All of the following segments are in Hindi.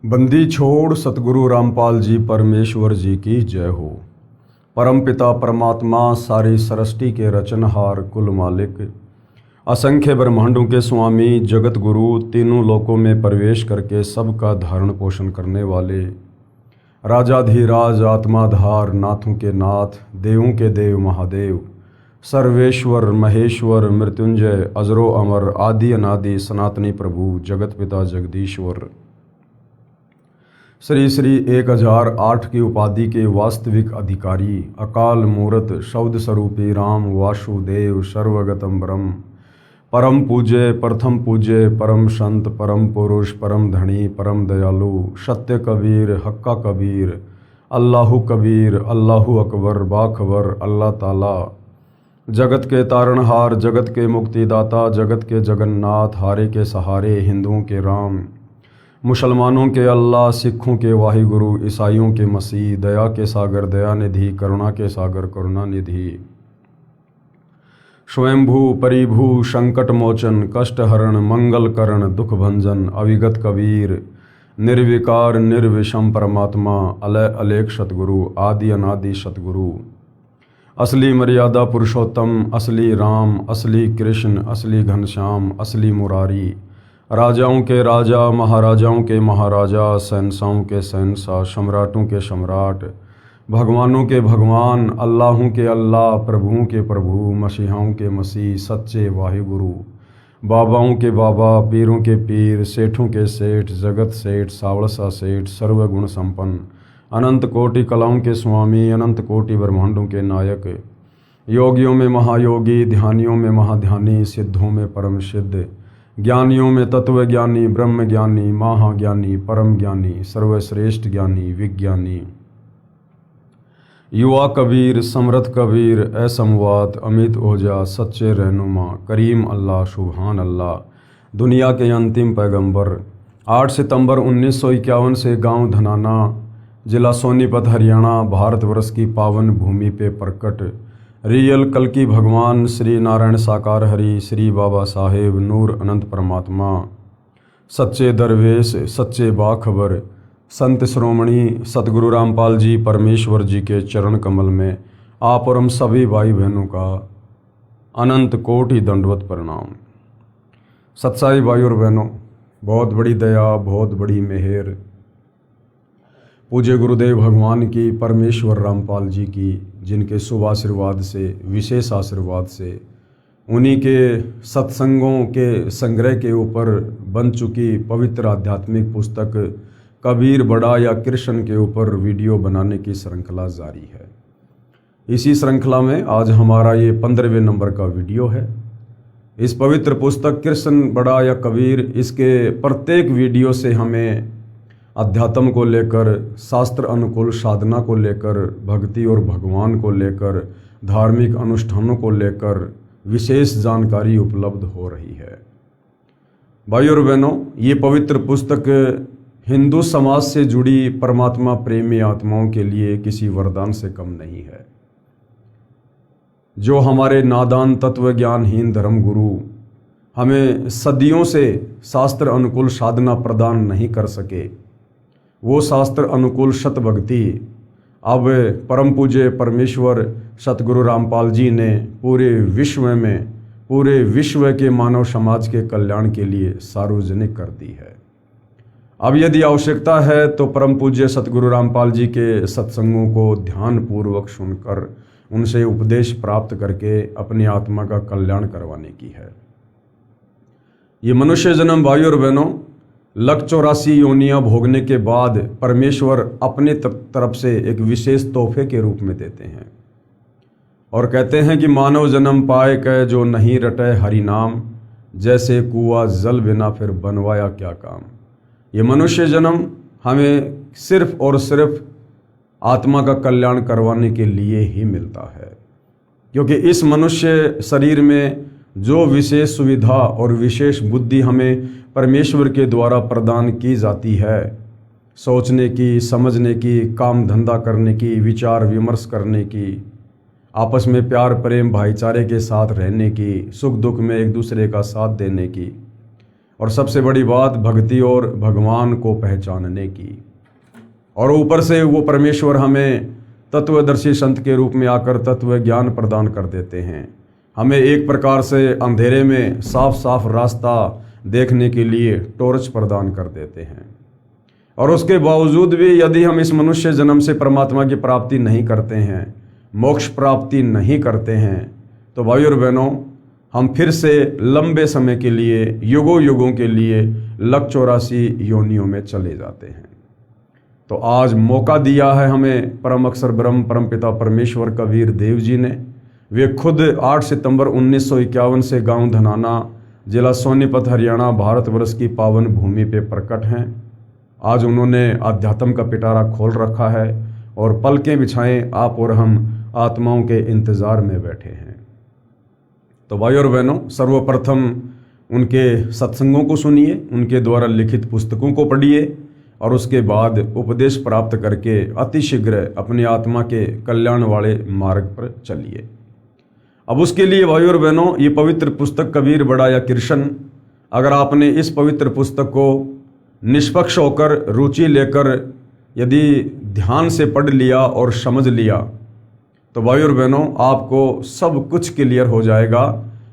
बंदी छोड़ सतगुरु रामपाल जी परमेश्वर जी की जय हो। परमपिता परमात्मा सारी सृष्टि के रचनहार कुल मालिक, असंख्य ब्रह्मांडों के स्वामी, जगत गुरु, तीनों लोकों में प्रवेश करके सबका धारण पोषण करने वाले, राजाधिराज, आत्माधार, नाथों के नाथ, देवों के देव महादेव, सर्वेश्वर, महेश्वर, मृत्युंजय, अजरो अमर, आदि अनादि, सनातनी प्रभु, जगत पिता जगदीश्वर, श्री श्री 1008 की उपाधि के वास्तविक अधिकारी, अकाल मूर्त, शब्द स्वरूपी राम वासुदेव, सर्वगतम ब्रह्म, परम पूज्य, प्रथम पूज्य, परम संत, परम पुरुष, परम धनी, परम दयालु, सत्य कबीर, हक्का कबीर, अल्लाहु कबीर, अल्लाहु अकबर, बाखबर, अल्लाह ताला, जगत के तारणहार, जगत के मुक्तिदाता, जगत के जगन्नाथ, हारे के सहारे, हिंदुओं के राम, मुसलमानों के अल्लाह, सिखों के वाहिगुरु, ईसाइयों के मसीह, दया के सागर दयानिधि, करुणा के सागर करुणानिधि, स्वयंभू परिभू, संकट मोचन, कष्ट हरण, मंगल करण, दुख भंजन, अविगत कबीर, निर्विकार निर्विषम परमात्मा, अलय अलेख सतगुरु, आदि अनादि सतगुरु, असली मर्यादा पुरुषोत्तम, असली राम, असली कृष्ण, असली घनश्याम, असली मुरारी, राजाओं के राजा, महाराजाओं के महाराजा, शहंशाहों के शहंशाह, सम्राटों के सम्राट, भगवानों के भगवान, अल्लाहों के अल्लाह, प्रभुओं के प्रभु, मसीहाओं के मसीह, सच्चे वाहिगुरु, बाबाओं के बाबा, पीरों के पीर, सेठों के सेठ, जगत सेठ, सावड़सा सेठ, सर्वगुण संपन्न, अनंत कोटि कलाओं के स्वामी, अनंत कोटि ब्रह्मांडों के नायक, योगियों में महायोगी, ध्यानियों में महाध्यानी, सिद्धों में परम सिद्ध, ज्ञानियों में तत्व ज्ञानी, ब्रह्म ज्ञानी, महाज्ञानी, परम ज्ञानी, सर्वश्रेष्ठ ज्ञानी, विज्ञानी, युवा कबीर, समर्थ कबीर, असमवाद, अमित ओझा, सच्चे रहनुमा, करीम अल्लाह, सुभान अल्लाह, दुनिया के अंतिम पैगंबर। 8 सितंबर 1951 से गांव धनाना, जिला सोनीपत, हरियाणा, भारतवर्ष की पावन भूमि पे प्रकट रियल कल्कि भगवान श्री नारायण साकार हरि, श्री बाबा साहेब नूर अनंत परमात्मा, सच्चे दरवेश, सच्चे बाखबर, संत श्रोमणी सतगुरु रामपाल जी परमेश्वर जी के चरण कमल में आप और हम सभी भाई बहनों का अनंत कोटि दंडवत प्रणाम। सच्चाई भाई और बहनों, बहुत बड़ी दया, बहुत बड़ी मेहर पूज्य गुरुदेव भगवान की, परमेश्वर रामपाल जी की, जिनके शुभ आशीर्वाद से, विशेष आशीर्वाद से, उन्हीं के सत्संगों के संग्रह के ऊपर बन चुकी पवित्र आध्यात्मिक पुस्तक कबीर बड़ा या कृष्ण के ऊपर वीडियो बनाने की श्रृंखला जारी है। इसी श्रृंखला में आज हमारा ये 15वें नंबर का वीडियो है। इस पवित्र पुस्तक कृष्ण बड़ा या कबीर, इसके प्रत्येक वीडियो से हमें अध्यात्म को लेकर, शास्त्र अनुकूल साधना को लेकर, भक्ति और भगवान को लेकर, धार्मिक अनुष्ठानों को लेकर विशेष जानकारी उपलब्ध हो रही है। भाई और बहनों, ये पवित्र पुस्तक हिंदू समाज से जुड़ी परमात्मा प्रेमी आत्माओं के लिए किसी वरदान से कम नहीं है। जो हमारे नादान तत्व ज्ञानहीन धर्म गुरु हमें सदियों से शास्त्र अनुकूल साधना प्रदान नहीं कर सके, वो शास्त्र अनुकूल सत भक्ति अब परम पूज्य परमेश्वर सतगुरु रामपाल जी ने पूरे विश्व के मानव समाज के कल्याण के लिए सार्वजनिक कर दी है। अब यदि आवश्यकता है तो परम पूज्य सतगुरु रामपाल जी के सत्संगों को ध्यान पूर्वक सुनकर, उनसे उपदेश प्राप्त करके अपनी आत्मा का कल्याण करवाने की है। ये मनुष्य जन्म भाई और बहनों, 184 योनियां भोगने के बाद परमेश्वर अपने तरफ से एक विशेष तोहफे के रूप में देते हैं और कहते हैं कि मानव जन्म पाए कै जो नहीं रटे हरि नाम, जैसे कुआं जल बिना फिर बनवाया क्या काम। ये मनुष्य जन्म हमें सिर्फ और सिर्फ आत्मा का कल्याण करवाने के लिए ही मिलता है, क्योंकि इस मनुष्य शरीर में जो विशेष सुविधा और विशेष बुद्धि हमें परमेश्वर के द्वारा प्रदान की जाती है, सोचने की, समझने की, काम धंधा करने की, विचार विमर्श करने की, आपस में प्यार प्रेम भाईचारे के साथ रहने की, सुख दुख में एक दूसरे का साथ देने की, और सबसे बड़ी बात भक्ति और भगवान को पहचानने की। और ऊपर से वो परमेश्वर हमें तत्वदर्शी संत के रूप में आकर तत्व ज्ञान प्रदान कर देते हैं, हमें एक प्रकार से अंधेरे में साफ साफ रास्ता देखने के लिए टॉर्च प्रदान कर देते हैं। और उसके बावजूद भी यदि हम इस मनुष्य जन्म से परमात्मा की प्राप्ति नहीं करते हैं, मोक्ष प्राप्ति नहीं करते हैं, तो भाई और बहनों हम फिर से लंबे समय के लिए, युगों युगों के लिए लक 84 योनियों में चले जाते हैं। तो आज मौका दिया है हमें परम अक्षर ब्रह्म परमपिता परमेश्वर कबीर देव जी ने। वे खुद 8 सितंबर 1951 से गांव धनाना, जिला सोनीपत, हरियाणा, भारतवर्ष की पावन भूमि पे प्रकट हैं। आज उन्होंने अध्यात्म का पिटारा खोल रखा है और पलकें बिछाएं आप और हम आत्माओं के इंतज़ार में बैठे हैं। तो भाई और बहनों, सर्वप्रथम उनके सत्संगों को सुनिए, उनके द्वारा लिखित पुस्तकों को पढ़िए और उसके बाद उपदेश प्राप्त करके अतिशीघ्र अपनी आत्मा के कल्याण वाले मार्ग पर चलिए। अब उसके लिए भाई और बहनों, ये पवित्र पुस्तक कबीर बड़ा या कृष्ण, अगर आपने इस पवित्र पुस्तक को निष्पक्ष होकर, रुचि लेकर यदि ध्यान से पढ़ लिया और समझ लिया, तो भाई और बहनों आपको सब कुछ क्लियर हो जाएगा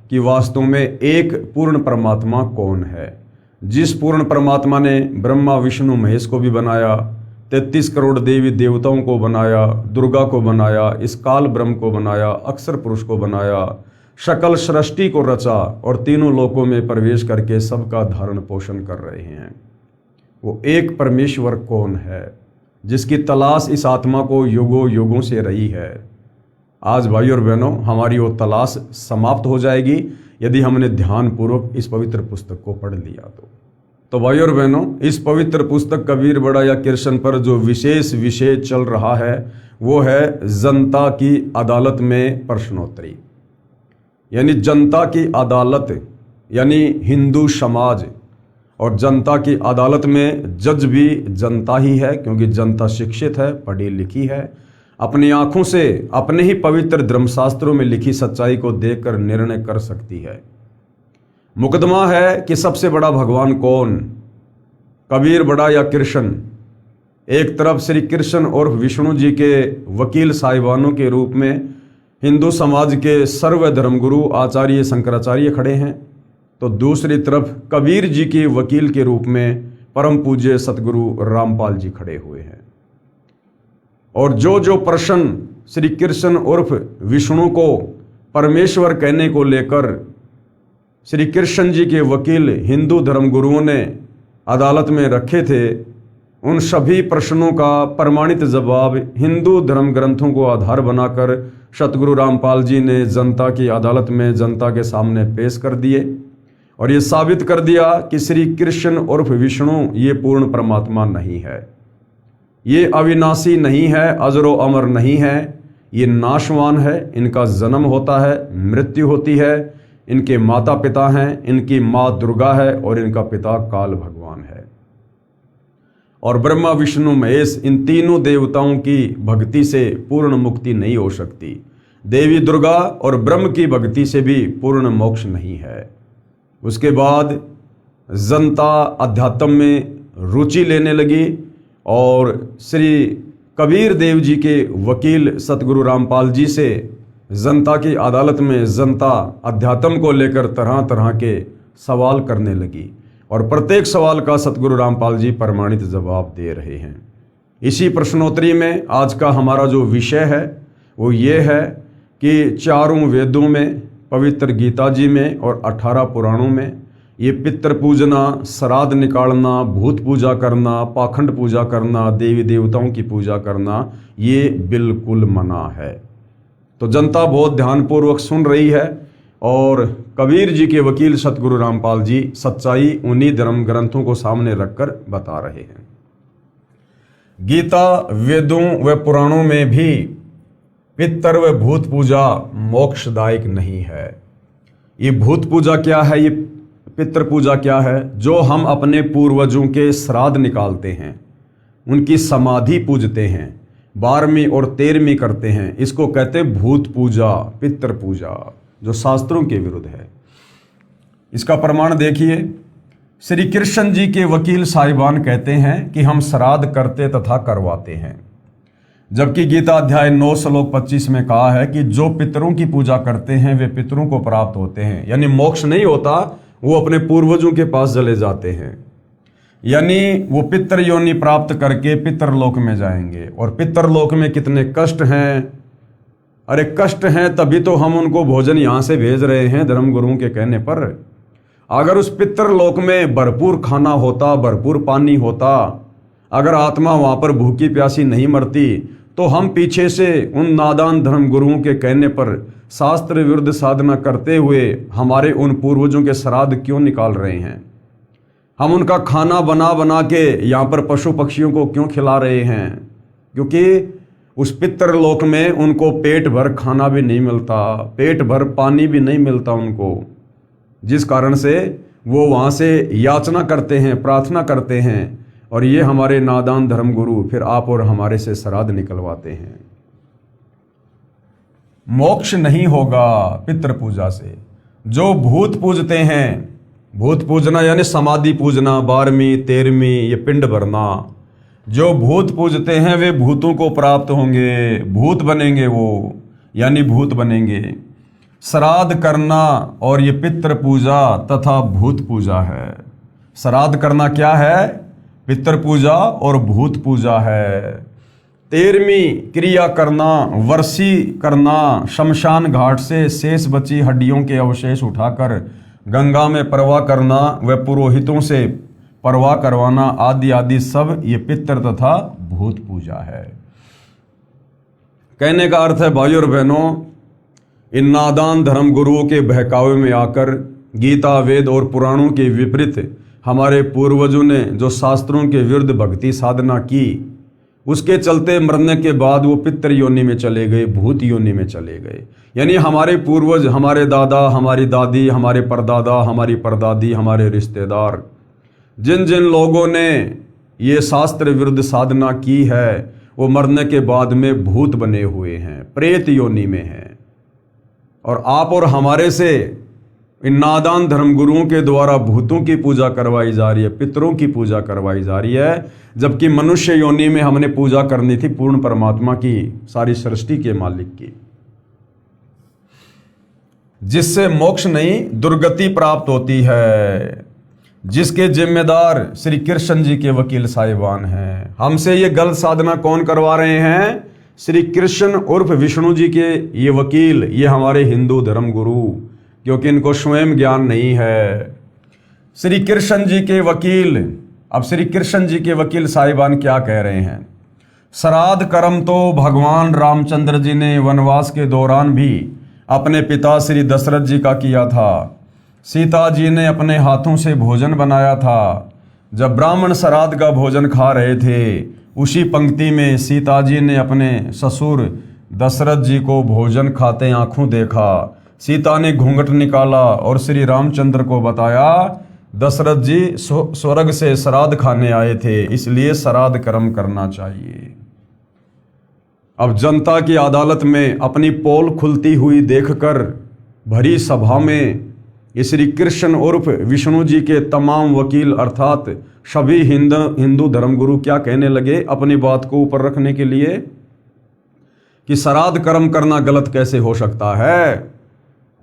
कि वास्तव में एक पूर्ण परमात्मा कौन है। जिस पूर्ण परमात्मा ने ब्रह्मा विष्णु महेश को भी बनाया, 33 करोड़ देवी देवताओं को बनाया, दुर्गा को बनाया, इस काल ब्रह्म को बनाया, अक्षर पुरुष को बनाया, सकल सृष्टि को रचा और तीनों लोकों में प्रवेश करके सबका धारण पोषण कर रहे हैं, वो एक परमेश्वर कौन है, जिसकी तलाश इस आत्मा को युगों युगों से रही है। आज भाई और बहनों हमारी वो तलाश समाप्त हो जाएगी यदि हमने ध्यानपूर्वक इस पवित्र पुस्तक को पढ़ लिया तो भाई और बहनों, इस पवित्र पुस्तक कबीर बड़ा या कृष्ण पर जो विशेष विषय चल रहा है वो है जनता की अदालत में प्रश्नोत्तरी। यानी जनता की अदालत यानी हिंदू समाज, और जनता की अदालत में जज भी जनता ही है, क्योंकि जनता शिक्षित है, पढ़ी लिखी है, अपनी आंखों से अपने ही पवित्र धर्मशास्त्रों में लिखी सच्चाई को देखकर निर्णय कर सकती है। मुकदमा है कि सबसे बड़ा भगवान कौन, कबीर बड़ा या कृष्ण। एक तरफ श्री कृष्ण और विष्णु जी के वकील साहिबानों के रूप में हिंदू समाज के सर्व धर्मगुरु आचार्य शंकराचार्य खड़े हैं, तो दूसरी तरफ कबीर जी के वकील के रूप में परम पूज्य सतगुरु रामपाल जी खड़े हुए हैं। और जो प्रश्न श्री कृष्ण उर्फ विष्णु को परमेश्वर कहने को लेकर श्री कृष्ण जी के वकील हिंदू धर्मगुरुओं ने अदालत में रखे थे, उन सभी प्रश्नों का प्रमाणित जवाब हिंदू धर्म ग्रंथों को आधार बनाकर सतगुरु रामपाल जी ने जनता की अदालत में जनता के सामने पेश कर दिए और ये साबित कर दिया कि श्री कृष्ण उर्फ विष्णु ये पूर्ण परमात्मा नहीं है, ये अविनाशी नहीं है, अजरो अमर नहीं है, ये नाशवान है। इनका जन्म होता है, मृत्यु होती है, इनके माता पिता हैं, इनकी माँ दुर्गा है और इनका पिता काल भगवान है। और ब्रह्मा विष्णु महेश इन तीनों देवताओं की भक्ति से पूर्ण मुक्ति नहीं हो सकती। देवी दुर्गा और ब्रह्म की भक्ति से भी पूर्ण मोक्ष नहीं है। उसके बाद जनता अध्यात्म में रुचि लेने लगी और श्री कबीर देव जी के वकील सतगुरु रामपाल जी से जनता की अदालत में जनता अध्यात्म को लेकर तरह तरह के सवाल करने लगी और प्रत्येक सवाल का सतगुरु रामपाल जी प्रमाणित जवाब दे रहे हैं। इसी प्रश्नोत्तरी में आज का हमारा जो विषय है वो ये है कि चारों वेदों में, पवित्र गीता जी में और 18 पुराणों में ये पितृ पूजना, श्राद्ध निकालना, भूत पूजा करना, पाखंड पूजा करना, देवी देवताओं की पूजा करना ये बिल्कुल मना है। तो जनता बहुत ध्यानपूर्वक सुन रही है और कबीर जी के वकील सतगुरु रामपाल जी सच्चाई उन्हीं धर्म ग्रंथों को सामने रखकर बता रहे हैं। गीता, वेदों व पुराणों में भी पितृ व भूत पूजा मोक्षदायक नहीं है। ये भूत पूजा क्या है, ये पितृ पूजा क्या है? जो हम अपने पूर्वजों के श्राद्ध निकालते हैं, उनकी समाधि पूजते हैं, 12वीं और 13वीं करते हैं, इसको कहते हैं भूत पूजा, पितृ पूजा, जो शास्त्रों के विरुद्ध है। इसका प्रमाण देखिए, श्री कृष्ण जी के वकील साहिबान कहते हैं कि हम श्राद्ध करते तथा करवाते हैं, जबकि गीता अध्याय 9 श्लोक 25 में कहा है कि जो पितरों की पूजा करते हैं वे पितरों को प्राप्त होते हैं। यानी मोक्ष नहीं होता, वो अपने पूर्वजों के पास चले जाते हैं, यानी वो पितर योनि प्राप्त करके पितरलोक में जाएंगे। और पितरलोक में कितने कष्ट हैं, अरे कष्ट हैं तभी तो हम उनको भोजन यहाँ से भेज रहे हैं धर्म गुरुओं के कहने पर। अगर उस पितरलोक में भरपूर खाना होता, भरपूर पानी होता, अगर आत्मा वहाँ पर भूखी प्यासी नहीं मरती, तो हम पीछे से उन नादान धर्म गुरुओं के कहने पर शास्त्र विरुद्ध साधना करते हुए हमारे उन पूर्वजों के श्राद्ध क्यों निकाल रहे हैं? हम उनका खाना बना बना के यहाँ पर पशु पक्षियों को क्यों खिला रहे हैं? क्योंकि उस पितरलोक में उनको पेट भर खाना भी नहीं मिलता, पेट भर पानी भी नहीं मिलता उनको, जिस कारण से वो वहाँ से याचना करते हैं, प्रार्थना करते हैं। और ये हमारे नादान धर्म गुरु फिर आप और हमारे से श्राद्ध निकलवाते हैं। मोक्ष नहीं होगा पितृ पूजा से। जो भूत पूजते हैं, भूत पूजना यानी समाधि पूजना, 12वीं 13वीं ये पिंड भरना, जो भूत पूजते हैं वे भूतों को प्राप्त होंगे, भूत बनेंगे वो, यानी भूत बनेंगे। श्राद्ध करना और ये पितृ पूजा तथा भूत पूजा है। श्राद्ध करना क्या है? पितृ पूजा और भूत पूजा है। 13वीं क्रिया करना, वर्षी करना, शमशान घाट से शेष बची हड्डियों के अवशेष उठाकर गंगा में प्रवाह करना व पुरोहितों से प्रवाह करवाना आदि आदि सब ये पितृ तथा भूत पूजा है। कहने का अर्थ है भाइयों और बहनों, इन नादान धर्म गुरुओं के बहकावे में आकर गीता, वेद और पुराणों के विपरीत हमारे पूर्वजों ने जो शास्त्रों के विरुद्ध भक्ति साधना की, उसके चलते मरने के बाद वो पितृ योनि में चले गए, भूत योनि में चले गए। यानी हमारे पूर्वज, हमारे दादा, हमारी दादी, हमारे परदादा, हमारी परदादी, हमारे रिश्तेदार, जिन जिन लोगों ने ये शास्त्र विरुद्ध साधना की है, वो मरने के बाद में भूत बने हुए हैं, प्रेत योनि में हैं। और आप और हमारे से इन नादान धर्मगुरुओं के द्वारा भूतों की पूजा करवाई जा रही है, पितरों की पूजा करवाई जा रही है, जबकि मनुष्य योनि में हमने पूजा करनी थी पूर्ण परमात्मा की, सारी सृष्टि के मालिक की, जिससे मोक्ष नहीं दुर्गति प्राप्त होती है, जिसके जिम्मेदार श्री कृष्ण जी के वकील साहिबान हैं। हमसे ये गलत साधना कौन करवा रहे हैं? श्री कृष्ण उर्फ विष्णु जी के ये वकील, ये हमारे हिंदू धर्म गुरु, क्योंकि इनको स्वयं ज्ञान नहीं है। श्री कृष्ण जी के वकील, अब श्री कृष्ण जी के वकील साहिबान क्या कह रहे हैं? श्राद्ध कर्म तो भगवान रामचंद्र जी ने वनवास के दौरान भी अपने पिता श्री दशरथ जी का किया था। सीता जी ने अपने हाथों से भोजन बनाया था। जब ब्राह्मण श्राद्ध का भोजन खा रहे थे, उसी पंक्ति में सीता जी ने अपने ससुर दशरथ जी को भोजन खाते आंखों देखा। सीता ने घूंघट निकाला और श्री रामचंद्र को बताया, दशरथ जी स्वर्ग से श्राद्ध खाने आए थे, इसलिए श्राद्ध कर्म करना चाहिए। अब जनता की अदालत में अपनी पोल खुलती हुई देखकर भरी सभा में ये श्री कृष्ण उर्फ विष्णु जी के तमाम वकील अर्थात सभी हिंदू धर्मगुरु क्या कहने लगे अपनी बात को ऊपर रखने के लिए कि श्राद्ध कर्म करना गलत कैसे हो सकता है।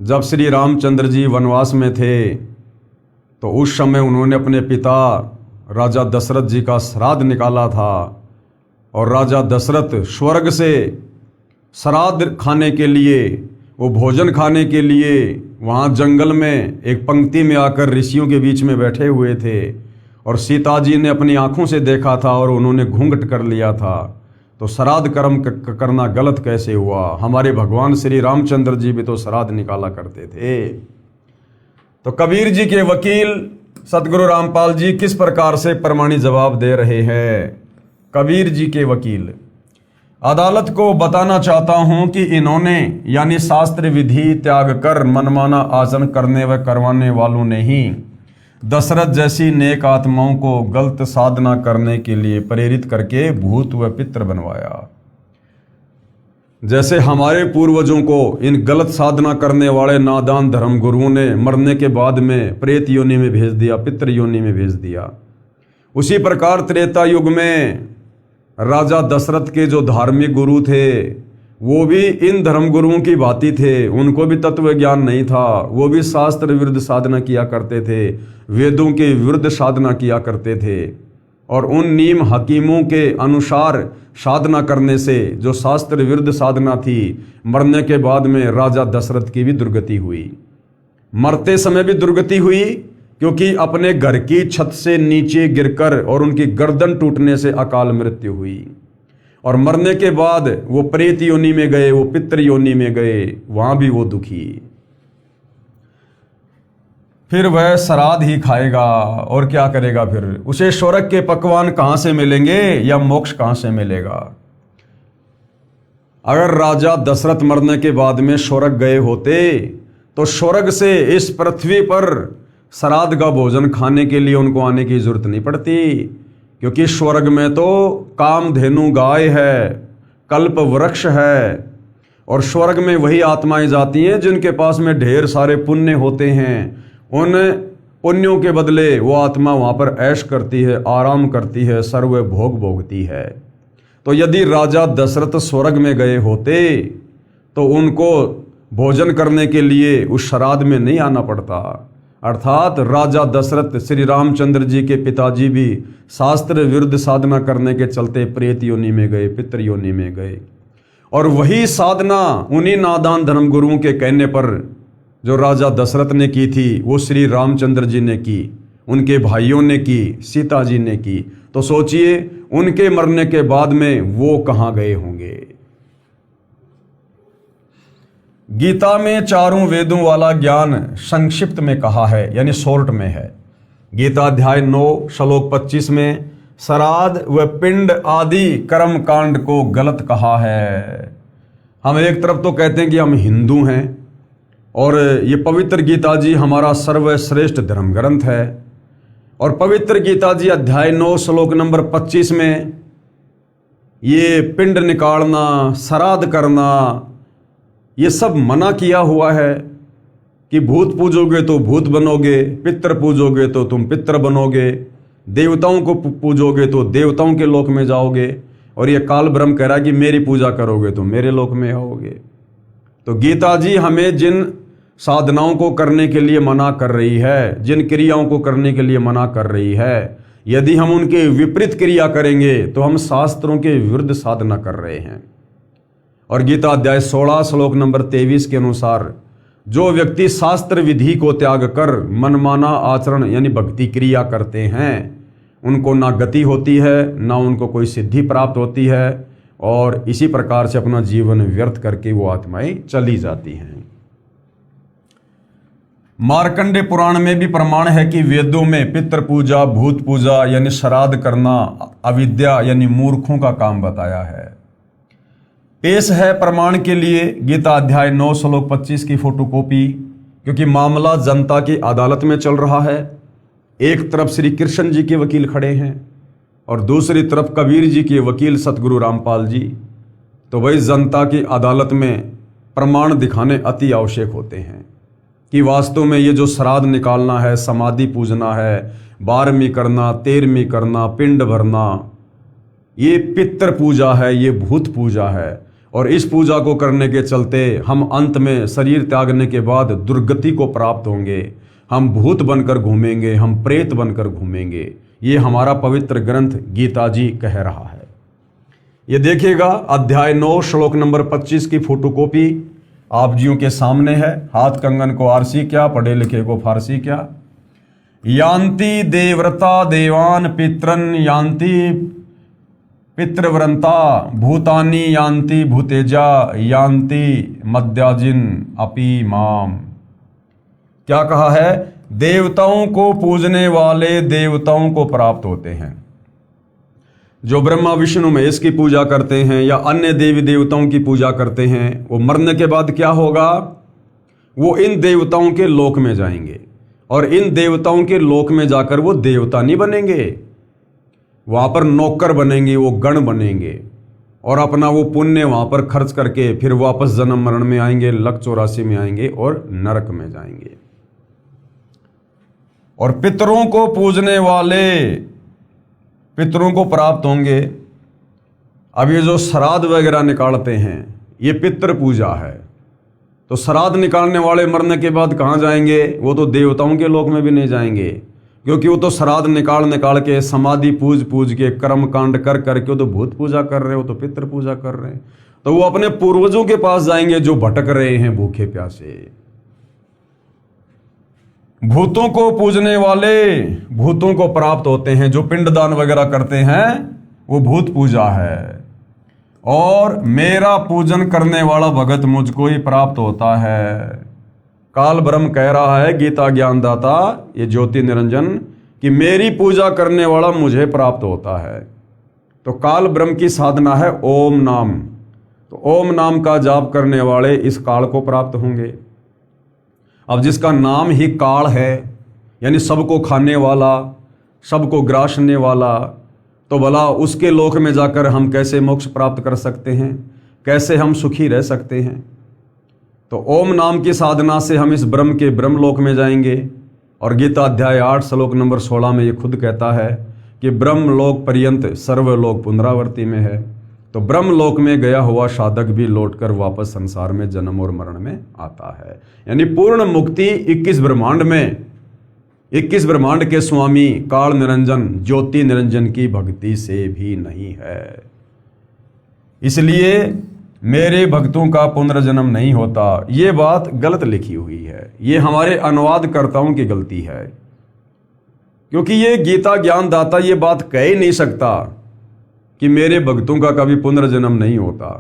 जब श्री रामचंद्र जी वनवास में थे तो उस समय उन्होंने अपने पिता राजा दशरथ जी का श्राद्ध निकाला था और राजा दशरथ स्वर्ग से श्राद्ध खाने के लिए, वो भोजन खाने के लिए वहाँ जंगल में एक पंक्ति में आकर ऋषियों के बीच में बैठे हुए थे और सीता जी ने अपनी आंखों से देखा था और उन्होंने घूंघट कर लिया था। तो श्राद्ध कर्म करना गलत कैसे हुआ? हमारे भगवान श्री रामचंद्र जी भी तो श्राद्ध निकाला करते थे। तो कबीर जी के वकील सतगुरु रामपाल जी किस प्रकार से प्रमाणिक जवाब दे रहे हैं? कबीर जी के वकील, अदालत को बताना चाहता हूं कि इन्होंने यानी शास्त्र विधि त्याग कर मनमाना आचरण करने व करवाने वालों ने ही दशरथ जैसी नेक आत्माओं को गलत साधना करने के लिए प्रेरित करके भूत व पितृ बनवाया। जैसे हमारे पूर्वजों को इन गलत साधना करने वाले नादान धर्म गुरुओं ने मरने के बाद में प्रेत योनि में भेज दिया, पितृ योनि में भेज दिया, उसी प्रकार त्रेता युग में राजा दशरथ के जो धार्मिक गुरु थे वो भी इन धर्म गुरुओं की भांति थे। उनको भी तत्व ज्ञान नहीं था, वो भी शास्त्र विरुद्ध साधना किया करते थे, वेदों के विरुद्ध साधना किया करते थे। और उन नीम हकीमों के अनुसार साधना करने से जो शास्त्र विरुद्ध साधना थी, मरने के बाद में राजा दशरथ की भी दुर्गति हुई। मरते समय भी दुर्गति हुई क्योंकि अपने घर की छत से नीचे गिरकर और उनकी गर्दन टूटने से अकाल मृत्यु हुई। और मरने के बाद वो प्रेत योनि में गए, वो पितृ योनि में गए, वहां भी वो दुखी। फिर वह श्राद्ध ही खाएगा और क्या करेगा? फिर उसे स्वर्ग के पकवान कहां से मिलेंगे या मोक्ष कहां से मिलेगा? अगर राजा दशरथ मरने के बाद में स्वर्ग गए होते तो स्वर्ग से इस पृथ्वी पर श्राद्ध का भोजन खाने के लिए उनको आने की जरूरत नहीं पड़ती, क्योंकि स्वर्ग में तो कामधेनु गाय है, कल्प वृक्ष है, और स्वर्ग में वही आत्माएं जाती हैं जिनके पास में ढेर सारे पुण्य होते हैं। उन पुण्यों के बदले वो आत्मा वहाँ पर ऐश करती है, आराम करती है, सर्व भोग भोगती है। तो यदि राजा दशरथ स्वर्ग में गए होते तो उनको भोजन करने के लिए उस श्राद्ध में नहीं आना पड़ता। अर्थात राजा दशरथ श्री रामचंद्र जी के पिताजी भी शास्त्र विरुद्ध साधना करने के चलते प्रेत योनि में गए, पितृ योनि में गए। और वही साधना उन्हीं नादान धर्म गुरुओं के कहने पर जो राजा दशरथ ने की थी वो श्री रामचंद्र जी ने की, उनके भाइयों ने की, सीता जी ने की। तो सोचिए उनके मरने के बाद में वो कहाँ गए होंगे। गीता में चारों वेदों वाला ज्ञान संक्षिप्त में कहा है, यानी शॉर्ट में है। गीता अध्याय 9 श्लोक 25 में श्राद्ध व पिंड आदि कर्म कांड को गलत कहा है। हम एक तरफ तो कहते हैं कि हम हिंदू हैं और ये पवित्र गीता जी हमारा सर्वश्रेष्ठ धर्म ग्रंथ है, और पवित्र गीता जी अध्याय 9 श्लोक नंबर 25 में ये पिंड निकालना, श्राद्ध करना, ये सब मना किया हुआ है कि भूत पूजोगे तो भूत बनोगे, पितर पूजोगे तो तुम पितर बनोगे, देवताओं को पूजोगे तो देवताओं के लोक में जाओगे, और ये काल ब्रह्म कह रहा है कि मेरी पूजा करोगे तो मेरे लोक में आओगे। तो गीता जी हमें जिन साधनाओं को करने के लिए मना कर रही है, जिन क्रियाओं को करने के लिए मना कर रही है, यदि हम उनके विपरीत क्रिया करेंगे तो हम शास्त्रों के विरुद्ध साधना कर रहे हैं। और गीता अध्याय 16 श्लोक नंबर 23 के अनुसार जो व्यक्ति शास्त्र विधि को त्याग कर मनमाना आचरण यानी भक्ति क्रिया करते हैं, उनको ना गति होती है, ना उनको कोई सिद्धि प्राप्त होती है, और इसी प्रकार से अपना जीवन व्यर्थ करके वो आत्माएं चली जाती हैं। मार्कंडे पुराण में भी प्रमाण है कि वेदों में पितृ पूजा, भूत पूजा यानी श्राद्ध करना अविद्या यानी मूर्खों का काम बताया है। पेश है प्रमाण के लिए गीता अध्याय 9 श्लोक 25 की फोटोकॉपी, क्योंकि मामला जनता की अदालत में चल रहा है। एक तरफ श्री कृष्ण जी के वकील खड़े हैं और दूसरी तरफ कबीर जी के वकील सतगुरु रामपाल जी। तो वही जनता की अदालत में प्रमाण दिखाने अति आवश्यक होते हैं कि वास्तव में ये जो श्राद्ध निकालना है, समाधि पूजना है, 12वीं करना, 13वीं करना, पिंड भरना, ये पितृ पूजा है, ये भूत पूजा है। और इस पूजा को करने के चलते हम अंत में शरीर त्यागने के बाद दुर्गति को प्राप्त होंगे, हम भूत बनकर घूमेंगे, हम प्रेत बनकर घूमेंगे। ये हमारा पवित्र ग्रंथ गीता जी कह रहा है। ये देखिएगा अध्याय 9 श्लोक नंबर 25 की फोटोकॉपी आप जियों के सामने है। हाथ कंगन को आरसी क्या, पढ़े लिखे को फारसी क्या। यान्ति देवव्रता देवान पितरन यान्ति पितृव्रंता भूतानि यान्ति भूतेजा यान्ति मद्याजिन अपि माम। क्या कहा है? देवताओं को पूजने वाले देवताओं को प्राप्त होते हैं। जो ब्रह्मा विष्णु महेश की पूजा करते हैं या अन्य देवी देवताओं की पूजा करते हैं, वो मरने के बाद क्या होगा? वो इन देवताओं के लोक में जाएंगे, और इन देवताओं के लोक में जाकर वो देवता नहीं बनेंगे, वहां पर नौकर बनेंगे, वो गण बनेंगे। और अपना वो पुण्य वहाँ पर खर्च करके फिर वापस जन्म मरण में आएंगे, लक 84 में आएंगे और नरक में जाएंगे। और पितरों को पूजने वाले पितरों को प्राप्त होंगे। अब ये जो श्राद्ध वगैरह निकालते हैं ये पितृ पूजा है। तो श्राद्ध निकालने वाले मरने के बाद कहाँ जाएंगे? वो तो देवताओं के लोक में भी नहीं जाएंगे, क्योंकि वो तो श्राद्ध निकाल के समाधि पूज के कर्म कांड कर करके वो तो भूत पूजा कर रहे हो, तो पितृ पूजा कर रहे हैं। तो वो अपने पूर्वजों के पास जाएंगे जो भटक रहे हैं भूखे प्यासे। भूतों को पूजने वाले भूतों को प्राप्त होते हैं। जो पिंडदान वगैरह करते हैं वो भूत पूजा है। और मेरा पूजन करने वाला भगत मुझको ही प्राप्त होता है। काल ब्रह्म कह रहा है, गीता ज्ञानदाता ये ज्योति निरंजन, कि मेरी पूजा करने वाला मुझे प्राप्त होता है। तो काल ब्रह्म की साधना है ओम नाम। तो ओम नाम का जाप करने वाले इस काल को प्राप्त होंगे। अब जिसका नाम ही काल है, यानी सबको खाने वाला, सबको ग्रासने वाला, तो भला उसके लोक में जाकर हम कैसे मोक्ष प्राप्त कर सकते हैं? कैसे हम सुखी रह सकते हैं? तो ओम नाम की साधना से हम इस ब्रह्म के ब्रह्मलोक में जाएंगे। और गीता अध्याय 8 श्लोक नंबर 16 में ये खुद कहता है कि ब्रह्मलोक पर्यंत सर्वलोक पुनरावर्ती में है। तो ब्रह्मलोक में गया हुआ साधक भी लौटकर वापस संसार में जन्म और मरण में आता है। यानी पूर्ण मुक्ति 21 ब्रह्मांड में, 21 ब्रह्मांड के स्वामी काल निरंजन ज्योति निरंजन की भक्ति से भी नहीं है। इसलिए मेरे भक्तों का पुनर्जन्म नहीं होता। ये बात गलत लिखी हुई है। ये हमारे अनुवादकर्ताओं की गलती है, क्योंकि ये गीता ज्ञानदाता ये बात कह ही नहीं सकता कि मेरे भक्तों का कभी पुनर्जन्म नहीं होता।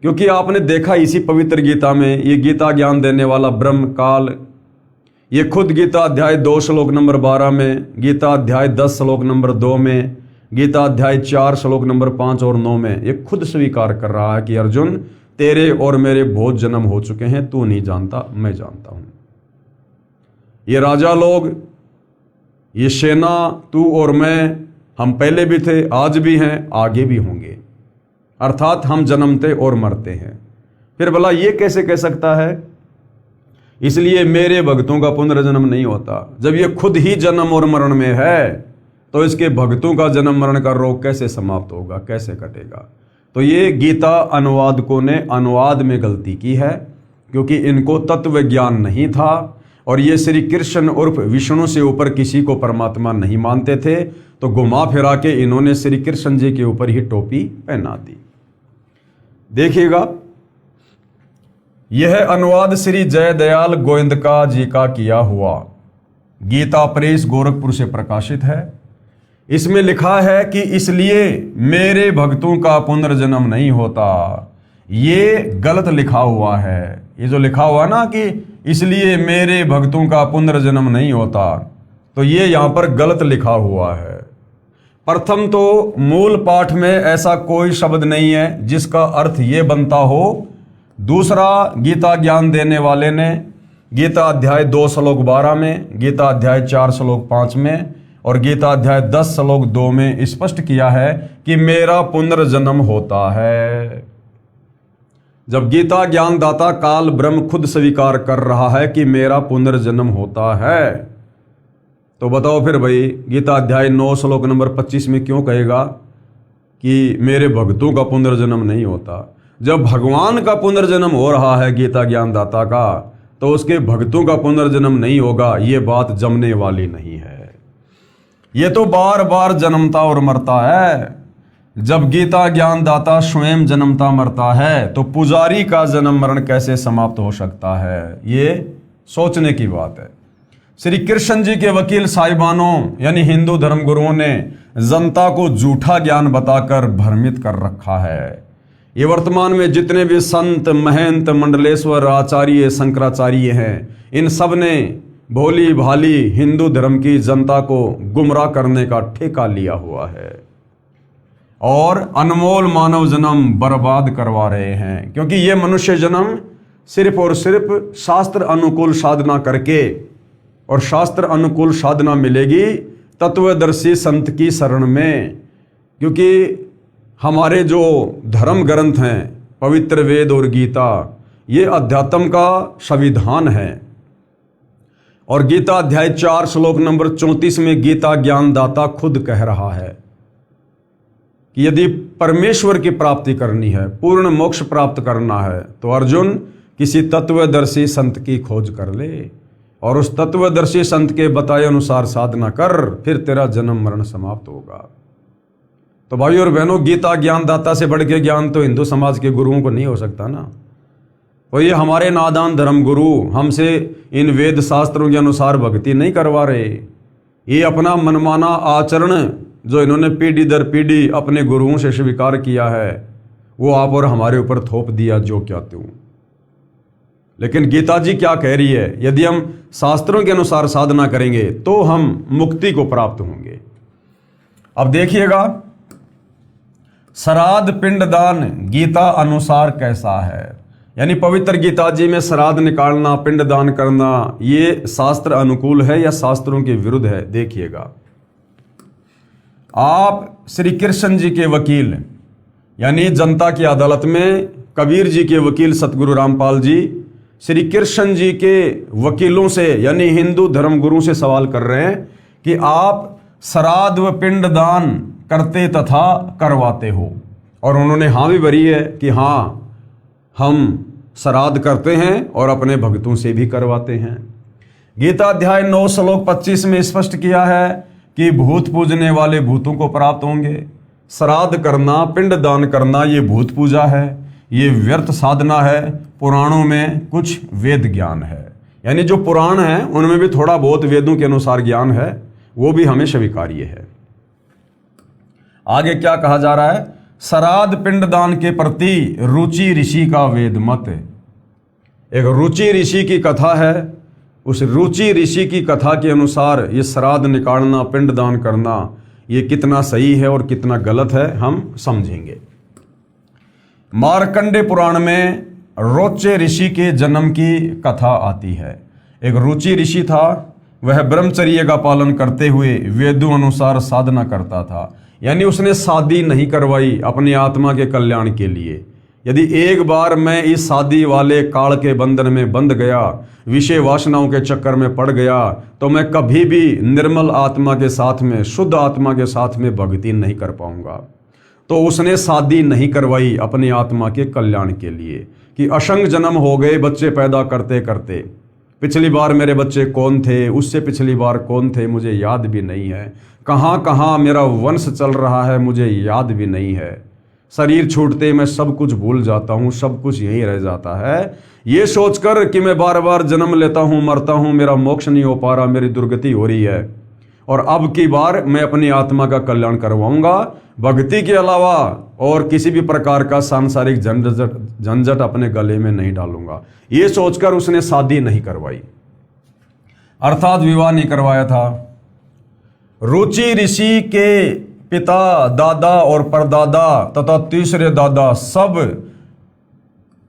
क्योंकि आपने देखा इसी पवित्र गीता में, ये गीता ज्ञान देने वाला ब्रह्म काल, ये खुद गीता अध्याय 2 श्लोक नंबर 12 में, गीता अध्याय 10 श्लोक नंबर 2 में, गीता अध्याय 4 श्लोक नंबर 5 और 9 में ये खुद स्वीकार कर रहा है कि अर्जुन तेरे और मेरे बहुत जन्म हो चुके हैं, तू नहीं जानता, मैं जानता हूं। ये राजा लोग, ये सेना, तू और मैं, हम पहले भी थे, आज भी हैं, आगे भी होंगे। अर्थात हम जन्मते और मरते हैं। फिर भला ये कैसे कह सकता है? इसलिए मेरे भक्तों का पुनर्जन्म नहीं होता। जब ये खुद ही जन्म और मरण में है तो इसके भक्तों का जन्म मरण का रोग कैसे समाप्त होगा, कैसे कटेगा? तो ये गीता अनुवादकों ने अनुवाद में गलती की है, क्योंकि इनको तत्व ज्ञान नहीं था और ये श्री कृष्ण उर्फ विष्णु से ऊपर किसी को परमात्मा नहीं मानते थे। तो घुमा फिरा के इन्होंने श्री कृष्ण जी के ऊपर ही टोपी पहना दी। देखिएगा, यह अनुवाद श्री जयदयाल गोविंदका जी का किया हुआ गीता प्रेस गोरखपुर से प्रकाशित है। इसमें लिखा है कि इसलिए मेरे भक्तों का पुनर्जन्म नहीं होता। ये गलत लिखा हुआ है। ये जो लिखा हुआ ना कि इसलिए मेरे भक्तों का पुनर्जन्म नहीं होता, तो ये यहां पर गलत लिखा हुआ है। प्रथम तो मूल पाठ में ऐसा कोई शब्द नहीं है जिसका अर्थ ये बनता हो। दूसरा, गीता ज्ञान देने वाले ने गीता अध्याय 2 श्लोक 12 में, गीता अध्याय 4 श्लोक 5 में और गीता अध्याय 10 श्लोक 2 में स्पष्ट किया है कि मेरा पुनर्जन्म होता है। जब गीता ज्ञानदाता काल ब्रह्म खुद स्वीकार कर रहा है कि मेरा पुनर्जन्म होता है, तो बताओ फिर भाई गीता अध्याय 9 श्लोक नंबर 25 में क्यों कहेगा कि मेरे भक्तों का पुनर्जन्म नहीं होता? जब भगवान का पुनर्जन्म हो रहा है गीता ज्ञानदाता का, तो उसके भक्तों का पुनर्जन्म नहीं होगा, ये बात जमने वाली नहीं है। ये तो बार बार जन्मता और मरता है। जब गीता ज्ञानदाता स्वयं जन्मता मरता है, तो पुजारी का जन्म मरण कैसे समाप्त हो सकता है? ये सोचने की बात है। श्री कृष्ण जी के वकील साहिबानों यानी हिंदू धर्म गुरुओं ने जनता को झूठा ज्ञान बताकर भ्रमित कर रखा है। ये वर्तमान में जितने भी संत, महंत, मंडलेश्वर, आचार्य, शंकराचार्य हैं, इन सब ने भोली भाली हिंदू धर्म की जनता को गुमराह करने का ठेका लिया हुआ है और अनमोल मानव जन्म बर्बाद करवा रहे हैं। क्योंकि ये मनुष्य जन्म सिर्फ और सिर्फ शास्त्र अनुकूल साधना करके, और शास्त्र अनुकूल साधना मिलेगी तत्वदर्शी संत की शरण में। क्योंकि हमारे जो धर्म ग्रंथ हैं, पवित्र वेद और गीता, ये अध्यात्म का संविधान है। और गीता अध्याय 4 श्लोक नंबर 34 में गीता ज्ञानदाता खुद कह रहा है कि यदि परमेश्वर की प्राप्ति करनी है, पूर्ण मोक्ष प्राप्त करना है, तो अर्जुन किसी तत्वदर्शी संत की खोज कर ले और उस तत्वदर्शी संत के बताए अनुसार साधना कर, फिर तेरा जन्म मरण समाप्त होगा। तो भाई और बहनों, गीता ज्ञानदाता से बढ़ के ज्ञान तो हिंदू समाज के गुरुओं को नहीं हो सकता ना। तो ये हमारे नादान धर्म गुरु हमसे इन वेद शास्त्रों के अनुसार भक्ति नहीं करवा रहे। ये अपना मनमाना आचरण जो इन्होंने पीढ़ी दर पीढ़ी अपने गुरुओं से स्वीकार किया है, वो आप और हमारे ऊपर थोप दिया जो क्या त्यों। लेकिन गीता जी क्या कह रही है? यदि हम शास्त्रों के अनुसार साधना करेंगे तो हम मुक्ति को प्राप्त होंगे। अब देखिएगा, श्राद्ध पिंडदान गीता अनुसार कैसा है। यानी पवित्र गीता जी में श्राद्ध निकालना, पिंडदान करना, ये शास्त्र अनुकूल है या शास्त्रों के विरुद्ध है? देखिएगा, आप श्री कृष्ण जी के वकील यानी जनता की अदालत में कबीर जी के वकील सतगुरु रामपाल जी श्री कृष्ण जी के वकीलों से यानी हिंदू धर्म गुरु से सवाल कर रहे हैं कि आप श्राद्ध व पिंडदान करते तथा करवाते हो। और उन्होंने हाँ भी भरी है कि हाँ, हम श्राद्ध करते हैं और अपने भक्तों से भी करवाते हैं। गीता अध्याय 9 श्लोक 25 में स्पष्ट किया है कि भूत पूजने वाले भूतों को प्राप्त होंगे। श्राद्ध करना, पिंडदान करना, ये भूत पूजा है, ये व्यर्थ साधना है। पुराणों में कुछ वेद ज्ञान है, यानी जो पुराण हैं उनमें भी थोड़ा बहुत वेदों के अनुसार ज्ञान है, वो भी हमें स्वीकार्य है। आगे क्या कहा जा रहा है? श्राद्ध पिंडदान के प्रति रुचि ऋषि का वेद मत। एक रुचि ऋषि की कथा है, उस रुचि ऋषि की कथा के अनुसार ये श्राद्ध निकालना, पिंडदान करना, ये कितना सही है और कितना गलत है हम समझेंगे। मार्कंडे पुराण में रोचे ऋषि के जन्म की कथा आती है। एक रुचि ऋषि था, वह ब्रह्मचर्य का पालन करते हुए वेदों अनुसार साधना करता था। यानी उसने शादी नहीं करवाई अपनी आत्मा के कल्याण के लिए। यदि एक बार मैं इस शादी वाले काल के बंधन में बंध गया, विषय वासनाओं के चक्कर में पड़ गया, तो मैं कभी भी निर्मल आत्मा के साथ में, शुद्ध आत्मा के साथ में भक्ति नहीं कर पाऊंगा। तो उसने शादी नहीं करवाई अपनी आत्मा के कल्याण के लिए कि असंग जन्म हो गए बच्चे पैदा करते करते। पिछली बार मेरे बच्चे कौन थे, उससे पिछली बार कौन थे, मुझे याद भी नहीं है। कहाँ कहाँ मेरा वंश चल रहा है, मुझे याद भी नहीं है। शरीर छूटते मैं सब कुछ भूल जाता हूँ, सब कुछ यहीं रह जाता है। ये सोचकर कि मैं बार बार जन्म लेता हूँ, मरता हूँ, मेरा मोक्ष नहीं हो पा रहा, मेरी दुर्गति हो रही है, और अब की बार मैं अपनी आत्मा का कल्याण करवाऊंगा। भक्ति के अलावा और किसी भी प्रकार का सांसारिक झंझट अपने गले में नहीं डालूंगा। ये सोचकर उसने शादी नहीं करवाई, अर्थात विवाह नहीं करवाया था। रुचि ऋषि के पिता, दादा और परदादा तथा तीसरे दादा सब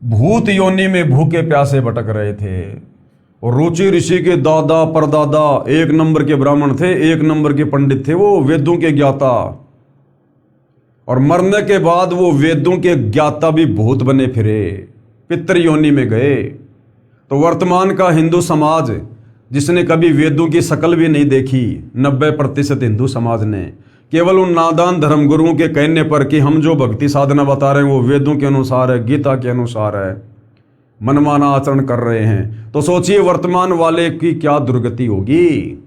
भूत योनि में भूखे प्यासे भटक रहे थे। और रुचि ऋषि के दादा परदादा एक नंबर के ब्राह्मण थे, एक नंबर के पंडित थे, वो वेदों के ज्ञाता। और मरने के बाद वो वेदों के ज्ञाता भी भूत बने फिरे, पितृ योनि में गए। तो वर्तमान का हिंदू समाज जिसने कभी वेदों की शक्ल भी नहीं देखी, 90% हिंदू समाज ने केवल उन नादान धर्मगुरुओं के कहने पर कि हम जो भक्ति साधना बता रहे हैं वो वेदों के अनुसार है, गीता के अनुसार है, मनमाना आचरण कर रहे हैं। तो सोचिए वर्तमान वाले की क्या दुर्गति होगी।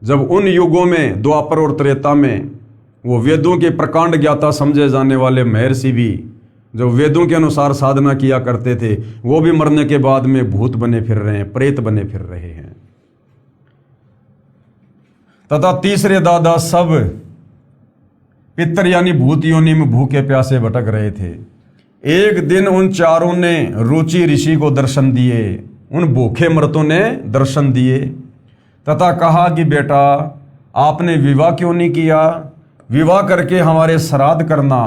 जब उन युगों में, द्वापर और त्रेता में, वो वेदों के प्रकांड ज्ञाता समझे जाने वाले महर्षि भी जो वेदों के अनुसार साधना किया करते थे, वो भी मरने के बाद में भूत बने फिर रहे हैं, प्रेत बने फिर रहे हैं। तथा तीसरे दादा सब पितर यानी भूत योनि में भूखे प्यासे भटक रहे थे। एक दिन उन चारों ने रुचि ऋषि को दर्शन दिए, उन भूखे मर्तों ने दर्शन दिए तथा कहा कि बेटा आपने विवाह क्यों नहीं किया, विवाह करके हमारे श्राद्ध करना।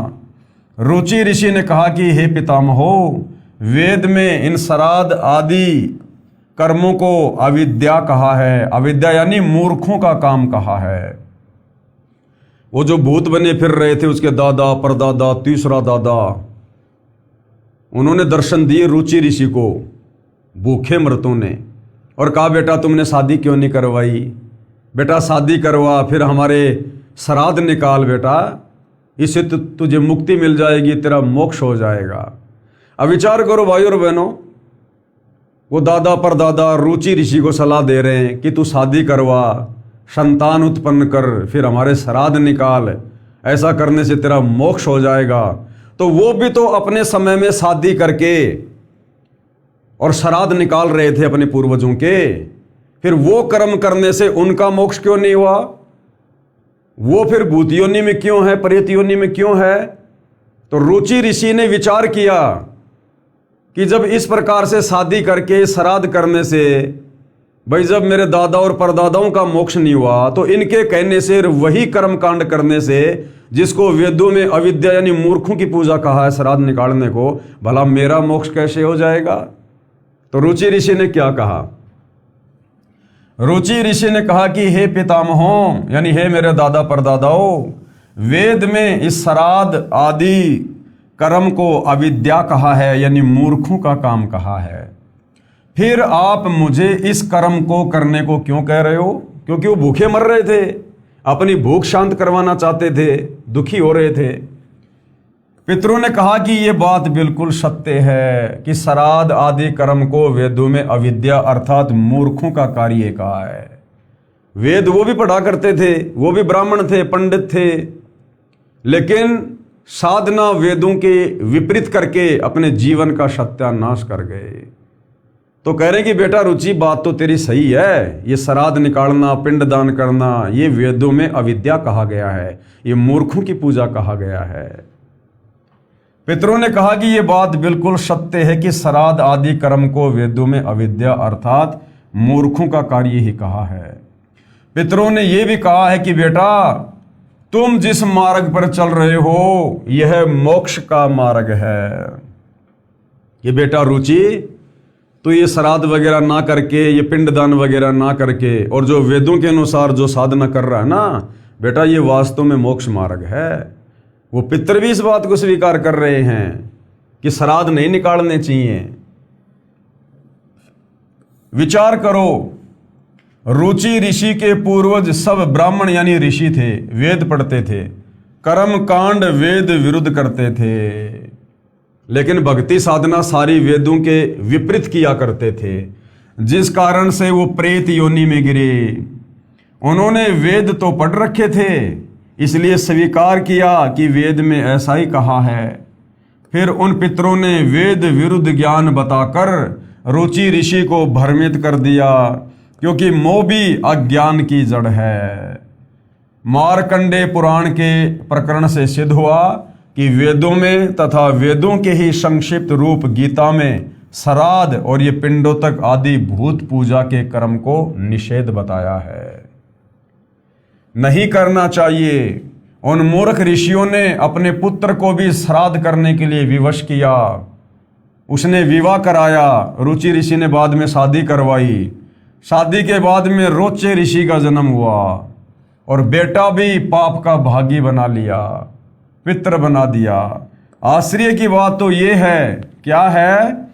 रुचि ऋषि ने कहा कि हे पितामहो, वेद में इन श्राद्ध आदि कर्मों को अविद्या कहा है। अविद्या यानी मूर्खों का काम कहा है। वो जो भूत बने फिर रहे थे उसके दादा परदादा तीसरा दादा, उन्होंने दर्शन दिए रुचि ऋषि को, भूखे मृतों ने, और कहा बेटा तुमने शादी क्यों नहीं करवाई, बेटा शादी करवा, फिर हमारे श्राद्ध निकाल बेटा, इससे तुझे मुक्ति मिल जाएगी, तेरा मोक्ष हो जाएगा। अब विचार करो भाई और बहनों, वो दादा परदादा रुचि ऋषि को सलाह दे रहे हैं कि तू शादी करवा, संतान उत्पन्न कर, फिर हमारे श्राद्ध निकाल, ऐसा करने से तेरा मोक्ष हो जाएगा। तो वो भी तो अपने समय में शादी करके और श्राद्ध निकाल रहे थे अपने पूर्वजों के, फिर वो कर्म करने से उनका मोक्ष क्यों नहीं हुआ? वो फिर भूत योनि में क्यों है, प्रेत योनि में क्यों है? तो रुचि ऋषि ने विचार किया कि जब इस प्रकार से शादी करके श्राद्ध करने से भाई जब मेरे दादा और परदादाओं का मोक्ष नहीं हुआ, तो इनके कहने से वही कर्म कांड करने से जिसको वेदों में अविद्या यानी मूर्खों की पूजा कहा है श्राद्ध निकालने को, भला मेरा मोक्ष कैसे हो जाएगा? तो रुचि ऋषि ने क्या कहा? रुचि ऋषि ने कहा कि हे पितामहों, यानी हे मेरे दादा परदादाओं, वेद में इस श्राद्ध आदि कर्म को अविद्या कहा है, यानी मूर्खों का काम कहा है। फिर आप मुझे इस कर्म को करने को क्यों कह रहे हो? क्योंकि वो भूखे मर रहे थे, अपनी भूख शांत करवाना चाहते थे, दुखी हो रहे थे। पितरों ने कहा कि ये बात बिल्कुल सत्य है कि श्राद्ध आदि कर्म को वेदों में अविद्या अर्थात मूर्खों का कार्य कहा है। वेद वो भी पढ़ा करते थे, वो भी ब्राह्मण थे, पंडित थे, लेकिन साधना वेदों के विपरीत करके अपने जीवन का सत्यानाश कर गए। तो कह रहे हैं कि बेटा रुचि बात तो तेरी सही है, ये श्राद्ध निकालना, पिंडदान करना, ये वेदों में अविद्या कहा गया है, ये मूर्खों की पूजा कहा गया है। पितरों ने कहा कि ये बात बिल्कुल सत्य है कि श्राद्ध आदि कर्म को वेदों में अविद्या अर्थात मूर्खों का कार्य ही कहा है। पितरों ने यह भी कहा है कि बेटा तुम जिस मार्ग पर चल रहे हो यह मोक्ष का मार्ग है। ये बेटा रुचि, तो ये श्राद्ध वगैरह ना करके, ये पिंडदान वगैरह ना करके, और जो वेदों के अनुसार जो साधना कर रहा है ना बेटा, ये वास्तव में मोक्ष मार्ग है। वो पितर भी इस बात को स्वीकार कर रहे हैं कि श्राद्ध नहीं निकालने चाहिए। विचार करो, रुचि ऋषि के पूर्वज सब ब्राह्मण यानी ऋषि थे, वेद पढ़ते थे, कर्म कांड वेद विरुद्ध करते थे, लेकिन भक्ति साधना सारी वेदों के विपरीत किया करते थे, जिस कारण से वो प्रेत योनि में गिरे। उन्होंने वेद तो पढ़ रखे थे, इसलिए स्वीकार किया कि वेद में ऐसा ही कहा है। फिर उन पितरों ने वेद विरुद्ध ज्ञान बताकर रुचि ऋषि को भ्रमित कर दिया, क्योंकि मोह भी अज्ञान की जड़ है। मार्कंडेय पुराण के प्रकरण से सिद्ध हुआ कि वेदों में तथा वेदों के ही संक्षिप्त रूप गीता में श्राद्ध और ये पिंडोतक आदि भूत पूजा के कर्म को निषेध बताया है, नहीं करना चाहिए। उन मूर्ख ऋषियों ने अपने पुत्र को भी श्राद्ध करने के लिए विवश किया, उसने विवाह कराया, रुचि ऋषि ने बाद में शादी करवाई, शादी के बाद में रोचे ऋषि का जन्म हुआ और बेटा भी पाप का भागी बना लिया, पितर बना दिया। आश्चर्य की बात तो ये है, क्या है?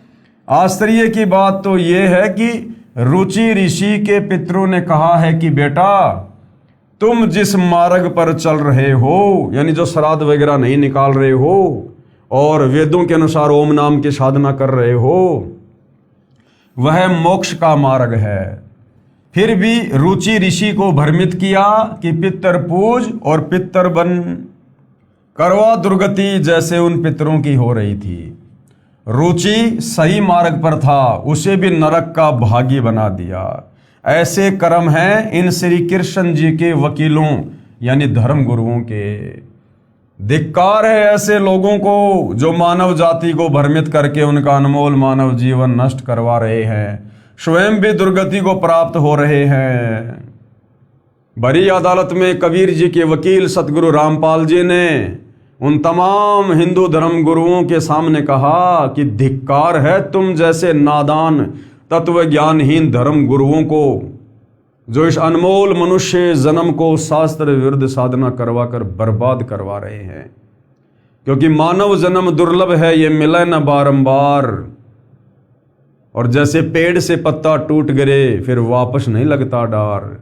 आश्चर्य की बात तो ये है कि रुचि ऋषि के पितरों ने कहा है कि बेटा तुम जिस मार्ग पर चल रहे हो, यानी जो श्राद्ध वगैरह नहीं निकाल रहे हो और वेदों के अनुसार ओम नाम की साधना कर रहे हो, वह मोक्ष का मार्ग है। फिर भी रुचि ऋषि को भ्रमित किया कि पितर पूज और पितर बन, करवा दुर्गति जैसे उन पितरों की हो रही थी। रुचि सही मार्ग पर था, उसे भी नरक का भागी बना दिया। ऐसे कर्म हैं इन श्री कृष्ण जी के वकीलों यानी धर्म गुरुओं के। धिक्कार है ऐसे लोगों को जो मानव जाति को भ्रमित करके उनका अनमोल मानव जीवन नष्ट करवा रहे हैं, स्वयं भी दुर्गति को प्राप्त हो रहे हैं। बड़ी अदालत में कबीर जी के वकील सतगुरु रामपाल जी ने उन तमाम हिंदू धर्म गुरुओं के सामने कहा कि धिक्कार है तुम जैसे नादान तत्व ज्ञानहीन धर्म गुरुओं को, जो इस अनमोल मनुष्य जन्म को शास्त्र विरुद्ध साधना करवा कर बर्बाद करवा रहे हैं। क्योंकि मानव जन्म दुर्लभ है, ये मिले न बारंबार, और जैसे पेड़ से पत्ता टूट गिरे फिर वापस नहीं लगता डार।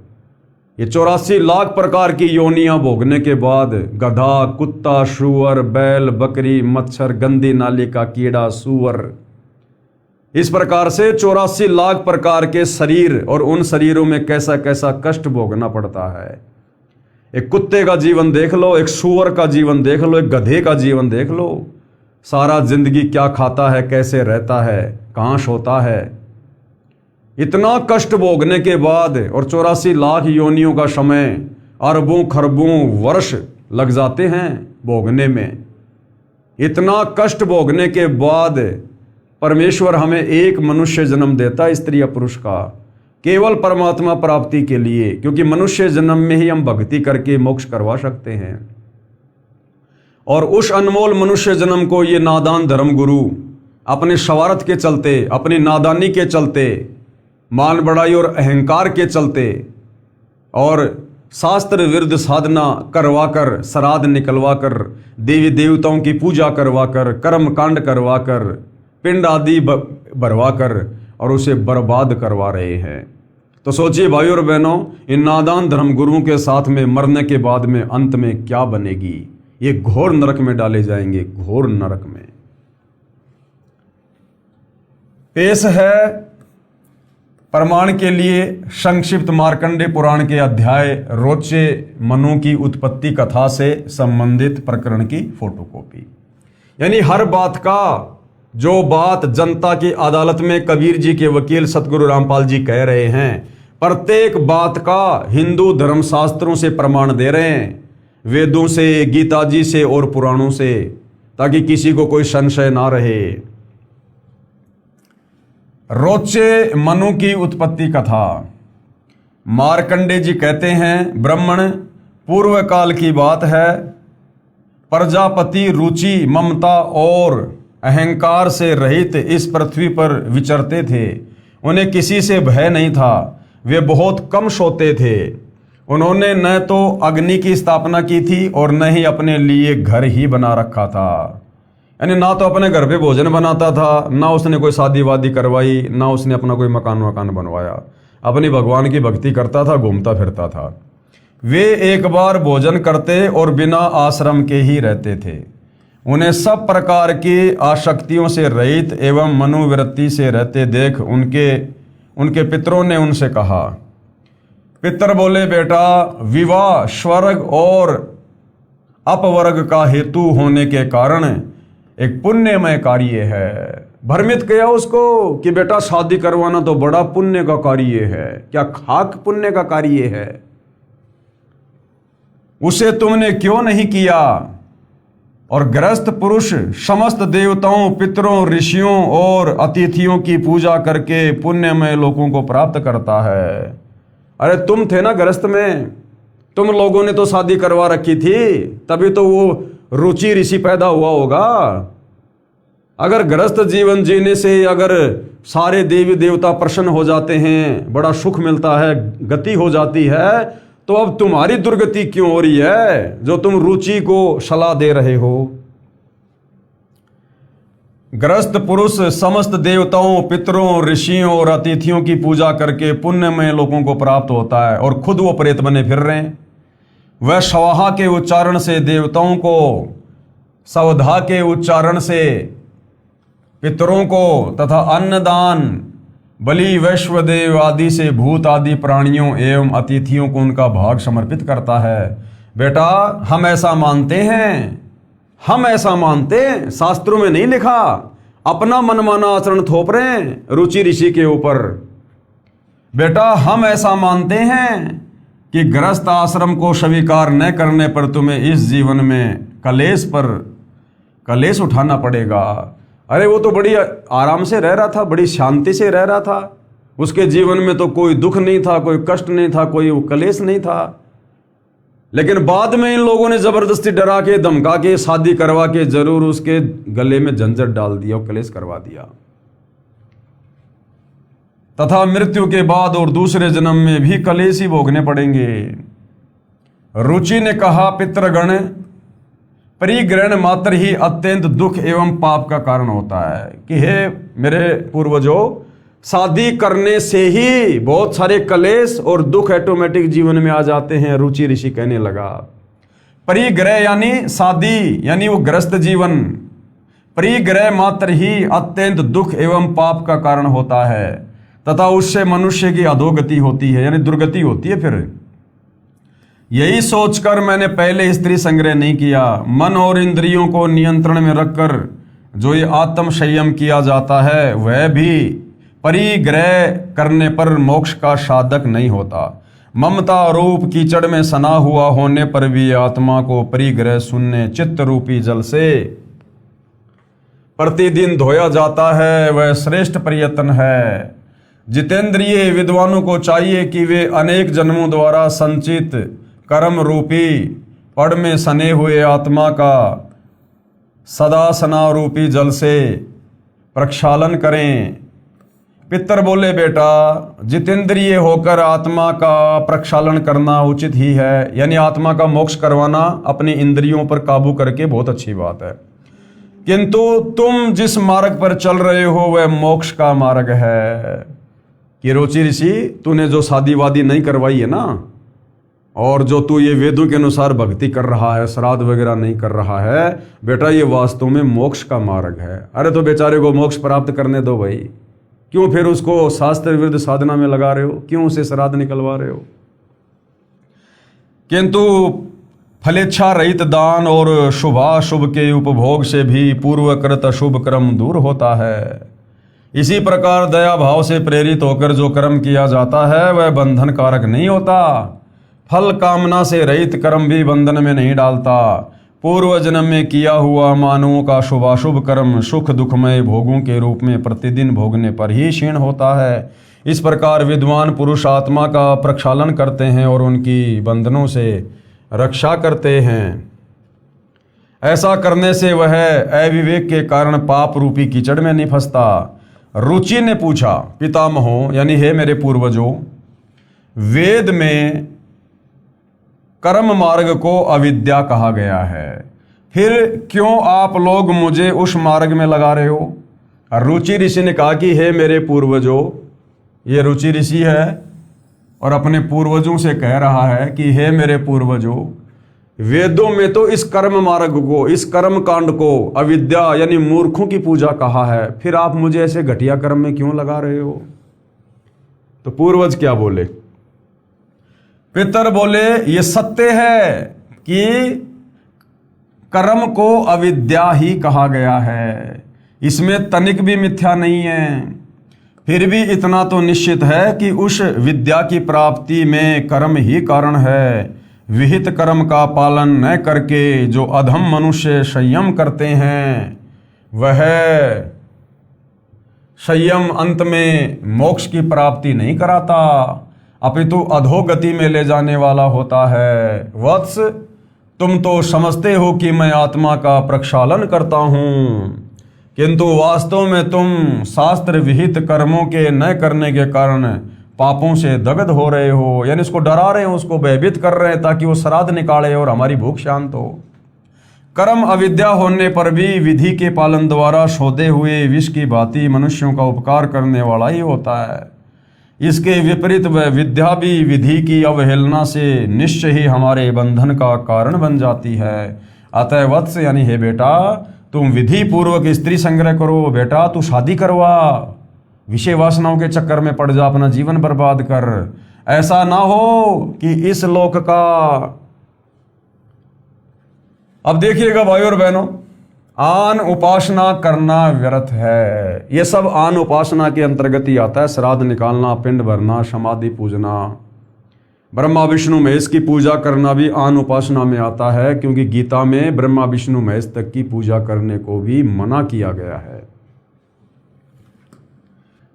ये 84 लाख प्रकार की योनियां भोगने के बाद गधा, कुत्ता, शुअर, बैल, बकरी, मच्छर, गंदी नाली का कीड़ा, सूअर, इस प्रकार से 84 लाख प्रकार के शरीर, और उन शरीरों में कैसा कैसा कष्ट भोगना पड़ता है। एक कुत्ते का जीवन देख लो, एक सूअर का जीवन देख लो, एक गधे का जीवन देख लो। सारा जिंदगी क्या खाता है, कैसे रहता है, कहाँ सोता है। इतना कष्ट भोगने के बाद, और 84 लाख योनियों का समय, अरबों खरबों वर्ष लग जाते हैं भोगने में। इतना कष्ट भोगने के बाद परमेश्वर हमें एक मनुष्य जन्म देता है, स्त्री या पुरुष का, केवल परमात्मा प्राप्ति के लिए। क्योंकि मनुष्य जन्म में ही हम भक्ति करके मोक्ष करवा सकते हैं। और उस अनमोल मनुष्य जन्म को ये नादान धर्म गुरु अपने शवारत के चलते, अपनी नादानी के चलते, मान बढ़ाई और अहंकार के चलते, और शास्त्र विरुद्ध साधना करवा कर, श्राद्ध निकलवा कर, देवी देवताओं की पूजा करवा कर, कर्म कांड करवा कर, पिंड आदि भरवा कर, और उसे बर्बाद करवा रहे हैं। तो सोचिए भाइयों और बहनों, इन नादान धर्म गुरुओं के साथ में मरने के बाद में अंत में क्या बनेगी। ये घोर नरक में डाले जाएंगे, घोर नरक में। पेश है प्रमाण के लिए संक्षिप्त मार्कंडे पुराण के अध्याय रोचे मनु की उत्पत्ति कथा से संबंधित प्रकरण की फोटोकॉपी। यानी हर बात का, जो बात जनता की अदालत में कबीर जी के वकील सतगुरु रामपाल जी कह रहे हैं, प्रत्येक बात का हिंदू धर्मशास्त्रों से प्रमाण दे रहे हैं, वेदों से, गीता जी से और पुराणों से, ताकि किसी को कोई संशय ना रहे। रोचे मनु की उत्पत्ति कथा। मार्कंडे जी कहते हैं, ब्राह्मण पूर्व काल की बात है। प्रजापति रुचि, ममता और अहंकार से रहित इस पृथ्वी पर विचरते थे। उन्हें किसी से भय नहीं था, वे बहुत कम सोते थे। उन्होंने न तो अग्नि की स्थापना की थी और न ही अपने लिए घर ही बना रखा था। यानी ना तो अपने घर पे भोजन बनाता था, ना उसने कोई शादी वादी करवाई, ना उसने अपना कोई मकान वकान बनवाया। अपनी भगवान की भक्ति करता था, घूमता फिरता था। वे एक बार भोजन करते और बिना आश्रम के ही रहते थे। उन्हें सब प्रकार की आसक्तियों से रहित एवं मनोवृत्ति से रहते देख उनके पितरों ने उनसे कहा। पितर बोले, बेटा, विवाह स्वर्ग और अपवर्ग का हेतु होने के कारण एक पुण्यमय कार्य है। भ्रमित किया उसको कि बेटा शादी करवाना तो बड़ा पुण्य का कार्य है। क्या खाक पुण्य का कार्य है? उसे तुमने क्यों नहीं किया? और गृहस्थ पुरुष समस्त देवताओं, पितरों, ऋषियों और अतिथियों की पूजा करके पुण्यमय लोगों को प्राप्त करता है। अरे तुम थे ना गृहस्थ में, तुम लोगों ने तो शादी करवा रखी थी, तभी तो वो रुचि ऋषि पैदा हुआ होगा। अगर गृहस्थ जीवन जीने से अगर सारे देवी देवता प्रसन्न हो जाते हैं, बड़ा सुख मिलता है, गति हो जाती है, तो अब तुम्हारी दुर्गति क्यों हो रही है, जो तुम रुचि को सलाह दे रहे हो? गृहस्थ पुरुष समस्त देवताओं, पितरों, ऋषियों और अतिथियों की पूजा करके पुण्यमय लोगों को प्राप्त होता है, और खुद वो प्रेत बने फिर रहे हैं। वह स्वाहा के उच्चारण से देवताओं को, सवधा के उच्चारण से पितरों को तथा अन्नदान, बलि, वैश्वदेव आदि से भूत आदि प्राणियों एवं अतिथियों को उनका भाग समर्पित करता है। बेटा, हम ऐसा मानते हैं, हम ऐसा मानते हैं, शास्त्रों में नहीं लिखा। अपना मनमाना आचरण थोप रहे हैं रुचि ऋषि के ऊपर। बेटा, हम ऐसा मानते हैं कि गृहस्थ आश्रम को स्वीकार न करने पर तुम्हें इस जीवन में कलेश उठाना पड़ेगा। अरे वो तो बड़ी आराम से रह रहा था, बड़ी शांति से रह रहा था, उसके जीवन में तो कोई दुख नहीं था, कोई कष्ट नहीं था, कोई कलेश नहीं था। लेकिन बाद में इन लोगों ने जबरदस्ती डरा के, धमका के, शादी करवा के जरूर उसके गले में झंझट डाल दिया और कलेश करवा दिया। तथा मृत्यु के बाद और दूसरे जन्म में भी कलेश ही भोगने पड़ेंगे। रुचि ने कहा, पितृगण, परिग्रहण मात्र ही अत्यंत दुख एवं पाप का कारण होता है कि हे मेरे पूर्वजों, शादी करने से ही बहुत सारे कलेश और दुख ऑटोमेटिक जीवन में आ जाते हैं। रुचि ऋषि कहने लगा, परिग्रह यानी शादी यानी वो ग्रस्त जीवन, परिग्रह मात्र ही अत्यंत दुख एवं पाप का कारण होता है तथा उससे मनुष्य की अधोगति होती है यानी दुर्गति होती है। फिर यही सोचकर मैंने पहले स्त्री संग्रह नहीं किया। मन और इंद्रियों को नियंत्रण में रखकर जो ये आत्म संयम किया जाता है वह भी परिग्रह करने पर मोक्ष का साधक नहीं होता। ममता रूप कीचड़ में सना हुआ होने पर भी आत्मा को परिग्रह शून्य चित्त रूपी जल से प्रतिदिन धोया जाता है, वह श्रेष्ठ प्रयत्न है। जितेंद्रिय विद्वानों को चाहिए कि वे अनेक जन्मों द्वारा संचित कर्म रूपी पड़ में सने हुए आत्मा का सदा सना रूपी जल से प्रक्षालन करें। पितर बोले, बेटा, जितेंद्रिय होकर आत्मा का प्रक्षालन करना उचित ही है, यानी आत्मा का मोक्ष करवाना अपनी इंद्रियों पर काबू करके बहुत अच्छी बात है, किंतु तुम जिस मार्ग पर चल रहे हो वह मोक्ष का मार्ग है। कि रुचि ऋषि, तूने जो शादी वादी नहीं करवाई है ना, और जो तू ये वेदों के अनुसार भक्ति कर रहा है, श्राद्ध वगैरह नहीं कर रहा है, बेटा ये वास्तव में मोक्ष का मार्ग है। अरे तो बेचारे को मोक्ष प्राप्त करने दो भाई, क्यों फिर उसको शास्त्र विरुद्ध साधना में लगा रहे हो, क्यों उसे श्राद्ध निकलवा रहे हो। किंतु फलेच्छा रहित दान और शुभाशुभ के उपभोग से भी पूर्वकृत अशुभ कर्म दूर होता है। इसी प्रकार दया भाव से प्रेरित होकर जो कर्म किया जाता है वह बंधन कारक नहीं होता। फल कामना से रहित कर्म भी बंधन में नहीं डालता। पूर्व जन्म में किया हुआ मानवों का शुभाशुभ कर्म सुख दुखमय भोगों के रूप में प्रतिदिन भोगने पर ही क्षीण होता है। इस प्रकार विद्वान पुरुष आत्मा का प्रक्षालन करते हैं और उनकी बंधनों से रक्षा करते हैं। ऐसा करने से वह अविवेक के कारण पाप रूपी कीचड़ में नहीं फंसता। रुचि ने पूछा, पितामहों यानी हे मेरे पूर्वजों, वेद में कर्म मार्ग को अविद्या कहा गया है, फिर क्यों आप लोग मुझे उस मार्ग में लगा रहे हो। रुचि ऋषि ने कहा कि हे मेरे पूर्वजों, ये रुचि ऋषि है और अपने पूर्वजों से कह रहा है कि हे मेरे पूर्वजों, वेदों में तो इस कर्म मार्ग को, इस कर्म कांड को अविद्या यानी मूर्खों की पूजा कहा है, फिर आप मुझे ऐसे घटिया कर्म में क्यों लगा रहे हो। तो पूर्वज क्या बोले, पितर बोले, ये सत्य है कि कर्म को अविद्या ही कहा गया है, इसमें तनिक भी मिथ्या नहीं है। फिर भी इतना तो निश्चित है कि उस विद्या की प्राप्ति में कर्म ही कारण है। विहित कर्म का पालन न करके जो अधम मनुष्य संयम करते हैं वह संयम अंत में मोक्ष की प्राप्ति नहीं कराता, अपितु अधोगति में ले जाने वाला होता है। वत्स, तुम तो समझते हो कि मैं आत्मा का प्रक्षालन करता हूँ, किंतु वास्तव में तुम शास्त्र विहित कर्मों के न करने के कारण पापों से दग्ध हो रहे हो, यानी उसको डरा रहे हो, उसको भयभीत कर रहे हैं ताकि वो श्राद्ध निकाले और हमारी भूख शांत हो। कर्म अविद्या होने पर भी विधि के पालन द्वारा शोधे हुए विष की भांति मनुष्यों का उपकार करने वाला ही होता है। इसके विपरीत वह विद्या भी विधि की अवहेलना से निश्चय ही हमारे बंधन का कारण बन जाती है। अतः वत्स यानी हे बेटा, तुम विधि पूर्वक स्त्री संग्रह करो। बेटा तू शादी करवा, विषय वासनाओं के चक्कर में पड़ जा, अपना जीवन बर्बाद कर। ऐसा ना हो कि इस लोक का, अब देखिएगा भाई और बहनों, आन उपासना करना व्यर्थ है। ये सब आन उपासना के अंतर्गत ही आता है। श्राद्ध निकालना, पिंड भरना, समाधि पूजना, ब्रह्मा विष्णु महेश की पूजा करना भी आन उपासना में आता है, क्योंकि गीता में ब्रह्मा विष्णु महेश तक की पूजा करने को भी मना किया गया है।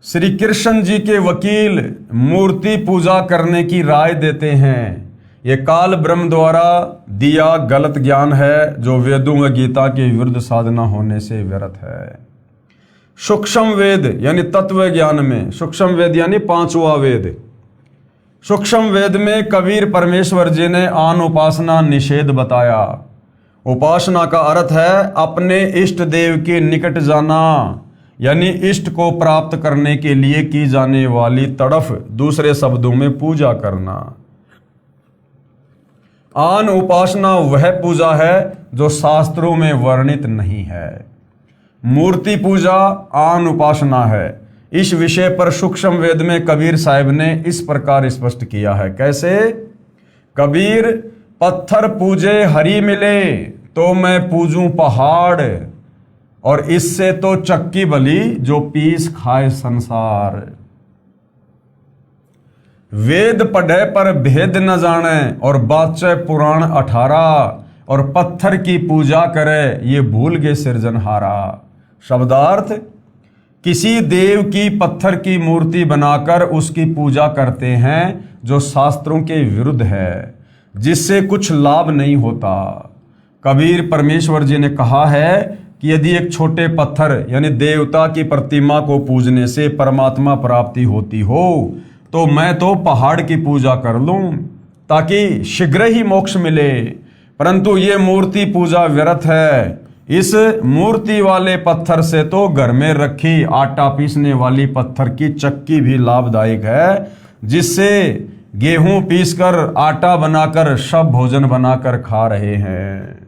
श्री कृष्ण जी के वकील मूर्ति पूजा करने की राय देते हैं, ये काल ब्रह्म द्वारा दिया गलत ज्ञान है जो वेदों व गीता के विरुद्ध साधना होने से व्यर्थ है। सूक्ष्म वेद यानी तत्व ज्ञान में, सूक्ष्म वेद यानी पांचवा वेद, सूक्ष्म वेद में कबीर परमेश्वर जी ने आन उपासना निषेध बताया। उपासना का अर्थ है अपने इष्ट देव के निकट जाना, यानी इष्ट को प्राप्त करने के लिए की जाने वाली तड़फ, दूसरे शब्दों में पूजा करना। आन उपासना वह पूजा है जो शास्त्रों में वर्णित नहीं है। मूर्ति पूजा आन उपासना है। इस विषय पर सूक्ष्म वेद में कबीर साहिब ने इस प्रकार स्पष्ट किया है। कैसे? कबीर, पत्थर पूजे हरि मिले तो मैं पूजूं पहाड़, और इससे तो चक्की भली जो पीस खाए संसार। वेद पढ़े पर भेद न जाने और बाचे पुराण 18, और पत्थर की पूजा करे ये भूल गए सृजनहारा। शब्दार्थ, किसी देव की पत्थर की मूर्ति बनाकर उसकी पूजा करते हैं जो शास्त्रों के विरुद्ध है, जिससे कुछ लाभ नहीं होता। कबीर परमेश्वर जी ने कहा है कि यदि एक छोटे पत्थर यानी देवता की प्रतिमा को पूजने से परमात्मा प्राप्ति होती हो तो मैं तो पहाड़ की पूजा कर लूं ताकि शीघ्र ही मोक्ष मिले, परंतु ये मूर्ति पूजा व्यर्थ है। इस मूर्ति वाले पत्थर से तो घर में रखी आटा पीसने वाली पत्थर की चक्की भी लाभदायक है, जिससे गेहूं पीसकर आटा बनाकर सब भोजन बनाकर खा रहे हैं।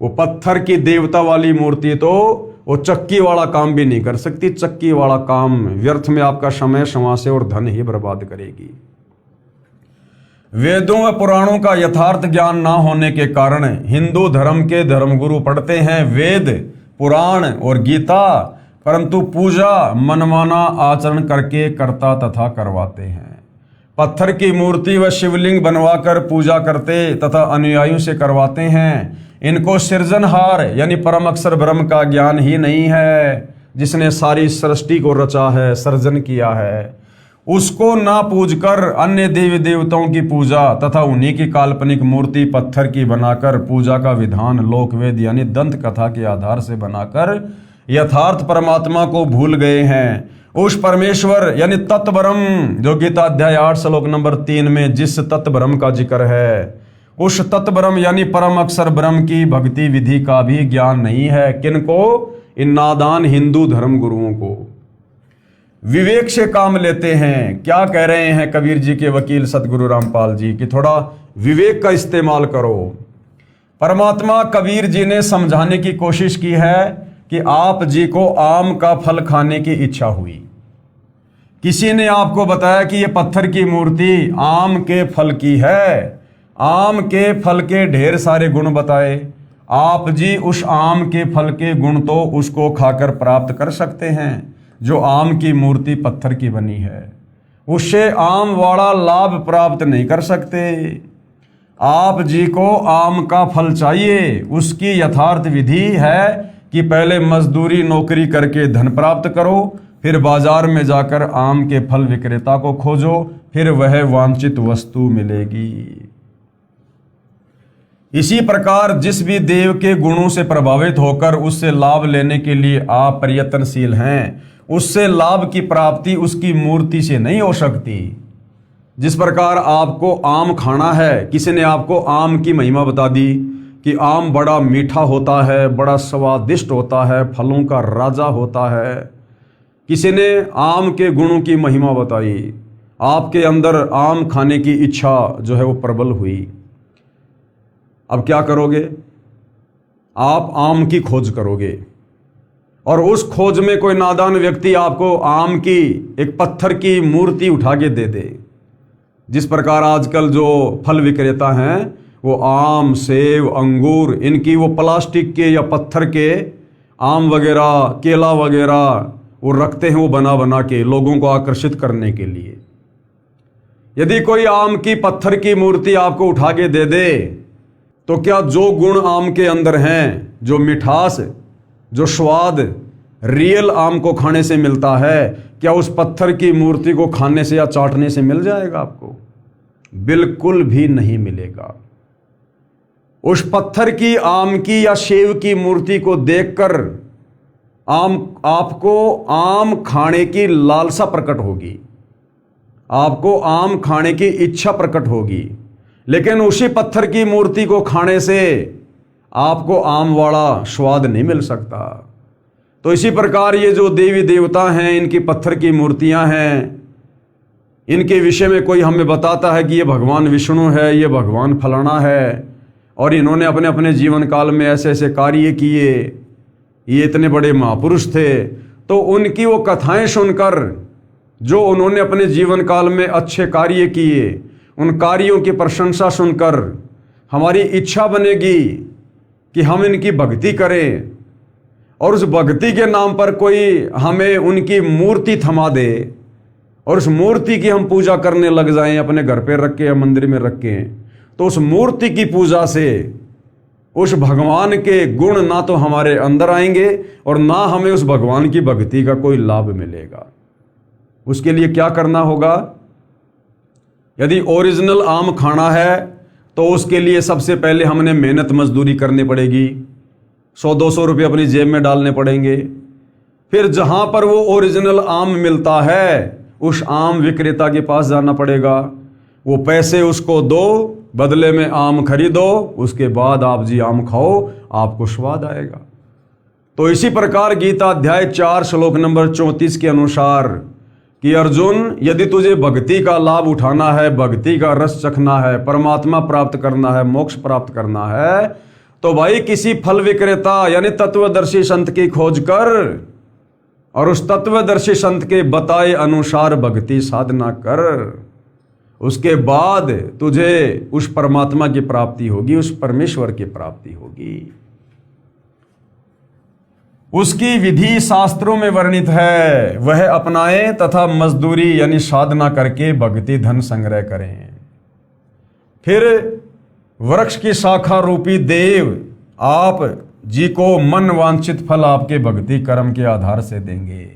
वो पत्थर की देवता वाली मूर्ति तो वो चक्की वाला काम भी नहीं कर सकती। चक्की वाला काम व्यर्थ में आपका समय, समासे और धन ही बर्बाद करेगी। वेदों व पुराणों का यथार्थ ज्ञान ना होने के कारण हिंदू धर्म के धर्मगुरु पढ़ते हैं वेद, पुराण और गीता, परंतु पूजा मनमाना आचरण करके करता तथा करवाते हैं। पत्थर की मूर्ति व शिवलिंग बनवाकर पूजा करते तथा अनुयायियों से करवाते हैं। इनको सृजनहार यानी परम अक्षर ब्रह्म का ज्ञान ही नहीं है, जिसने सारी सृष्टि को रचा है, सर्जन किया है। उसको ना पूजकर अन्य देवी देवताओं की पूजा तथा उन्हीं की काल्पनिक मूर्ति पत्थर की बनाकर पूजा का विधान लोकवेद यानी दंत कथा के आधार से बनाकर यथार्थ परमात्मा को भूल गए हैं। उस परमेश्वर यानी तत्ब्रह्म जो गीता अध्याय 8 श्लोक नंबर 3 में जिस तत्ब्रह्म का जिक्र है, उस तत्ब्रह्म यानी परम अक्षर ब्रह्म की भक्ति विधि का भी ज्ञान नहीं है। किनको? इन नादान हिंदू धर्म गुरुओं को। विवेक से काम लेते हैं। क्या कह रहे हैं कबीर जी के वकील सतगुरु रामपाल जी कि थोड़ा विवेक का इस्तेमाल करो। परमात्मा कबीर जी ने समझाने की कोशिश की है कि आप जी को आम का फल खाने की इच्छा हुई। किसी ने आपको बताया कि यह पत्थर की मूर्ति आम के फल की है। आम के फल के ढेर सारे गुण बताए। आप जी उस आम के फल के गुण तो उसको खाकर प्राप्त कर सकते हैं जो आम की मूर्ति पत्थर की बनी है। उससे आम वाला लाभ प्राप्त नहीं कर सकते। आप जी को आम का फल चाहिए। उसकी यथार्थ विधि है कि पहले मजदूरी नौकरी करके धन प्राप्त करो, फिर बाजार में जाकर आम के फल विक्रेता को खोजो, फिर वह वांछित वस्तु मिलेगी। इसी प्रकार जिस भी देव के गुणों से प्रभावित होकर उससे लाभ लेने के लिए आप प्रयत्नशील हैं, उससे लाभ की प्राप्ति उसकी मूर्ति से नहीं हो सकती। जिस प्रकार आपको आम खाना है, किसी ने आपको आम की महिमा बता दी कि आम बड़ा मीठा होता है, बड़ा स्वादिष्ट होता है, फलों का राजा होता है। किसी ने आम के गुणों की महिमा बताई, आपके अंदर आम खाने की इच्छा जो है वो प्रबल हुई। अब क्या करोगे? आप आम की खोज करोगे और उस खोज में कोई नादान व्यक्ति आपको आम की एक पत्थर की मूर्ति उठा के दे दे। जिस प्रकार आजकल जो फल विक्रेता हैं वो आम, सेब, अंगूर, इनकी वो प्लास्टिक के या पत्थर के आम वगैरह, केला वगैरह वो रखते हैं, वो बना बना के लोगों को आकर्षित करने के लिए। यदि कोई आम की पत्थर की मूर्ति आपको उठा के दे दे तो क्या जो गुण आम के अंदर हैं, जो मिठास, जो स्वाद रियल आम को खाने से मिलता है, क्या उस पत्थर की मूर्ति को खाने से या चाटने से मिल जाएगा आपको? बिल्कुल भी नहीं मिलेगा। उस पत्थर की, आम की या सेब की मूर्ति को देखकर आपको आम खाने की लालसा प्रकट होगी, आपको आम खाने की इच्छा प्रकट होगी, लेकिन उसी पत्थर की मूर्ति को खाने से आपको आम वाला स्वाद नहीं मिल सकता। तो इसी प्रकार ये जो देवी देवता हैं, इनकी पत्थर की मूर्तियां हैं, इनके विषय में कोई हमें बताता है कि ये भगवान विष्णु है, ये भगवान फलाना है, और इन्होंने अपने अपने जीवन काल में ऐसे ऐसे कार्य किए, ये इतने बड़े महापुरुष थे। तो उनकी वो कथाएं सुनकर, जो उन्होंने अपने जीवन काल में अच्छे कार्य किए, उन कार्यों की प्रशंसा सुनकर हमारी इच्छा बनेगी कि हम इनकी भक्ति करें, और उस भक्ति के नाम पर कोई हमें उनकी मूर्ति थमा दे और उस मूर्ति की हम पूजा करने लग जाएं, अपने घर पे रख के या मंदिर में रख के, तो उस मूर्ति की पूजा से उस भगवान के गुण ना तो हमारे अंदर आएंगे और ना हमें उस भगवान की भक्ति का कोई लाभ मिलेगा। उसके लिए क्या करना होगा? यदि ओरिजिनल आम खाना है तो उसके लिए सबसे पहले हमने मेहनत मजदूरी करनी पड़ेगी, 100-200 रुपये अपनी जेब में डालने पड़ेंगे। फिर जहां पर वो ओरिजिनल आम मिलता है उस आम विक्रेता के पास जाना पड़ेगा, वो पैसे उसको दो, बदले में आम खरीदो, उसके बाद आप जी आम खाओ, आपको स्वाद आएगा। तो इसी प्रकार गीता अध्याय 4 श्लोक नंबर 34 के अनुसार कि अर्जुन, यदि तुझे भक्ति का लाभ उठाना है, भक्ति का रस चखना है, परमात्मा प्राप्त करना है, मोक्ष प्राप्त करना है, तो भाई किसी फल विक्रेता यानी तत्वदर्शी संत की खोज कर और उस तत्वदर्शी संत के बताए अनुसार भक्ति साधना कर। उसके बाद तुझे उस परमात्मा की प्राप्ति होगी, उस परमेश्वर की प्राप्ति होगी। उसकी विधि शास्त्रों में वर्णित है, वह अपनाएं तथा मजदूरी यानी साधना करके भक्ति धन संग्रह करें। फिर वृक्ष की शाखा रूपी देव आप जी को मन वांछित फल आपके भक्ति कर्म के आधार से देंगे।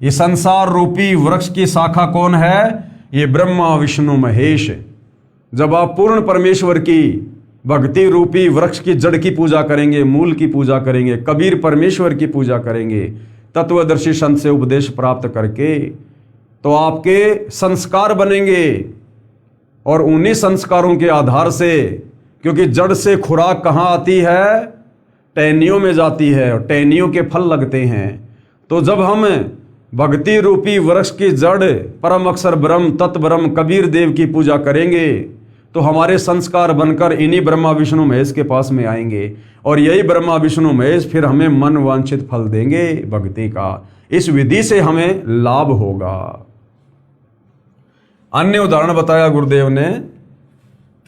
ये संसार रूपी वृक्ष की शाखा कौन है? ये ब्रह्मा विष्णु महेश। जब आप पूर्ण परमेश्वर की भक्ति रूपी वृक्ष की जड़ की पूजा करेंगे, मूल की पूजा करेंगे, कबीर परमेश्वर की पूजा करेंगे, तत्वदर्शी संत से उपदेश प्राप्त करके, तो आपके संस्कार बनेंगे और उन्हीं संस्कारों के आधार से, क्योंकि जड़ से खुराक कहाँ आती है? टहनियों में जाती है और टहनियों के फल लगते हैं। तो जब हम भक्ति रूपी वृक्ष की जड़ परम अक्षर ब्रह्म तत् ब्रह्म कबीर देव की पूजा करेंगे तो हमारे संस्कार बनकर इन्हीं ब्रह्मा विष्णु महेश के पास में आएंगे और यही ब्रह्मा विष्णु महेश फिर हमें मन वांछित फल देंगे भक्ति का। इस विधि से हमें लाभ होगा। अन्य उदाहरण बताया गुरुदेव ने,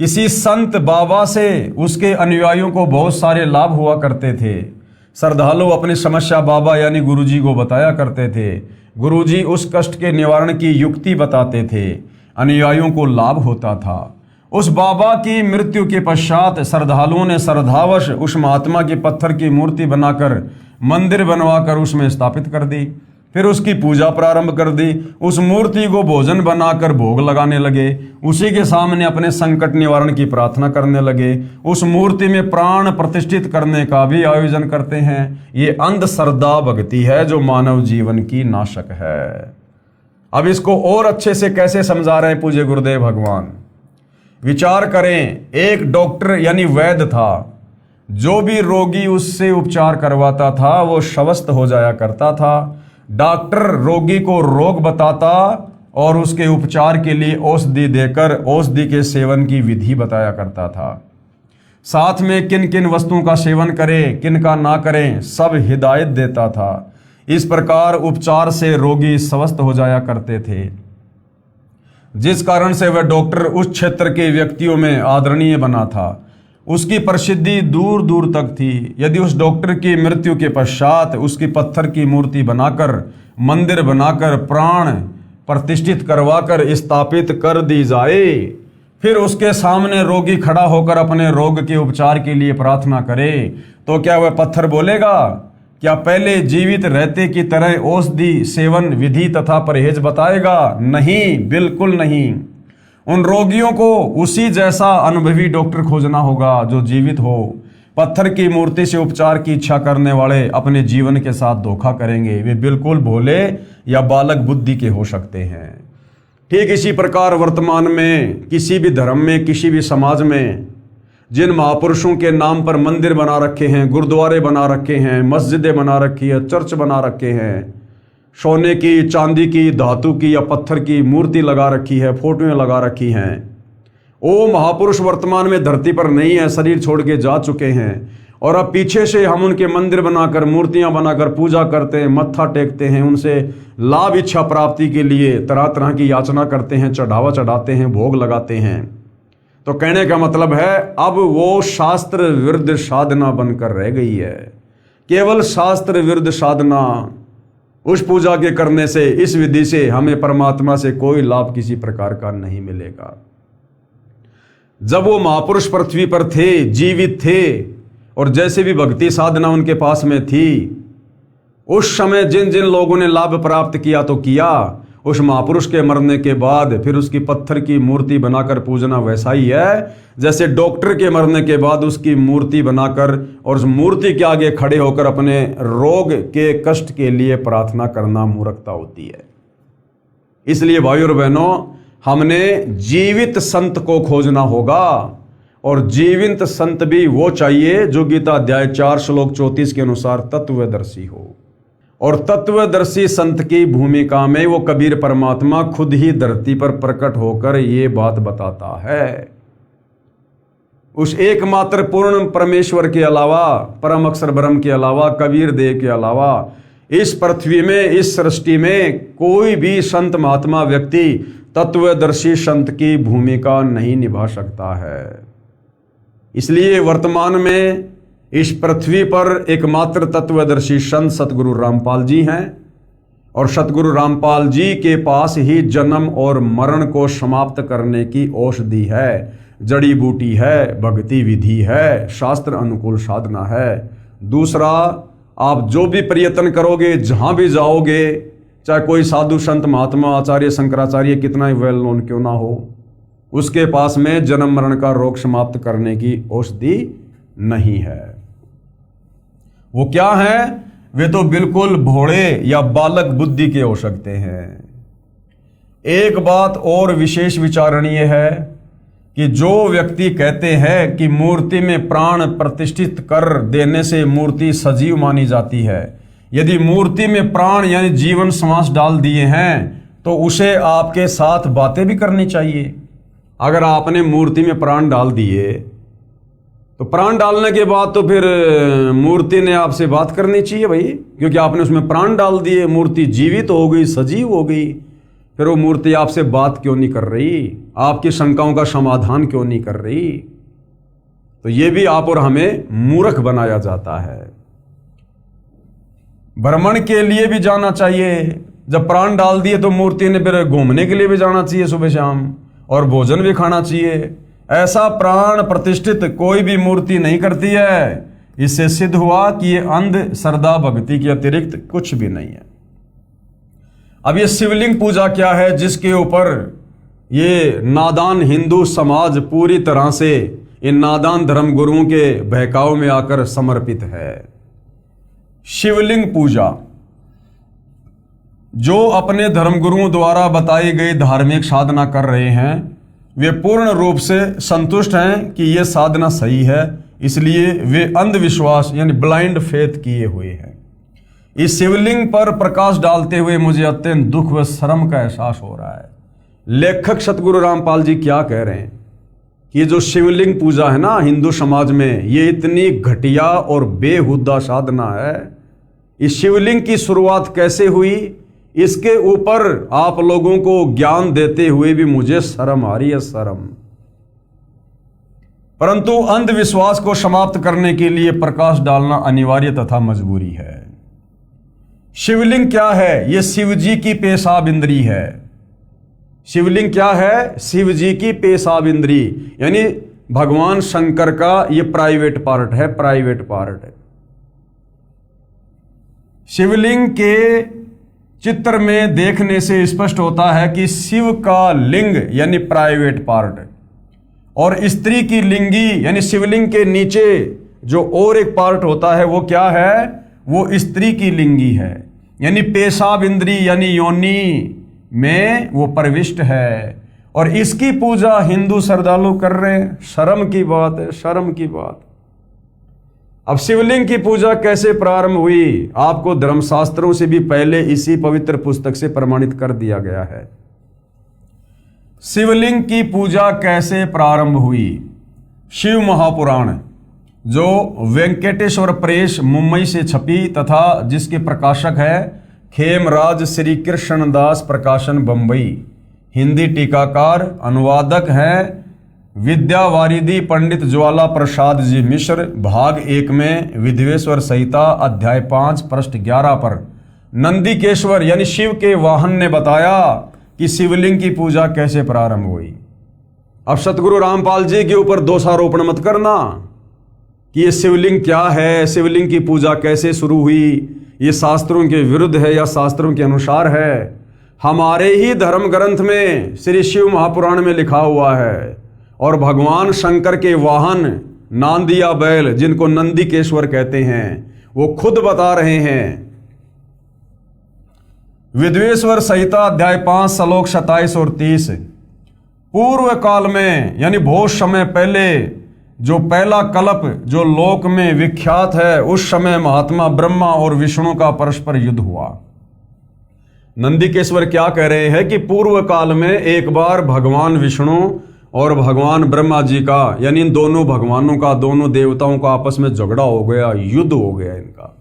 किसी संत बाबा से उसके अनुयायियों को बहुत सारे लाभ हुआ करते थे। श्रद्धालु अपनी समस्या बाबा यानी गुरुजी को बताया करते थे। गुरुजी उस कष्ट के निवारण की युक्ति बताते थे, अनुयायियों को लाभ होता था। उस बाबा की मृत्यु के पश्चात श्रद्धालुओं ने श्रद्धावश उस महात्मा की पत्थर की मूर्ति बनाकर मंदिर बनवाकर उसमें स्थापित कर दी। फिर उसकी पूजा प्रारंभ कर दी। उस मूर्ति को भोजन बनाकर भोग लगाने लगे। उसी के सामने अपने संकट निवारण की प्रार्थना करने लगे। उस मूर्ति में प्राण प्रतिष्ठित करने का भी आयोजन करते हैं। ये अंधश्रद्धा भक्ति है जो मानव जीवन की नाशक है। अब इसको और अच्छे से कैसे समझा रहे हैं पूज्य गुरुदेव भगवान? विचार करें, एक डॉक्टर यानी वैद्य था, जो भी रोगी उससे उपचार करवाता था वो स्वस्थ हो जाया करता था। डॉक्टर रोगी को रोग बताता और उसके उपचार के लिए औषधि देकर औषधि के सेवन की विधि बताया करता था। साथ में किन किन वस्तुओं का सेवन करें, किन का ना करें, सब हिदायत देता था। इस प्रकार उपचार से रोगी स्वस्थ हो जाया करते थे, जिस कारण से वह डॉक्टर उस क्षेत्र के व्यक्तियों में आदरणीय बना था। उसकी प्रसिद्धि दूर दूर तक थी। यदि उस डॉक्टर की मृत्यु के पश्चात उसकी पत्थर की मूर्ति बनाकर, मंदिर बनाकर, प्राण प्रतिष्ठित करवाकर स्थापित कर दी जाए, फिर उसके सामने रोगी खड़ा होकर अपने रोग के उपचार के लिए प्रार्थना करे, तो क्या वह पत्थर बोलेगा? क्या पहले जीवित रहते की तरह औषधि सेवन विधि तथा परहेज बताएगा? नहीं, बिल्कुल नहीं। उन रोगियों को उसी जैसा अनुभवी डॉक्टर खोजना होगा जो जीवित हो, पत्थर की मूर्ति से उपचार की इच्छा करने वाले अपने जीवन के साथ धोखा करेंगे। वे बिल्कुल भोले या बालक बुद्धि के हो सकते हैं। ठीक इसी प्रकार वर्तमान में किसी भी धर्म में, किसी भी समाज में जिन महापुरुषों के नाम पर मंदिर बना रखे हैं, गुरुद्वारे बना रखे हैं, मस्जिदें बना रखी है, चर्च बना रखे हैं, सोने की, चांदी की, धातु की या पत्थर की मूर्ति लगा रखी है, फोटोएं लगा रखी हैं, वो महापुरुष वर्तमान में धरती पर नहीं है, शरीर छोड़ के जा चुके हैं। और अब पीछे से हम उनके मंदिर बनाकर, मूर्तियां बनाकर पूजा करते हैं, मत्था टेकते हैं, उनसे लाभ इच्छा प्राप्ति के लिए तरह तरह की याचना करते हैं, चढ़ावा चढ़ाते हैं, भोग लगाते हैं। तो कहने का मतलब है अब वो शास्त्र विरुद्ध साधना बनकर रह गई है। केवल शास्त्र विरुद्ध साधना, उस पूजा के करने से, इस विधि से हमें परमात्मा से कोई लाभ किसी प्रकार का नहीं मिलेगा। जब वो महापुरुष पृथ्वी पर थे, जीवित थे, और जैसे भी भक्ति साधना उनके पास में थी, उस समय जिन जिन लोगों ने लाभ प्राप्त किया तो किया, उस महापुरुष के मरने के बाद फिर उसकी पत्थर की मूर्ति बनाकर पूजना वैसा ही है जैसे डॉक्टर के मरने के बाद उसकी मूर्ति बनाकर और उस मूर्ति के आगे खड़े होकर अपने रोग के कष्ट के लिए प्रार्थना करना मूर्खता होती है। इसलिए भाइयों और बहनों, हमने जीवित संत को खोजना होगा, और जीवित संत भी वो चाहिए जो गीता अध्याय 4 श्लोक 34 के अनुसार तत्वदर्शी हो। और तत्वदर्शी संत की भूमिका में वो कबीर परमात्मा खुद ही धरती पर प्रकट होकर ये बात बताता है। उस एकमात्र पूर्ण परमेश्वर के अलावा, परम अक्षर ब्रह्म के अलावा, कबीर देव के अलावा इस पृथ्वी में, इस सृष्टि में कोई भी संत महात्मा व्यक्ति तत्वदर्शी संत की भूमिका नहीं निभा सकता है। इसलिए वर्तमान में इस पृथ्वी पर एकमात्र तत्वदर्शी संत सतगुरु रामपाल जी हैं, और सतगुरु रामपाल जी के पास ही जन्म और मरण को समाप्त करने की औषधि है, जड़ी बूटी है, भक्ति विधि है, शास्त्र अनुकूल साधना है। दूसरा, आप जो भी प्रयत्न करोगे, जहां भी जाओगे, चाहे कोई साधु संत महात्मा आचार्य शंकराचार्य कितना ही वेल नोन क्यों ना हो, उसके पास में जन्म मरण का रोग समाप्त करने की औषधि नहीं है। वो क्या है? वे तो बिल्कुल भोले या बालक बुद्धि के हो सकते हैं। एक बात और विशेष विचारणीय है कि जो व्यक्ति कहते हैं कि मूर्ति में प्राण प्रतिष्ठित कर देने से मूर्ति सजीव मानी जाती है, यदि मूर्ति में प्राण यानी जीवन श्वास डाल दिए हैं तो उसे आपके साथ बातें भी करनी चाहिए। अगर आपने मूर्ति में प्राण डाल दिए तो प्राण डालने के बाद तो फिर मूर्ति ने आपसे बात करनी चाहिए भाई, क्योंकि आपने उसमें प्राण डाल दिए, मूर्ति जीवित हो गई, सजीव हो गई। फिर वो मूर्ति आपसे बात क्यों नहीं कर रही, आपकी शंकाओं का समाधान क्यों नहीं कर रही? तो ये भी आप और हमें मूर्ख बनाया जाता है। भ्रमण के लिए भी जाना चाहिए, जब प्राण डाल दिए तो मूर्ति ने फिर घूमने के लिए भी जाना चाहिए सुबह शाम, और भोजन भी खाना चाहिए। ऐसा प्राण प्रतिष्ठित कोई भी मूर्ति नहीं करती है। इससे सिद्ध हुआ कि ये अंध श्रद्धा भक्ति के अतिरिक्त कुछ भी नहीं है। अब ये शिवलिंग पूजा क्या है जिसके ऊपर ये नादान हिंदू समाज पूरी तरह से इन नादान धर्म गुरुओं के बहकाव में आकर समर्पित है? शिवलिंग पूजा, जो अपने धर्मगुरुओं द्वारा बताई गई धार्मिक साधना कर रहे हैं, वे पूर्ण रूप से संतुष्ट हैं कि यह साधना सही है, इसलिए वे अंधविश्वास यानी ब्लाइंड फेथ किए हुए हैं। इस शिवलिंग पर प्रकाश डालते हुए मुझे अत्यंत दुख व शर्म का एहसास हो रहा है। लेखक सतगुरु रामपाल जी क्या कह रहे हैं कि जो शिवलिंग पूजा है ना हिंदू समाज में, ये इतनी घटिया और बेहुदा साधना है। इस शिवलिंग की शुरुआत कैसे हुई, इसके ऊपर आप लोगों को ज्ञान देते हुए भी मुझे शर्म आ रही है, शर्म। परंतु अंधविश्वास को समाप्त करने के लिए प्रकाश डालना अनिवार्य तथा मजबूरी है। शिवलिंग क्या है? यह शिव जी की पेशाब इंद्री है। शिवलिंग क्या है? शिव जी की पेशाब इंद्री, यानी भगवान शंकर का यह प्राइवेट पार्ट है, प्राइवेट पार्ट है। शिवलिंग के चित्र में देखने से स्पष्ट होता है कि शिव का लिंग यानी प्राइवेट पार्ट और स्त्री की लिंगी यानी शिवलिंग के नीचे जो और एक पार्ट होता है वो क्या है, वो स्त्री की लिंगी है, यानी पेशाब इंद्री यानी योनि में वो प्रविष्ट है। और इसकी पूजा हिंदू श्रद्धालु कर रहे हैं। शर्म की बात है, शर्म की बात। अब शिवलिंग की पूजा कैसे प्रारंभ हुई, आपको धर्मशास्त्रों से भी पहले इसी पवित्र पुस्तक से प्रमाणित कर दिया गया है। शिवलिंग की पूजा कैसे प्रारंभ हुई। शिव महापुराण जो वेंकटेश्वर प्रेस मुंबई से छपी तथा जिसके प्रकाशक है खेमराज श्री कृष्णदास प्रकाशन बंबई, हिंदी टीकाकार अनुवादक हैं विद्यावारिधि पंडित ज्वाला प्रसाद जी मिश्र, भाग 1 में विधवेश्वर संहिता अध्याय 5 पृष्ठ 11 पर नंदिकेश्वर यानी शिव के वाहन ने बताया कि शिवलिंग की पूजा कैसे प्रारंभ हुई। अब सतगुरु रामपाल जी के ऊपर दोषारोपण मत करना कि ये शिवलिंग क्या है, शिवलिंग की पूजा कैसे शुरू हुई, ये शास्त्रों के विरुद्ध है या शास्त्रों के अनुसार है। हमारे ही धर्म ग्रंथ में श्री शिव महापुराण में लिखा हुआ है, और भगवान शंकर के वाहन नांदिया बैल जिनको नंदिकेश्वर कहते हैं वो खुद बता रहे हैं। विधवेश्वर संहिता अध्याय 5 श्लोक 27 और 30, पूर्व काल में यानी बहुत समय पहले जो पहला कल्प जो लोक में विख्यात है, उस समय महात्मा ब्रह्मा और विष्णु का परस्पर युद्ध हुआ। नंदिकेश्वर क्या कह रहे हैं कि पूर्व काल में एक बार भगवान विष्णु और भगवान ब्रह्मा जी का यानी इन दोनों भगवानों का, दोनों देवताओं का आपस में झगड़ा हो गया, युद्ध हो गया इनका।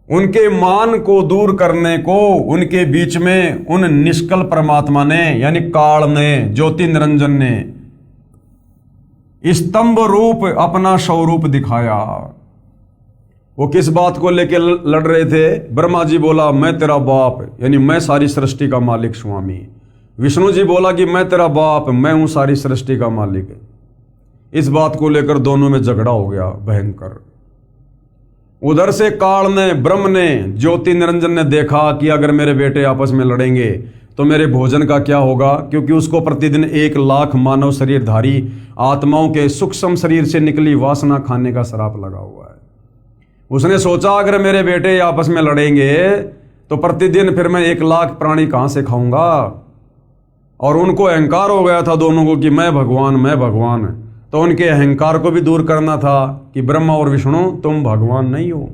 उनके मान को दूर करने को उनके बीच में उन निष्कल परमात्मा ने यानी काल ने, ज्योति निरंजन ने स्तंभ रूप अपना स्वरूप दिखाया। वो किस बात को लेकर लड़ रहे थे। ब्रह्मा जी बोला मैं तेरा बाप यानी मैं सारी सृष्टि का मालिक स्वामी। विष्णु जी बोला कि मैं तेरा बाप, मैं हूं सारी सृष्टि का मालिक। इस बात को लेकर दोनों में झगड़ा हो गया भयंकर। उधर से काल ने, ब्रह्म ने, ज्योति निरंजन ने देखा कि अगर मेरे बेटे आपस में लड़ेंगे तो मेरे भोजन का क्या होगा, क्योंकि उसको प्रतिदिन 1 लाख मानव शरीरधारी आत्माओं के सूक्ष्म शरीर से निकली वासना खाने का श्राप लगा हुआ है। उसने सोचा अगर मेरे बेटे आपस में लड़ेंगे तो प्रतिदिन फिर मैं 1 लाख प्राणी कहां से खाऊंगा। और उनको अहंकार हो गया था दोनों को कि मैं भगवान, मैं भगवान। तो उनके अहंकार को भी दूर करना था कि ब्रह्मा और विष्णु तुम भगवान नहीं हो।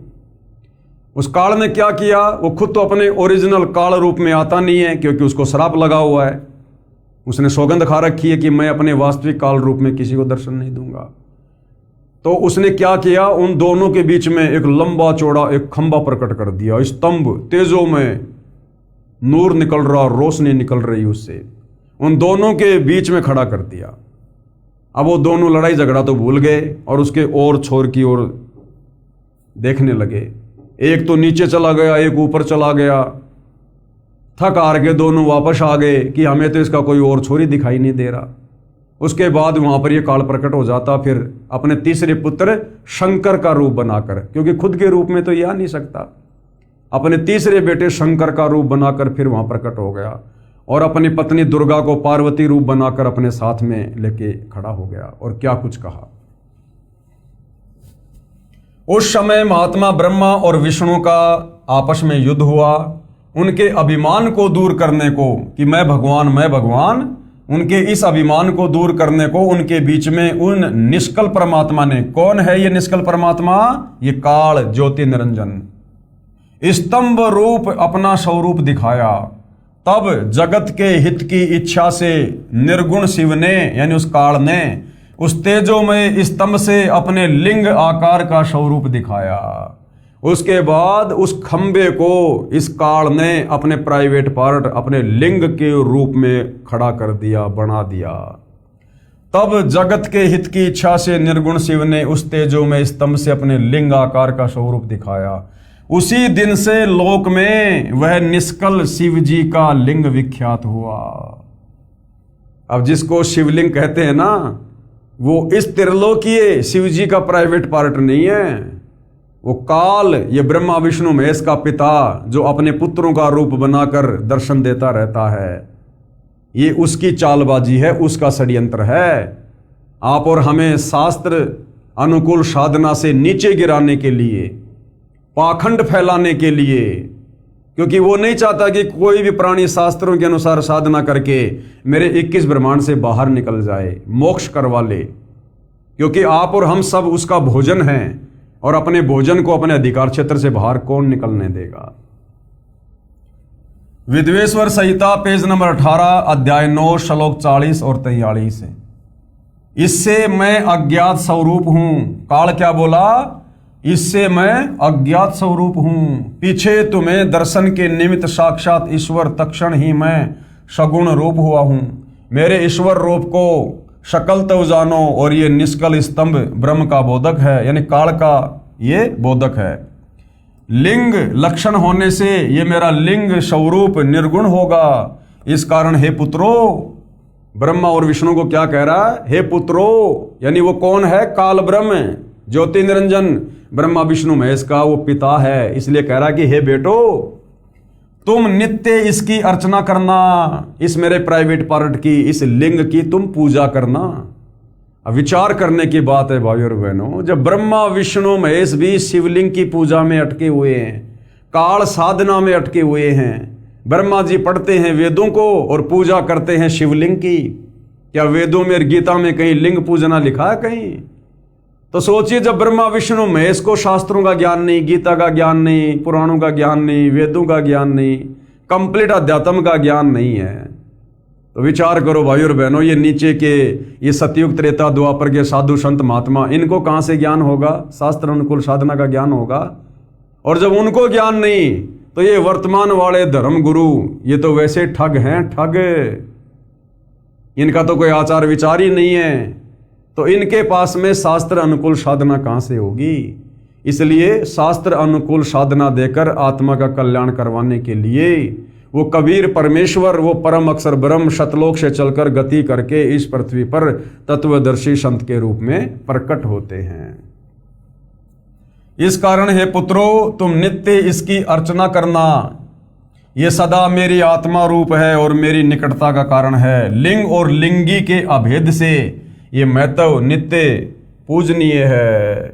उस काल ने क्या किया, वो खुद तो अपने ओरिजिनल काल रूप में आता नहीं है क्योंकि उसको श्राप लगा हुआ है। उसने सौगंध खा रखी है कि मैं अपने वास्तविक काल रूप में किसी को दर्शन नहीं दूंगा। तो उसने क्या किया, उन दोनों के बीच में एक लंबा चौड़ा एक खंबा प्रकट कर दिया, स्तंभ, तेजों में नूर निकल रहा, रोशनी निकल रही उससे, उन दोनों के बीच में खड़ा कर दिया। अब वो दोनों लड़ाई झगड़ा तो भूल गए और उसके और छोर की ओर देखने लगे। एक तो नीचे चला गया, एक ऊपर चला गया। थक हार के दोनों वापस आ गए कि हमें तो इसका कोई और छोर ही दिखाई नहीं दे रहा। उसके बाद वहां पर यह काल प्रकट हो जाता, फिर अपने तीसरे पुत्र शंकर का रूप बनाकर, क्योंकि खुद के रूप में तो यह आ नहीं सकता, अपने तीसरे बेटे शंकर का रूप बनाकर फिर वहां प्रकट हो गया और अपनी पत्नी दुर्गा को पार्वती रूप बनाकर अपने साथ में लेके खड़ा हो गया। और क्या कुछ कहा। उस समय महात्मा ब्रह्मा और विष्णु का आपस में युद्ध हुआ। उनके अभिमान को दूर करने को कि मैं भगवान, मैं भगवान, उनके इस अभिमान को दूर करने को उनके बीच में उन निष्कल परमात्मा ने, कौन है ये निष्कल परमात्मा, ये काल ज्योति निरंजन, स्तंभ रूप अपना स्वरूप दिखाया। तब जगत के हित की इच्छा से निर्गुण शिव ने यानी उस काल ने उस तेजोमय स्तंभ से अपने लिंग आकार का स्वरूप दिखाया। उसके बाद उस खंबे को इस काल ने अपने प्राइवेट पार्ट, अपने लिंग के रूप में खड़ा कर दिया, बना दिया। तब जगत के हित की इच्छा से निर्गुण शिव ने उस तेजोमय स्तंभ से अपने लिंग आकार का स्वरूप दिखाया। उसी दिन से लोक में वह निष्कल शिव जी का लिंग विख्यात हुआ। अब जिसको शिवलिंग कहते हैं ना, वो इस त्रिलोकीय शिव जी का प्राइवेट पार्ट नहीं है। वो काल, ये ब्रह्मा विष्णु महेश का पिता जो अपने पुत्रों का रूप बनाकर दर्शन देता रहता है, ये उसकी चालबाजी है, उसका षड्यंत्र है। आप और हमें शास्त्र अनुकूल साधना से नीचे गिराने के लिए, पाखंड फैलाने के लिए, क्योंकि वो नहीं चाहता कि कोई भी प्राणी शास्त्रों के अनुसार साधना करके मेरे 21 ब्रह्मांड से बाहर निकल जाए, मोक्ष करवा ले, क्योंकि आप और हम सब उसका भोजन हैं और अपने भोजन को अपने अधिकार क्षेत्र से बाहर कौन निकलने देगा। विद्वेश्वर संहिता पेज नंबर 18 अध्याय 9 श्लोक 40 और 43 है। इससे मैं अज्ञात स्वरूप हूं। काल क्या बोला? इससे मैं अज्ञात स्वरूप हूं, पीछे तुम्हें दर्शन के निमित्त साक्षात ईश्वर, तत्क्षण ही मैं सगुण रूप हुआ हूं। मेरे ईश्वर रूप को शकल तो जानो, और ये निष्कल स्तंभ ब्रह्म का बोधक है, यानी काल का ये बोधक है। लिंग लक्षण होने से ये मेरा लिंग स्वरूप निर्गुण होगा। इस कारण हे पुत्रो, ब्रह्मा और विष्णु को क्या कह रहा है? हे पुत्रो, यानी वो कौन है? काल ब्रह्म, ज्योति निरंजन ब्रह्मा विष्णु महेश का वो पिता है। इसलिए कह रहा कि हे बेटो, तुम नित्य इसकी अर्चना करना, इस मेरे प्राइवेट पार्ट की, इस लिंग की तुम पूजा करना। अब विचार करने की बात है भाइयों और बहनों, जब ब्रह्मा विष्णु महेश भी शिवलिंग की पूजा में अटके हुए हैं, काल साधना में अटके हुए हैं, ब्रह्मा जी पढ़ते हैं वेदों को और पूजा करते हैं शिवलिंग की। क्या वेदों में और गीता में कहीं लिंग पूजना लिखा है कहीं? तो सोचिए, जब ब्रह्मा विष्णु महेश को शास्त्रों का ज्ञान नहीं, गीता का ज्ञान नहीं, पुराणों का ज्ञान नहीं, वेदों का ज्ञान नहीं, कंप्लीट अध्यात्म का ज्ञान नहीं है, तो विचार करो भाई और बहनों, ये नीचे के ये सतयुग त्रेता द्वापर के साधु संत महात्मा, इनको कहां से ज्ञान होगा? शास्त्र अनुकूल साधना का ज्ञान होगा। और जब उनको ज्ञान नहीं, तो ये वर्तमान वाले धर्म गुरु, ये तो वैसे ठग हैं, ठग। इनका तो कोई आचार विचार ही नहीं है, तो इनके पास में शास्त्र अनुकूल साधना कहां से होगी? इसलिए शास्त्र अनुकूल साधना देकर आत्मा का कल्याण करवाने के लिए वो कबीर परमेश्वर, वो परम अक्षर ब्रह्म सतलोक से चलकर गति करके इस पृथ्वी पर तत्वदर्शी संत के रूप में प्रकट होते हैं। इस कारण हे पुत्रो, तुम नित्य इसकी अर्चना करना। ये सदा मेरी आत्मा रूप है और मेरी निकटता का कारण है। लिंग और लिंगी के अभेद से ये महत्व नित्य पूजनीय है।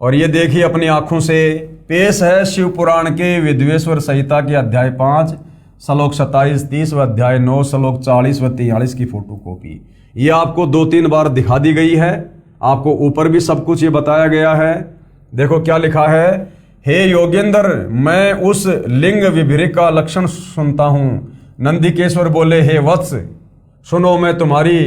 और ये देखिए अपनी आंखों से पेश है शिव पुराण के विद्वेश्वर संहिता के अध्याय 5 श्लोक 27-30 व अध्याय 9 श्लोक 40 व 43 की फोटो कॉपी। ये आपको 2-3 बार दिखा दी गई है। आपको ऊपर भी सब कुछ ये बताया गया है। देखो क्या लिखा है, हे योगेंद्र, मैं उस लिंग विभ्रिक का लक्षण सुनता हूं। नंदिकेश्वर बोले, हे वत्स सुनो, मैं तुम्हारी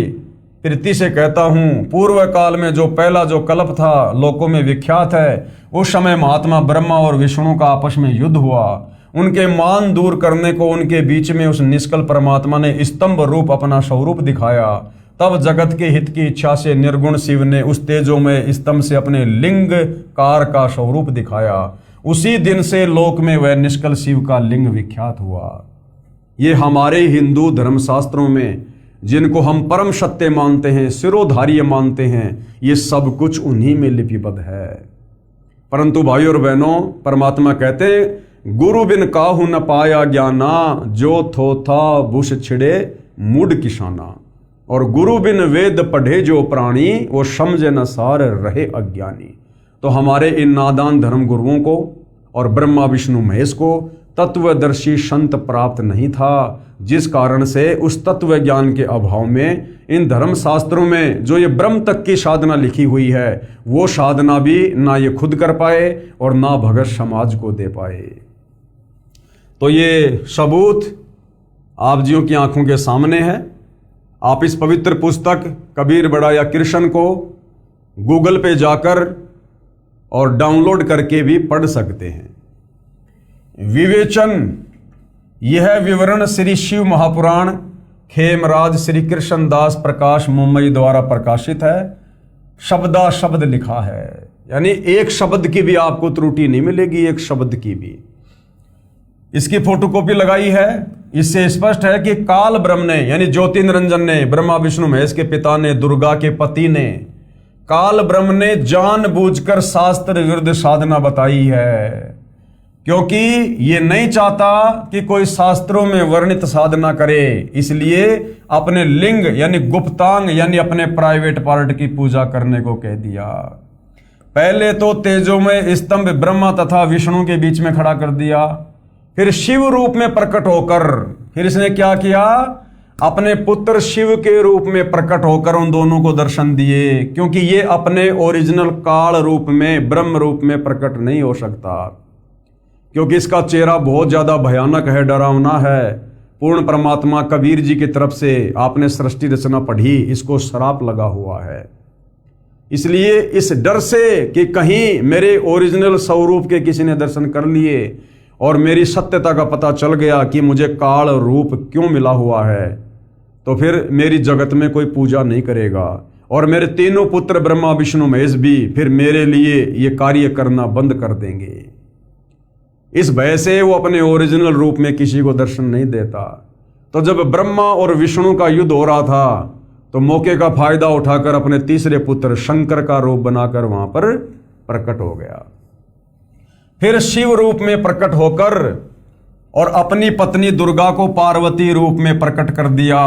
प्रीति से कहता हूं, पूर्व काल में जो पहला जो कल्प था लोकों में विख्यात है, उस समय महात्मा ब्रह्मा और विष्णु का आपस में युद्ध हुआ। उनके मान दूर करने को उनके बीच में उस निष्कल परमात्मा ने स्तंभ रूप अपना स्वरूप दिखाया। तब जगत के हित की इच्छा से निर्गुण शिव ने उस तेजोमय स्तंभ से अपने लिंग कार का स्वरूप दिखाया। उसी दिन से लोक में वह निष्कल शिव का लिंग विख्यात हुआ। ये हमारे हिंदू धर्मशास्त्रों में, जिनको हम परम सत्य मानते हैं, सिरोधार्य मानते हैं, ये सब कुछ उन्हीं में लिपिबद्ध है। परंतु भाइयों और बहनों, परमात्मा कहते हैं, गुरु बिन काहू न पाया ज्ञाना, जो थोथा बुश छिड़े मुड किसाना। और गुरु बिन वेद पढ़े जो प्राणी, वो समझे न सार रहे अज्ञानी। तो हमारे इन नादान धर्म गुरुओं को और ब्रह्मा विष्णु महेश को तत्वदर्शी संत प्राप्त नहीं था, जिस कारण से उस तत्व ज्ञान के अभाव में इन धर्म शास्त्रों में जो ये ब्रह्म तक की साधना लिखी हुई है, वो साधना भी ना ये खुद कर पाए और ना भगत समाज को दे पाए। तो ये सबूत आप जियों की आंखों के सामने है। आप इस पवित्र पुस्तक कबीर बड़ा या कृष्ण को गूगल पे जाकर और डाउनलोड करके भी पढ़ सकते हैं। विवेचन, यह विवरण श्री शिव महापुराण खेमराज श्री कृष्ण दास प्रकाश मुंबई द्वारा प्रकाशित है। शब्दा शब्द लिखा है, यानी एक शब्द की भी आपको त्रुटि नहीं मिलेगी, एक शब्द की भी। इसकी फोटोकॉपी लगाई है। इससे स्पष्ट है कि काल ब्रह्म ने, यानी ज्योति निरंजन ने, ब्रह्मा विष्णु महेश के पिता ने, दुर्गा के पति ने, काल ब्रह्म ने जानबूझकर शास्त्र विरुद्ध साधना बताई है, क्योंकि ये नहीं चाहता कि कोई शास्त्रों में वर्णित साधना करे। इसलिए अपने लिंग यानी गुप्तांग यानी अपने प्राइवेट पार्ट की पूजा करने को कह दिया। पहले तो तेजोमय स्तंभ ब्रह्मा तथा विष्णु के बीच में खड़ा कर दिया, फिर शिव रूप में प्रकट होकर फिर इसने क्या किया, अपने पुत्र शिव के रूप में प्रकट होकर उन दोनों को दर्शन दिए, क्योंकि ये अपने ओरिजिनल काल रूप में ब्रह्म रूप में प्रकट नहीं हो सकता, क्योंकि इसका चेहरा बहुत ज्यादा भयानक है, डरावना है। पूर्ण परमात्मा कबीर जी की तरफ से आपने सृष्टि रचना पढ़ी, इसको श्राप लगा हुआ है। इसलिए इस डर से कि कहीं मेरे ओरिजिनल स्वरूप के किसी ने दर्शन कर लिए और मेरी सत्यता का पता चल गया कि मुझे काल रूप क्यों मिला हुआ है, तो फिर मेरी जगत में कोई पूजा नहीं करेगा और मेरे तीनों पुत्र ब्रह्मा विष्णु महेश भी फिर मेरे लिए ये कार्य करना बंद कर देंगे। इस भय से वो अपने ओरिजिनल रूप में किसी को दर्शन नहीं देता। तो जब ब्रह्मा और विष्णु का युद्ध हो रहा था तो मौके का फायदा उठाकर अपने तीसरे पुत्र शंकर का रूप बनाकर वहां पर प्रकट हो गया। फिर शिव रूप में प्रकट होकर और अपनी पत्नी दुर्गा को पार्वती रूप में प्रकट कर दिया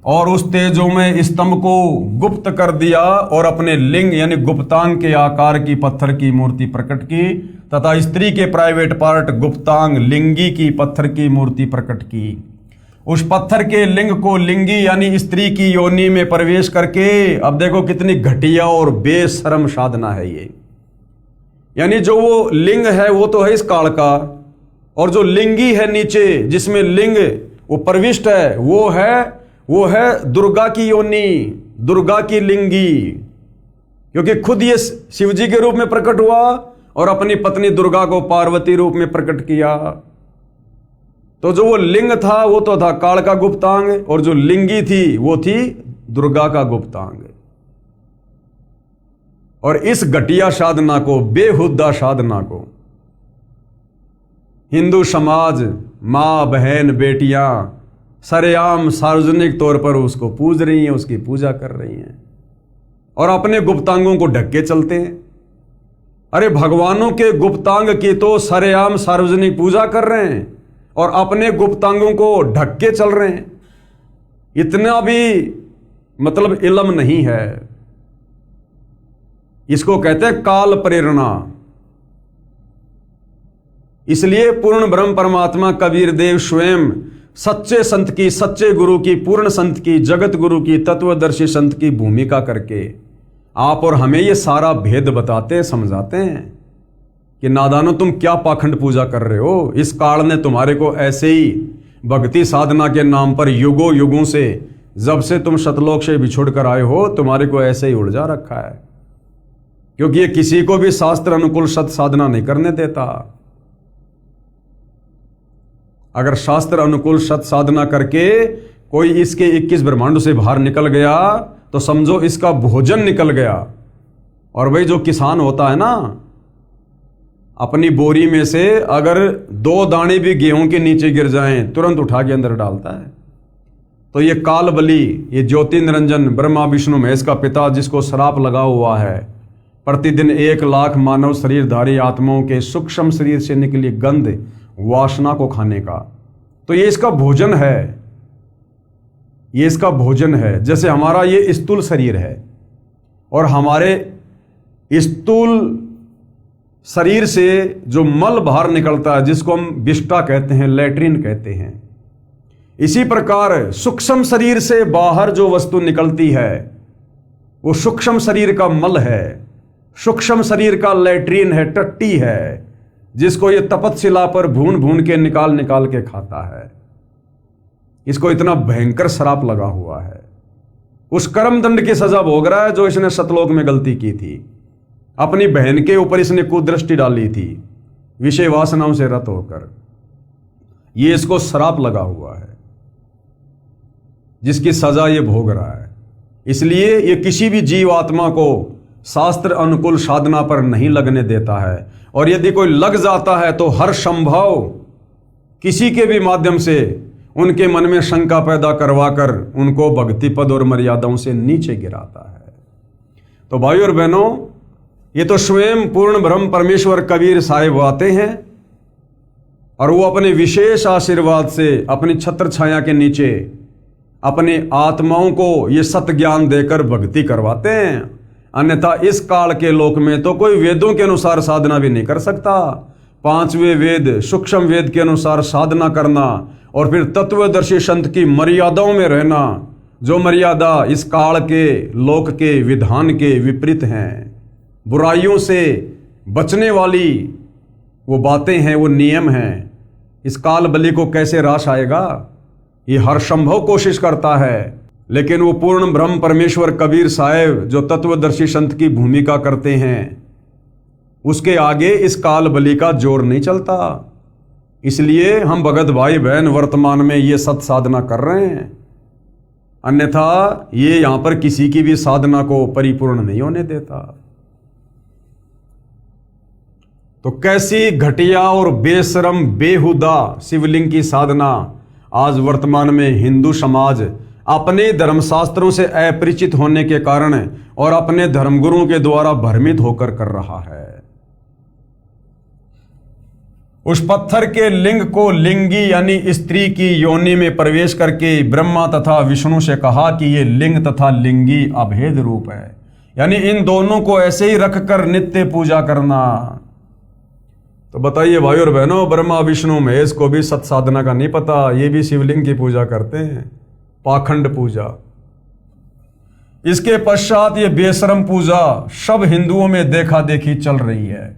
और उस तेजोमय स्तंभ को गुप्त कर दिया और अपने लिंग यानी गुप्तांग के आकार की पत्थर की मूर्ति प्रकट की तथा स्त्री के प्राइवेट पार्ट गुप्तांग लिंगी की पत्थर की मूर्ति प्रकट की। उस पत्थर के लिंग को लिंगी यानी स्त्री की योनि में प्रवेश करके, अब देखो कितनी घटिया और बेशर्म साधना है ये। यानी जो वो लिंग है वो तो है इस काल का, और जो लिंगी है नीचे जिसमें लिंग वो प्रविष्ट है वो है दुर्गा की योनि, दुर्गा की लिंगी, क्योंकि खुद ये शिवजी के रूप में प्रकट हुआ और अपनी पत्नी दुर्गा को पार्वती रूप में प्रकट किया। तो जो वो लिंग था वो तो था काल का गुप्तांग और जो लिंगी थी वो थी दुर्गा का गुप्तांग। और इस घटिया साधना को, बेहुदा साधना को हिंदू समाज, मां बहन बेटियां सरेआम सार्वजनिक तौर पर उसको पूज रही हैं, उसकी पूजा कर रही हैं और अपने गुप्तांगों को ढक के चलते हैं। अरे भगवानों के गुप्तांग की तो सरेआम सार्वजनिक पूजा कर रहे हैं और अपने गुप्तांगों को ढक के चल रहे हैं। इतना भी मतलब इल्म नहीं है। इसको कहते हैं काल प्रेरणा। इसलिए पूर्ण ब्रह्म परमात्मा कबीर देव स्वयं सच्चे संत की, सच्चे गुरु की, पूर्ण संत की, जगत गुरु की, तत्वदर्शी संत की भूमिका करके आप और हमें ये सारा भेद बताते, समझाते हैं कि नादानो तुम क्या पाखंड पूजा कर रहे हो। इस काल ने तुम्हारे को ऐसे ही भक्ति साधना के नाम पर युगों युगों से, जब से तुम सतलोक से बिछुड़ कर आए हो, तुम्हारे को ऐसे ही उलझा रखा है, क्योंकि ये किसी को भी शास्त्र अनुकूल सत साधना नहीं करने देता। अगर शास्त्र अनुकूल सत साधना करके कोई इसके 21 ब्रह्मांड से बाहर निकल गया तो समझो इसका भोजन निकल गया। और वही जो किसान होता है ना, अपनी बोरी में से अगर 2 दाने भी गेहूं के नीचे गिर जाएं तुरंत उठा के अंदर डालता है। तो ये काल बली, ये ज्योति निरंजन ब्रह्मा विष्णु महेश का पिता, जिसको श्राप लगा हुआ है प्रतिदिन 1 लाख मानव शरीरधारी आत्माओं के सूक्ष्म शरीर से निकली गंध वासना को खाने का, तो ये इसका भोजन है, ये इसका भोजन है। जैसे हमारा ये स्थूल शरीर है और हमारे स्थूल शरीर से जो मल बाहर निकलता है जिसको हम विष्टा कहते हैं, लैट्रिन कहते हैं, इसी प्रकार सूक्ष्म शरीर से बाहर जो वस्तु निकलती है वो सूक्ष्म शरीर का मल है, सूक्ष्म शरीर का लैट्रिन है, टट्टी है, जिसको ये तपतशिला पर भून भून के निकाल के खाता है। इसको इतना भयंकर श्राप लगा हुआ है। उस कर्म दंड की सजा भोग रहा है जो इसने सतलोक में गलती की थी। अपनी बहन के ऊपर इसने कुदृष्टि डाली थी विषय वासनाओं से रत होकर। ये इसको श्राप लगा हुआ है जिसकी सजा ये भोग रहा है। इसलिए ये किसी भी जीव आत्मा को शास्त्र अनुकूल साधना पर नहीं लगने देता है, और यदि कोई लग जाता है तो हर संभव किसी के भी माध्यम से उनके मन में शंका पैदा करवाकर उनको भक्ति पद और मर्यादाओं से नीचे गिराता है। तो भाइयों और बहनों, ये तो स्वयं पूर्ण ब्रह्म परमेश्वर कबीर साहिब आते हैं और वो अपने विशेष आशीर्वाद से अपनी छत्र छाया के नीचे अपने आत्माओं को ये सत्य ज्ञान देकर भक्ति करवाते हैं। अन्यथा इस काल के लोक में तो कोई वेदों के अनुसार साधना भी नहीं कर सकता। पांचवें वेद सूक्ष्म वेद के अनुसार साधना करना और फिर तत्वदर्शी संत की मर्यादाओं में रहना, जो मर्यादा इस काल के लोक के विधान के विपरीत हैं, बुराइयों से बचने वाली वो बातें हैं, वो नियम हैं, इस काल बलि को कैसे रास आएगा? ये हर संभव कोशिश करता है, लेकिन वो पूर्ण ब्रह्म परमेश्वर कबीर साहेब जो तत्वदर्शी संत की भूमिका करते हैं, उसके आगे इस काल बलि का जोर नहीं चलता। इसलिए हम भगत भाई बहन वर्तमान में ये सत साधना कर रहे हैं, अन्यथा ये यहां पर किसी की भी साधना को परिपूर्ण नहीं होने देता। तो कैसी घटिया और बेशरम बेहुदा शिवलिंग की साधना आज वर्तमान में हिंदू समाज अपने धर्मशास्त्रों से अपरिचित होने के कारण और अपने धर्मगुरुओं के द्वारा भ्रमित होकर कर रहा है। उस पत्थर के लिंग को लिंगी यानी स्त्री की योनि में प्रवेश करके ब्रह्मा तथा विष्णु से कहा कि ये लिंग तथा लिंगी अभेद रूप है, यानी इन दोनों को ऐसे ही रखकर नित्य पूजा करना। तो बताइए भाई और बहनों, ब्रह्मा विष्णु महेश को भी सत साधना का नहीं पता, ये भी शिवलिंग की पूजा करते हैं, पाखंड पूजा। इसके पश्चात ये बेशरम पूजा सब हिंदुओं में देखा देखी चल रही है।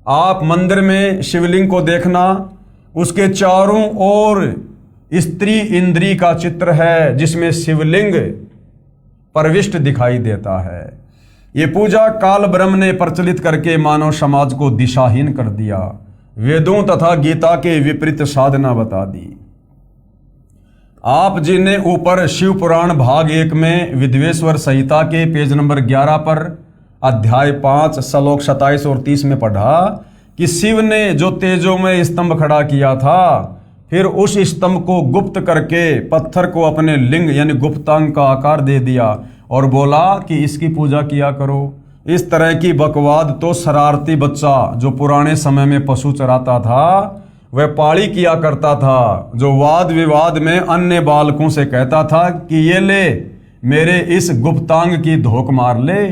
आप मंदिर में शिवलिंग को देखना, उसके चारों ओर स्त्री इंद्री का चित्र है जिसमें शिवलिंग प्रविष्ट दिखाई देता है। ये पूजा काल ब्रह्म ने प्रचलित करके मानव समाज को दिशाहीन कर दिया, वेदों तथा गीता के विपरीत साधना बता दी। आप जिन्हें ऊपर शिव पुराण भाग 1 में विद्वेश्वर संहिता के पेज नंबर 11 पर अध्याय 5 श्लोक 27 और 30 में पढ़ा कि शिव ने जो तेजोमय स्तंभ खड़ा किया था, फिर उस स्तंभ को गुप्त करके पत्थर को अपने लिंग यानी गुप्तांग का आकार दे दिया और बोला कि इसकी पूजा किया करो। इस तरह की बकवाद तो शरारती बच्चा जो पुराने समय में पशु चराता था वह पाड़ी किया करता था, जो वाद विवाद में अन्य बालकों से कहता था कि ये ले मेरे इस गुप्तांग की धोख मार ले।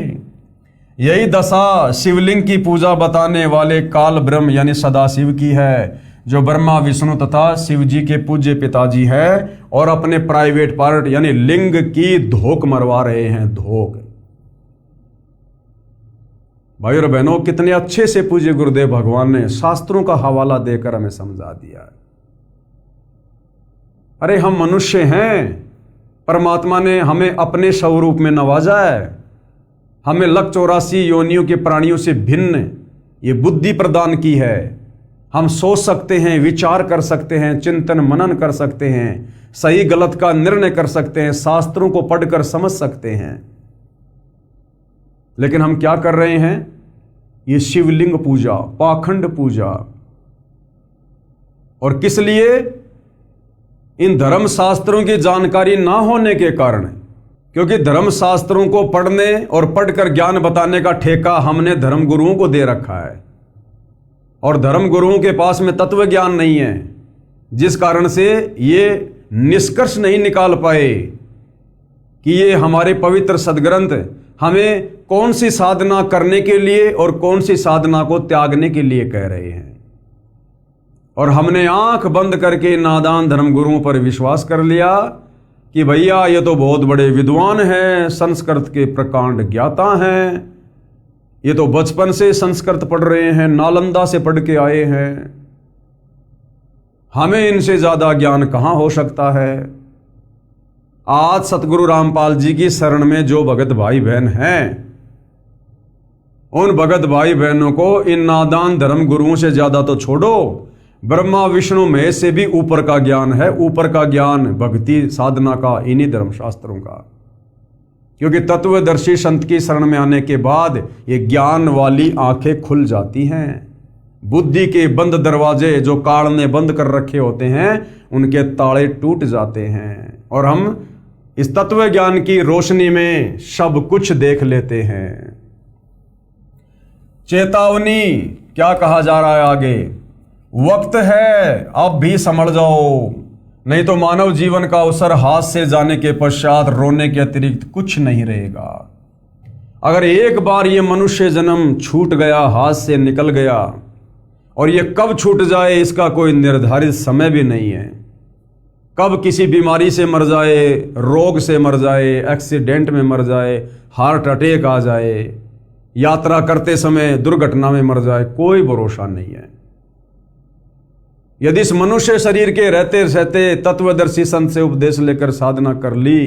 यही दशा शिवलिंग की पूजा बताने वाले काल ब्रह्म यानी सदाशिव की है, जो ब्रह्मा विष्णु तथा शिव जी के पूज्य पिताजी है और अपने प्राइवेट पार्ट यानी लिंग की धोख मरवा रहे हैं। धोख भाई और बहनों, कितने अच्छे से पूज्य गुरुदेव भगवान ने शास्त्रों का हवाला देकर हमें समझा दिया है। अरे हम मनुष्य हैं, परमात्मा ने हमें अपने स्वरूप में नवाजा है, हमें 184 योनियों के प्राणियों से भिन्न ये बुद्धि प्रदान की है। हम सोच सकते हैं, विचार कर सकते हैं, चिंतन मनन कर सकते हैं, सही गलत का निर्णय कर सकते हैं, शास्त्रों को पढ़कर समझ सकते हैं। लेकिन हम क्या कर रहे हैं? ये शिवलिंग पूजा, पाखंड पूजा। और किस लिए? इन धर्म शास्त्रों की जानकारी ना होने के कारण, क्योंकि धर्म शास्त्रों को पढ़ने और पढ़कर ज्ञान बताने का ठेका हमने धर्म गुरुओं को दे रखा है और धर्म गुरुओं के पास में तत्व ज्ञान नहीं है, जिस कारण से ये निष्कर्ष नहीं निकाल पाए कि ये हमारे पवित्र सदग्रंथ हमें कौन सी साधना करने के लिए और कौन सी साधना को त्यागने के लिए कह रहे हैं। और हमने आंख बंद करके नादान धर्मगुरुओं पर विश्वास कर लिया कि भैया ये तो बहुत बड़े विद्वान हैं, संस्कृत के प्रकांड ज्ञाता हैं, ये तो बचपन से संस्कृत पढ़ रहे हैं, नालंदा से पढ़ के आए हैं, हमें इनसे ज्यादा ज्ञान कहां हो सकता है। आज सतगुरु रामपाल जी की शरण में जो भगत भाई बहन हैं, उन भगत भाई बहनों को इन नादान धर्म गुरुओं से ज्यादा तो छोड़ो, ब्रह्मा विष्णु महेश से भी ऊपर का ज्ञान है। ऊपर का ज्ञान भक्ति साधना का, इन्हीं धर्मशास्त्रों का। क्योंकि तत्वदर्शी संत की शरण में आने के बाद ये ज्ञान वाली आंखें खुल जाती हैं। बुद्धि के बंद दरवाजे जो काल ने बंद कर रखे होते हैं, उनके ताले टूट जाते हैं और हम इस तत्व ज्ञान की रोशनी में सब कुछ देख लेते हैं। चेतावनी, क्या कहा जा रहा है आगे? वक्त है, अब भी समझ जाओ, नहीं तो मानव जीवन का अवसर हाथ से जाने के पश्चात रोने के अतिरिक्त कुछ नहीं रहेगा। अगर एक बार ये मनुष्य जन्म छूट गया, हाथ से निकल गया, और ये कब छूट जाए इसका कोई निर्धारित समय भी नहीं है। कब किसी बीमारी से मर जाए, रोग से मर जाए, एक्सीडेंट में मर जाए, हार्ट अटैक आ जाए, यात्रा करते समय दुर्घटना में मर जाए, कोई भरोसा नहीं है। यदि इस मनुष्य शरीर के रहते रहते तत्वदर्शी संत से उपदेश लेकर साधना कर ली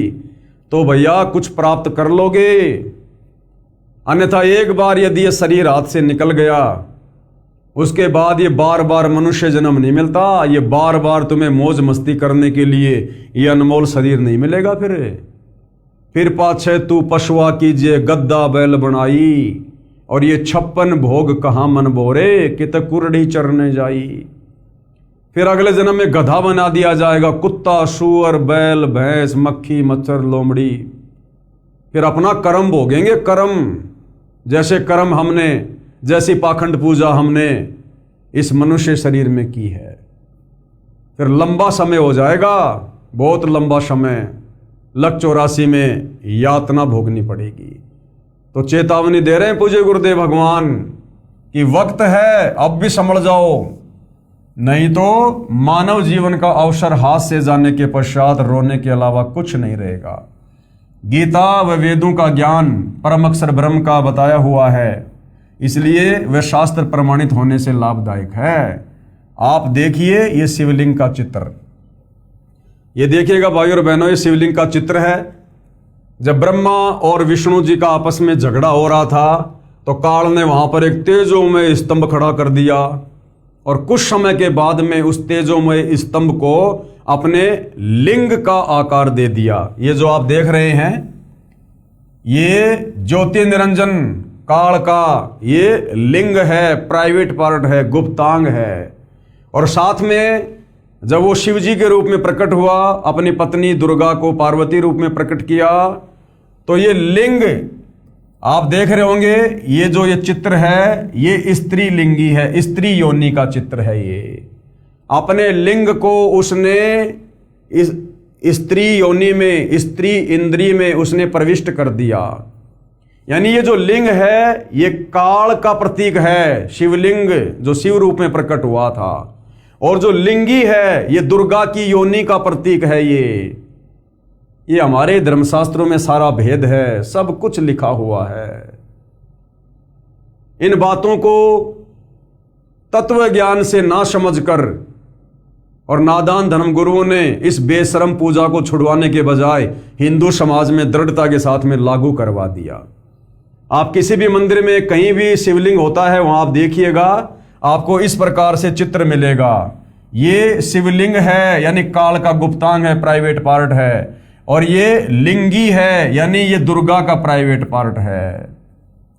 तो भैया कुछ प्राप्त कर लोगे। अन्यथा एक बार यदि ये शरीर हाथ से निकल गया, उसके बाद ये बार बार मनुष्य जन्म नहीं मिलता। ये बार बार तुम्हें मौज मस्ती करने के लिए ये अनमोल शरीर नहीं मिलेगा। फिर पाछे तू पशुआ कीजिए गद्दा बैल बनाई, और ये 56 भोग कहाँ मन बोरे, कित कुरड़ी चरने जाई। फिर अगले जन्म में गधा बना दिया जाएगा, कुत्ता, सूअर, बैल, भैंस, मक्खी, मच्छर, लोमड़ी। फिर अपना कर्म भोगेंगे। कर्म जैसे कर्म हमने, जैसी पाखंड पूजा हमने इस मनुष्य शरीर में की है। फिर लंबा समय हो जाएगा, बहुत लंबा समय, लक 84 में यातना भोगनी पड़ेगी। तो चेतावनी दे रहे हैं पूज्य गुरुदेव भगवान कि वक्त है, अब भी संभल जाओ, नहीं तो मानव जीवन का अवसर हाथ से जाने के पश्चात रोने के अलावा कुछ नहीं रहेगा। गीता व वेदों का ज्ञान परम अक्षर ब्रह्म का बताया हुआ है, इसलिए वह शास्त्र प्रमाणित होने से लाभदायक है। आप देखिए ये शिवलिंग का चित्र, ये देखिएगा भाई और बहनों, ये शिवलिंग का चित्र है। जब ब्रह्मा और विष्णु जी का आपस में झगड़ा हो रहा था तो काल ने वहां पर एक तेजोमय स्तंभ खड़ा कर दिया, और कुछ समय के बाद में उस तेजोमय स्तंभ को अपने लिंग का आकार दे दिया। ये जो आप देख रहे हैं ये ज्योति निरंजन काल का ये लिंग है, प्राइवेट पार्ट है, गुप्तांग है। और साथ में जब वो शिव जी के रूप में प्रकट हुआ, अपनी पत्नी दुर्गा को पार्वती रूप में प्रकट किया, तो ये लिंग आप देख रहे होंगे, ये जो ये चित्र है ये स्त्री लिंगी है, स्त्री योनि का चित्र है। ये अपने लिंग को उसने इस स्त्री योनि में, स्त्री इंद्री में उसने प्रविष्ट कर दिया। यानी ये जो लिंग है ये काल का प्रतीक है, शिवलिंग जो शिव रूप में प्रकट हुआ था। और जो लिंगी है ये दुर्गा की योनि का प्रतीक है। ये हमारे धर्मशास्त्रों में सारा भेद है, सब कुछ लिखा हुआ है। इन बातों को तत्व ज्ञान से ना समझकर और नादान धर्मगुरुओं ने इस बेशरम पूजा को छुड़वाने के बजाय हिंदू समाज में दृढ़ता के साथ में लागू करवा दिया। आप किसी भी मंदिर में कहीं भी शिवलिंग होता है वहां आप देखिएगा, आपको इस प्रकार से चित्र मिलेगा। ये शिवलिंग है यानी काल का गुप्तांग है, प्राइवेट पार्ट है, और ये लिंगी है यानी ये दुर्गा का प्राइवेट पार्ट है।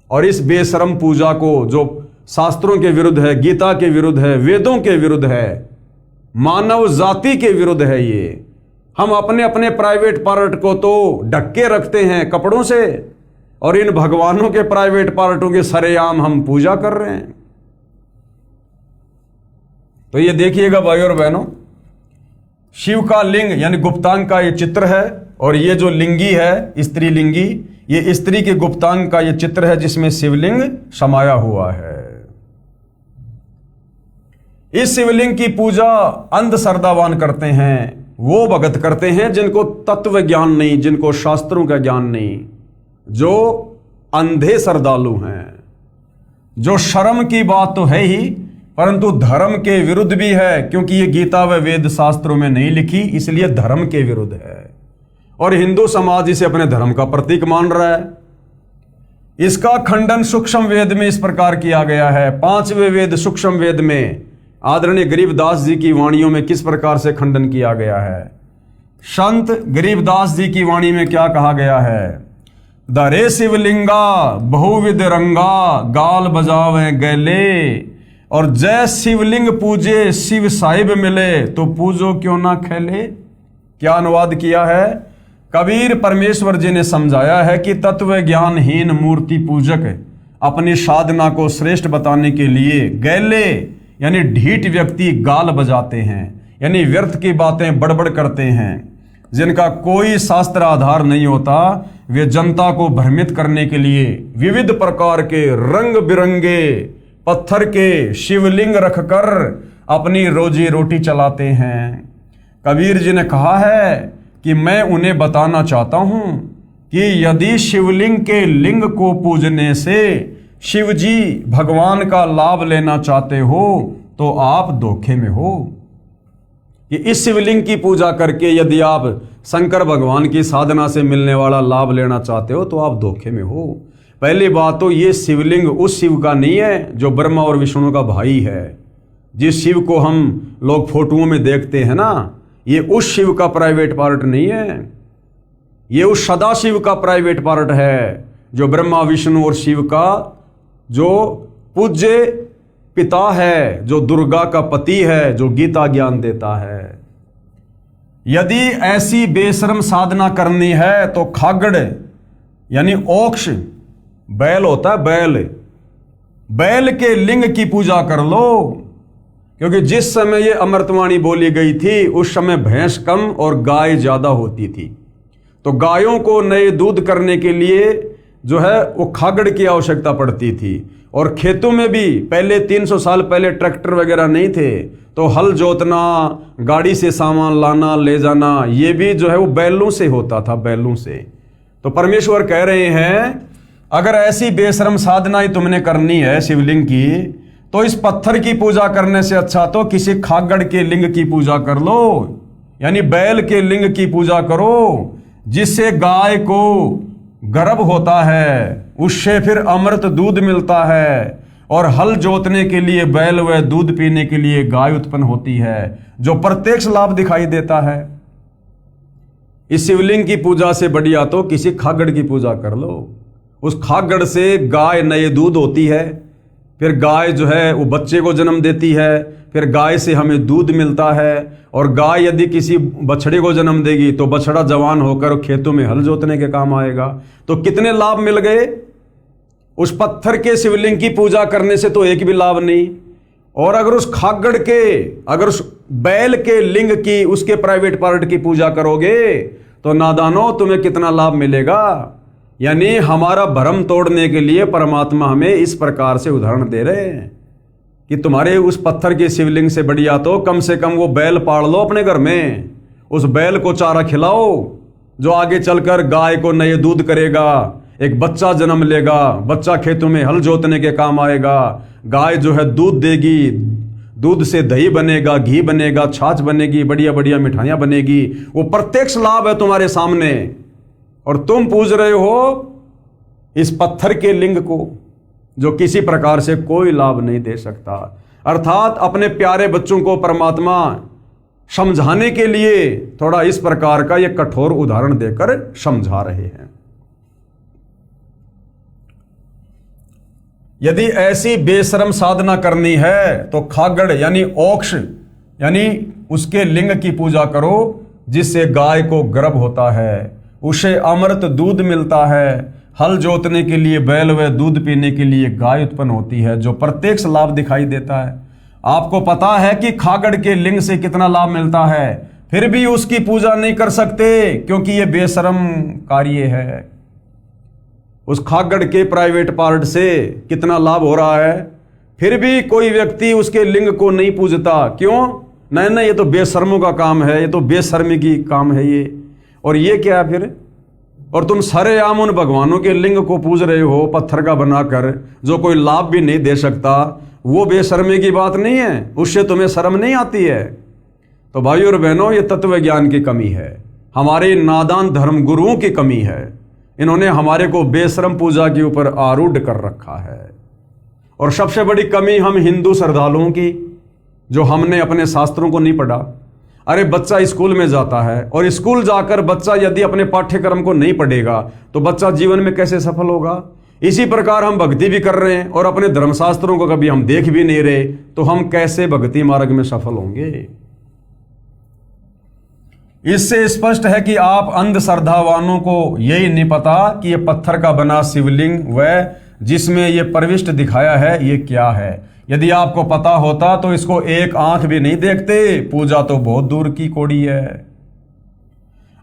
और इस बेशरम पूजा को जो शास्त्रों के विरुद्ध है, गीता के विरुद्ध है, वेदों के विरुद्ध है, मानव जाति के विरुद्ध है, ये हम अपने अपने प्राइवेट पार्ट को तो ढक के रखते हैं कपड़ों से, और इन भगवानों के प्राइवेट पार्टों के सरेआम हम पूजा कर रहे हैं। तो ये देखिएगा भाई और बहनों, शिव का लिंग यानी गुप्तांग का ये चित्र है, और ये जो लिंगी है स्त्री लिंगी, ये स्त्री के गुप्तांग का ये चित्र है जिसमें शिवलिंग समाया हुआ है। इस शिवलिंग की पूजा अंध श्रद्धावान करते हैं, वो भगत करते हैं जिनको तत्व ज्ञान नहीं, जिनको शास्त्रों का ज्ञान नहीं, जो अंधे श्रद्धालु हैं, जो शर्म की बात तो है ही परंतु धर्म के विरुद्ध भी है, क्योंकि ये गीता व वेद शास्त्रों में नहीं लिखी, इसलिए धर्म के विरुद्ध है। और हिंदू समाज इसे अपने धर्म का प्रतीक मान रहा है। इसका खंडन सूक्ष्म वेद में इस प्रकार किया गया है। 5वें वेद सूक्ष्म वेद में आदरणीय गरीबदास जी की वाणियों में किस प्रकार से खंडन किया गया है। संत गरीबदास जी की वाणी में क्या कहा गया है? दरे शिवलिंगा बहुविध रंगा गाल बजावे गैले, और जय शिवलिंग पूजे शिव साहिब मिले तो पूजो क्यों ना खेले। क्या अनुवाद किया है? कबीर परमेश्वर जी ने समझाया है कि तत्व ज्ञानहीन मूर्ति पूजक अपनी साधना को श्रेष्ठ बताने के लिए गैले यानी ढीठ व्यक्ति गाल बजाते हैं, यानी व्यर्थ की बातें बड़बड़ करते हैं, जिनका कोई शास्त्र आधार नहीं होता, वे जनता को भ्रमित करने के लिए विविध प्रकार के रंग बिरंगे पत्थर के शिवलिंग रखकर अपनी रोजी रोटी चलाते हैं। कबीर जी ने कहा है कि मैं उन्हें बताना चाहता हूं कि यदि शिवलिंग के लिंग को पूजने से शिव जी भगवान का लाभ लेना चाहते हो तो आप धोखे में हो। कि इस शिवलिंग की पूजा करके यदि आप शंकर भगवान की साधना से मिलने वाला लाभ लेना चाहते हो तो आप धोखे में हो। पहली बात तो ये शिवलिंग उस शिव का नहीं है जो ब्रह्मा और विष्णु का भाई है। जिस शिव को हम लोग फोटोओं में देखते हैं ना, ये उस शिव का प्राइवेट पार्ट नहीं है, ये उस सदाशिव का प्राइवेट पार्ट है जो ब्रह्मा विष्णु और शिव का जो पूज्य पिता है, जो दुर्गा का पति है, जो गीता ज्ञान देता है। यदि ऐसी बेशर्म साधना करनी है तो खागड़ यानी ओक्ष बैल होता है, बैल के लिंग की पूजा कर लो। क्योंकि जिस समय ये अमृतवाणी बोली गई थी उस समय भैंस कम और गाय ज्यादा होती थी, तो गायों को नए दूध करने के लिए जो है वो खागड़ की आवश्यकता पड़ती थी। और खेतों में भी पहले 300 साल पहले ट्रैक्टर वगैरह नहीं थे, तो हल जोतना, गाड़ी से सामान लाना ले जाना, ये भी जो है वो बैलों से होता था, बैलों से। तो परमेश्वर कह रहे हैं अगर ऐसी बेशर्म साधना ही तुमने करनी है शिवलिंग की, तो इस पत्थर की पूजा करने से अच्छा तो किसी खागड़ के लिंग की पूजा कर लो, यानी बैल के लिंग की पूजा करो, जिससे गाय को गर्भ होता है, उससे फिर अमृत दूध मिलता है, और हल जोतने के लिए बैल व दूध पीने के लिए गाय उत्पन्न होती है, जो प्रत्यक्ष लाभ दिखाई देता है। इस शिवलिंग की पूजा से बढ़िया तो किसी खागड़ की पूजा कर लो। उस खागड़ से गाय नए दूध होती है, फिर गाय जो है वो बच्चे को जन्म देती है, फिर गाय से हमें दूध मिलता है, और गाय यदि किसी बछड़े को जन्म देगी तो बछड़ा जवान होकर खेतों में हल जोतने के काम आएगा। तो कितने लाभ मिल गए। उस पत्थर के शिवलिंग की पूजा करने से तो एक भी लाभ नहीं, और अगर उस खागड़ के, अगर उस बैल के लिंग की, उसके प्राइवेट पार्ट की पूजा करोगे तो नादानो तुम्हें कितना लाभ मिलेगा। यानी हमारा भ्रम तोड़ने के लिए परमात्मा हमें इस प्रकार से उदाहरण दे रहे हैं कि तुम्हारे उस पत्थर के शिवलिंग से बढ़िया तो कम से कम वो बैल पाल लो अपने घर में, उस बैल को चारा खिलाओ जो आगे चलकर गाय को नए दूध करेगा, एक बच्चा जन्म लेगा, बच्चा खेतों में हल जोतने के काम आएगा, गाय जो है दूध देगी, दूध से दही बनेगा, घी बनेगा, छाछ बनेगी, बढ़िया बढ़िया मिठाइयां बनेगी। वो प्रत्यक्ष लाभ है तुम्हारे सामने, और तुम पूज रहे हो इस पत्थर के लिंग को जो किसी प्रकार से कोई लाभ नहीं दे सकता। अर्थात अपने प्यारे बच्चों को परमात्मा समझाने के लिए थोड़ा इस प्रकार का यह कठोर उदाहरण देकर समझा रहे हैं। यदि ऐसी बेशर्म साधना करनी है तो खागड़ यानी ओक्ष यानी उसके लिंग की पूजा करो, जिससे गाय को गर्भ होता है, उसे अमृत दूध मिलता है, हल जोतने के लिए बैल व दूध पीने के लिए गाय उत्पन्न होती है, जो प्रत्यक्ष लाभ दिखाई देता है। आपको पता है कि खागड़ के लिंग से कितना लाभ मिलता है, फिर भी उसकी पूजा नहीं कर सकते क्योंकि यह बेशर्म कार्य है। उस खागड़ के प्राइवेट पार्ट से कितना लाभ हो रहा है, फिर भी कोई व्यक्ति उसके लिंग को नहीं पूजता। क्यों? नहीं, ये तो बेशर्मों का काम है, ये तो बेशर्मी की काम है ये। और ये क्या है फिर? और तुम सरेआम उन भगवानों के लिंग को पूज रहे हो पत्थर का बनाकर, जो कोई लाभ भी नहीं दे सकता। वो बेशर्मी की बात नहीं है, उससे तुम्हें शर्म नहीं आती है। तो भाइयों और बहनों, ये तत्व ज्ञान की कमी है, हमारे नादान धर्म गुरुओं की कमी है। इन्होंने हमारे को बेशर्म पूजा के ऊपर आरूढ़ कर रखा है। और सबसे बड़ी कमी हम हिंदू श्रद्धालुओं की, जो हमने अपने शास्त्रों को नहीं पढ़ा। अरे बच्चा स्कूल में जाता है, और स्कूल जाकर बच्चा यदि अपने पाठ्यक्रम को नहीं पढ़ेगा तो बच्चा जीवन में कैसे सफल होगा। इसी प्रकार हम भक्ति भी कर रहे हैं और अपने धर्मशास्त्रों को कभी हम देख भी नहीं रहे, तो हम कैसे भक्ति मार्ग में सफल होंगे। इससे स्पष्ट है कि आप अंधश्रद्धावानों को यही नहीं पता कि यह पत्थर का बना शिवलिंग व जिसमें यह प्रविष्ट दिखाया है ये क्या है। यदि आपको पता होता तो इसको एक आंख भी नहीं देखते, पूजा तो बहुत दूर की कौड़ी है।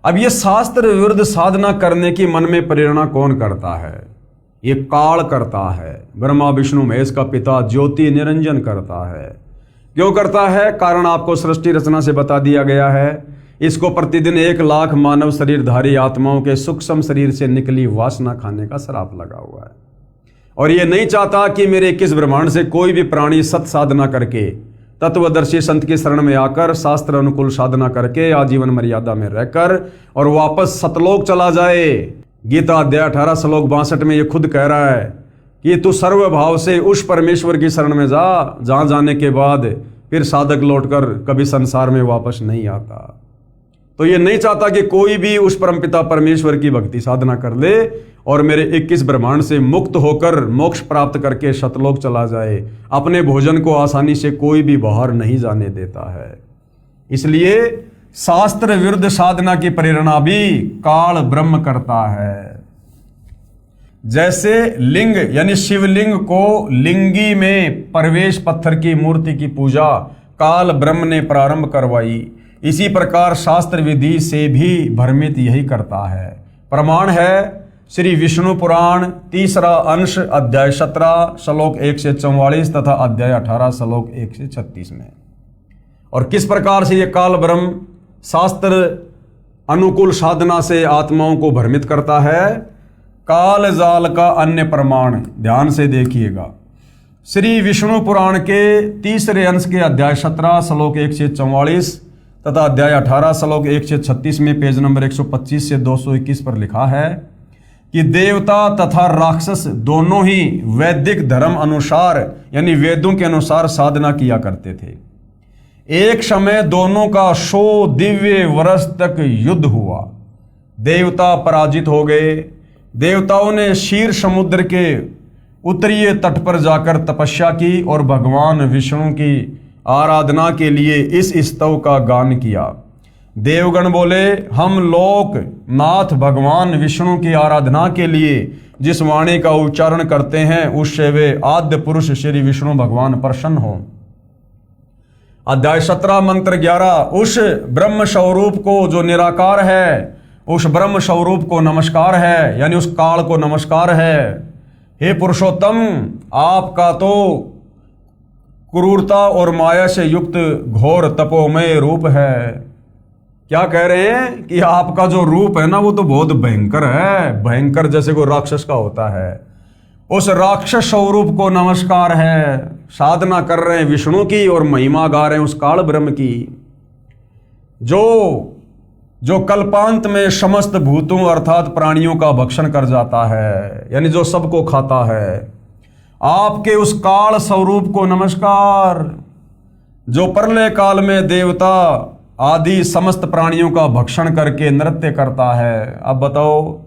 अब ये शास्त्र विरुद्ध साधना करने की मन में प्रेरणा कौन करता है? ये काल करता है। ब्रह्मा विष्णु महेश का पिता ज्योति निरंजन करता है। क्यों करता है? कारण आपको सृष्टि रचना से बता दिया गया है। इसको प्रतिदिन 1 लाख मानव शरीरधारी आत्माओं के सूक्ष्म शरीर से निकली वासना खाने का श्राप लगा हुआ है। और ये नहीं चाहता कि मेरे 21 ब्रह्मांड से कोई भी प्राणी सत साधना करके, तत्वदर्शी संत की शरण में आकर, शास्त्र अनुकूल साधना करके, आजीवन मर्यादा में रहकर और वापस सतलोक चला जाए। गीता अध्याय 18 श्लोक 62 में ये खुद कह रहा है कि तू सर्वभाव से उस परमेश्वर की शरण में जा, जहां जाने के बाद फिर साधक लौटकर कभी संसार में वापस नहीं आता। तो ये नहीं चाहता कि कोई भी उस परमपिता परमेश्वर की भक्ति साधना कर ले और मेरे 21 ब्रह्मांड से मुक्त होकर मोक्ष प्राप्त करके सतलोक चला जाए। अपने भोजन को आसानी से कोई भी बाहर नहीं जाने देता है। इसलिए शास्त्र विरुद्ध साधना की प्रेरणा भी काल ब्रह्म करता है। जैसे लिंग यानी शिवलिंग को लिंगी में प्रवेश पत्थर की मूर्ति की पूजा काल ब्रह्म ने प्रारंभ करवाई, इसी प्रकार शास्त्र विधि से भी भ्रमित यही करता है। प्रमाण है श्री विष्णु पुराण 3रा अंश अध्याय 17 श्लोक 1 से 44 तथा अध्याय 18 श्लोक 1 से 36 में। और किस प्रकार से ये काल ब्रह्म शास्त्र अनुकूल साधना से आत्माओं को भ्रमित करता है। काल जाल का अन्य प्रमाण ध्यान से देखिएगा। श्री विष्णु पुराण के 3रे अंश के अध्याय 17 श्लोक 1 से 44 तथा अध्याय 18 श्लोक 1 से 36 में पेज नंबर 125 से 221 पर लिखा है कि देवता तथा राक्षस दोनों ही वैदिक धर्म अनुसार यानी वेदों के अनुसार साधना किया करते थे। एक समय दोनों का 100 दिव्य वर्ष तक युद्ध हुआ। देवता पराजित हो गए। देवताओं ने क्षीर समुद्र के उत्तरीय तट पर जाकर तपस्या की और भगवान विष्णु की आराधना के लिए इस स्तव का गान किया। देवगण बोले, हम लोक नाथ भगवान विष्णु की आराधना के लिए जिस वाणी का उच्चारण करते हैं उससे वे आद्य पुरुष श्री विष्णु भगवान प्रसन्न हो। अध्याय 17 मंत्र 11 उस ब्रह्म स्वरूप को जो निराकार है, उस ब्रह्म स्वरूप को नमस्कार है, यानी उस काल को नमस्कार है। हे पुरुषोत्तम, आपका तो क्रूरता और माया से युक्त घोर तपोमय रूप है। क्या कह रहे हैं कि आपका जो रूप है ना वो तो बहुत भयंकर है, भयंकर जैसे कोई राक्षस का होता है। उस राक्षस स्वरूप को नमस्कार है। साधना कर रहे हैं विष्णु की और महिमा गा रहे हैं उस काल ब्रह्म की, जो कल्पांत में समस्त भूतों अर्थात प्राणियों का भक्षण कर जाता है, यानी जो सबको खाता है। आपके उस काल स्वरूप को नमस्कार, जो प्रलय काल में देवता आदि समस्त प्राणियों का भक्षण करके नृत्य करता है। अब बताओ,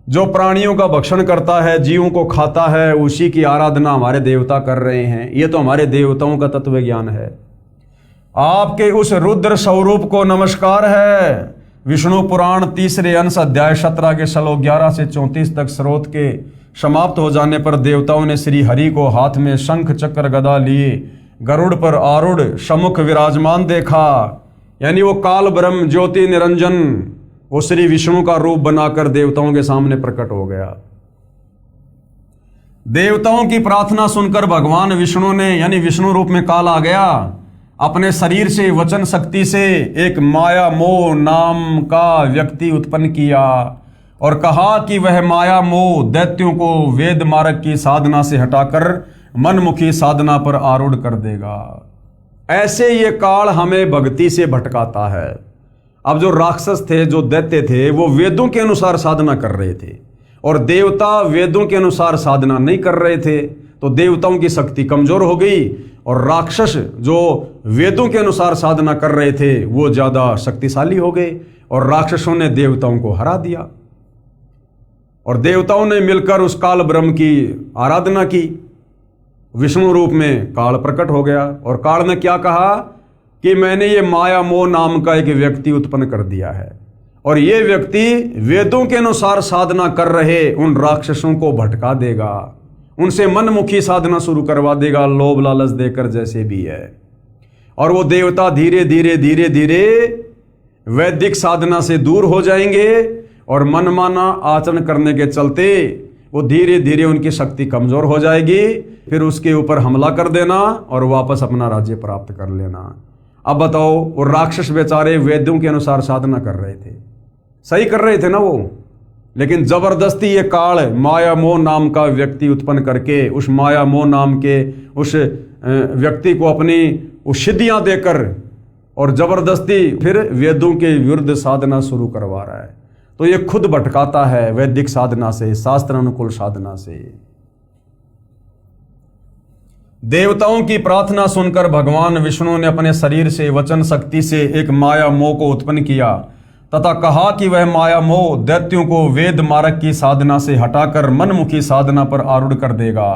जो प्राणियों का भक्षण करता है, जीवों को खाता है, उसी की आराधना हमारे देवता कर रहे हैं। ये तो हमारे देवताओं का तत्व ज्ञान है। आपके उस रुद्र स्वरूप को नमस्कार है। विष्णु पुराण 3रे अंश अध्याय 17 के श्लोक 11 से 34 तक स्रोत के समाप्त हो जाने पर देवताओं ने श्री हरि को हाथ में शंख चक्र गदा लिए गरुड़ पर आरूढ़ सम्मुख विराजमान देखा। यानी वो काल ब्रह्म ज्योति निरंजन वो श्री विष्णु का रूप बनाकर देवताओं के सामने प्रकट हो गया। देवताओं की प्रार्थना सुनकर भगवान विष्णु ने यानी विष्णु रूप में काल आ गया, अपने शरीर से वचन शक्ति से एक माया मोह नाम का व्यक्ति उत्पन्न किया और कहा कि वह माया मोह दैत्यों को वेद मार्ग की साधना से हटाकर मनमुखी साधना पर आरूढ़ कर देगा। ऐसे ये काल हमें भक्ति से भटकाता है। अब जो राक्षस थे, जो दैत्य थे, वो वेदों के अनुसार साधना कर रहे थे और देवता वेदों के अनुसार साधना नहीं कर रहे थे, तो देवताओं की शक्ति कमजोर हो गई और राक्षस जो वेदों के अनुसार साधना कर रहे थे वो ज्यादा शक्तिशाली हो गए और राक्षसों ने देवताओं को हरा दिया और देवताओं ने मिलकर उस काल ब्रह्म की आराधना की। विष्णु रूप में काल प्रकट हो गया और काल ने क्या कहा कि मैंने ये माया मोह नाम का एक व्यक्ति उत्पन्न कर दिया है और ये व्यक्ति वेदों के अनुसार साधना कर रहे उन राक्षसों को भटका देगा, उनसे मनमुखी साधना शुरू करवा देगा, लोभ लालच देकर जैसे भी है। और वो देवता धीरे धीरे धीरे धीरे वैदिक साधना से दूर हो जाएंगे और मनमाना आचरण करने के चलते वो धीरे धीरे उनकी शक्ति कमजोर हो जाएगी, फिर उसके ऊपर हमला कर देना और वापस अपना राज्य प्राप्त कर लेना। अब बताओ, वो राक्षस बेचारे वेदों के अनुसार साधना कर रहे थे, सही कर रहे थे ना वो, लेकिन जबरदस्ती ये काल माया मोह नाम का व्यक्ति उत्पन्न करके उस माया मोह नाम के उस व्यक्ति को अपनी सिद्धियां देकर और जबरदस्ती फिर वेदों के विरुद्ध साधना शुरू करवा रहा है। तो ये खुद भटकाता है वैदिक साधना से, शास्त्र अनुकूल साधना से। देवताओं की प्रार्थना सुनकर भगवान विष्णु ने अपने शरीर से वचन शक्ति से एक माया मोह को उत्पन्न किया तथा कहा कि वह माया मोह दैत्यों को वेद मार्ग की साधना से हटाकर मनमुखी साधना पर आरूढ़ कर देगा।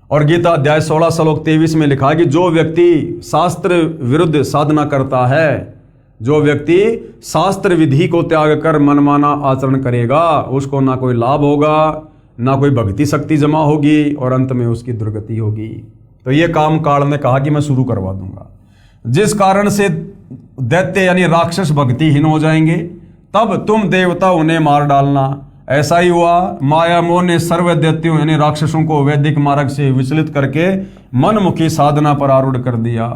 और गीता अध्याय 16 श्लोक 23 में लिखा कि जो व्यक्ति शास्त्र विरुद्ध साधना करता है, जो व्यक्ति शास्त्र विधि को त्याग कर मनमाना आचरण करेगा, उसको ना कोई लाभ होगा, ना कोई भक्ति शक्ति जमा होगी और अंत में उसकी दुर्गति होगी। तो ये काम काल ने कहा कि मैं शुरू करवा दूंगा, जिस कारण से दैत्य यानी राक्षस भक्तिहीन हो जाएंगे। तब तुम देवता उन्हें मार डालना। ऐसा ही हुआ, माया मोह ने सर्व दैत्यों यानी राक्षसों को वैदिक मार्ग से विचलित करके मनमुखी साधना पर आरूढ़ कर दिया।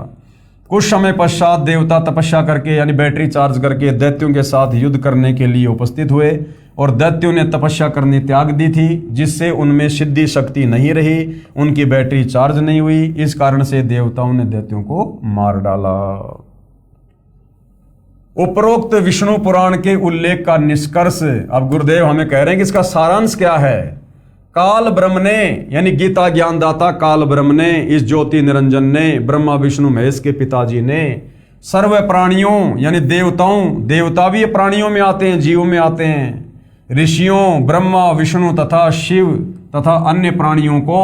कुछ समय पश्चात देवता तपस्या करके यानी बैटरी चार्ज करके दैत्यों के साथ युद्ध करने के लिए उपस्थित हुए और दैत्यों ने तपस्या करनी त्याग दी थी, जिससे उनमें सिद्धि शक्ति नहीं रही, उनकी बैटरी चार्ज नहीं हुई। इस कारण से देवताओं ने दैत्यों को मार डाला। उपरोक्त विष्णु पुराण के उल्लेख का निष्कर्ष अब गुरुदेव हमें कह रहे हैं कि इसका सारांश क्या है। काल ब्रह्म ने यानी गीता ज्ञानदाता काल ब्रह्म ने, इस ज्योति निरंजन ने, ब्रह्मा विष्णु महेश के पिताजी ने सर्व प्राणियों यानी देवताओं, देवता भी प्राणियों में आते हैं, जीवों में आते हैं, ऋषियों, ब्रह्मा विष्णु तथा शिव तथा अन्य प्राणियों को,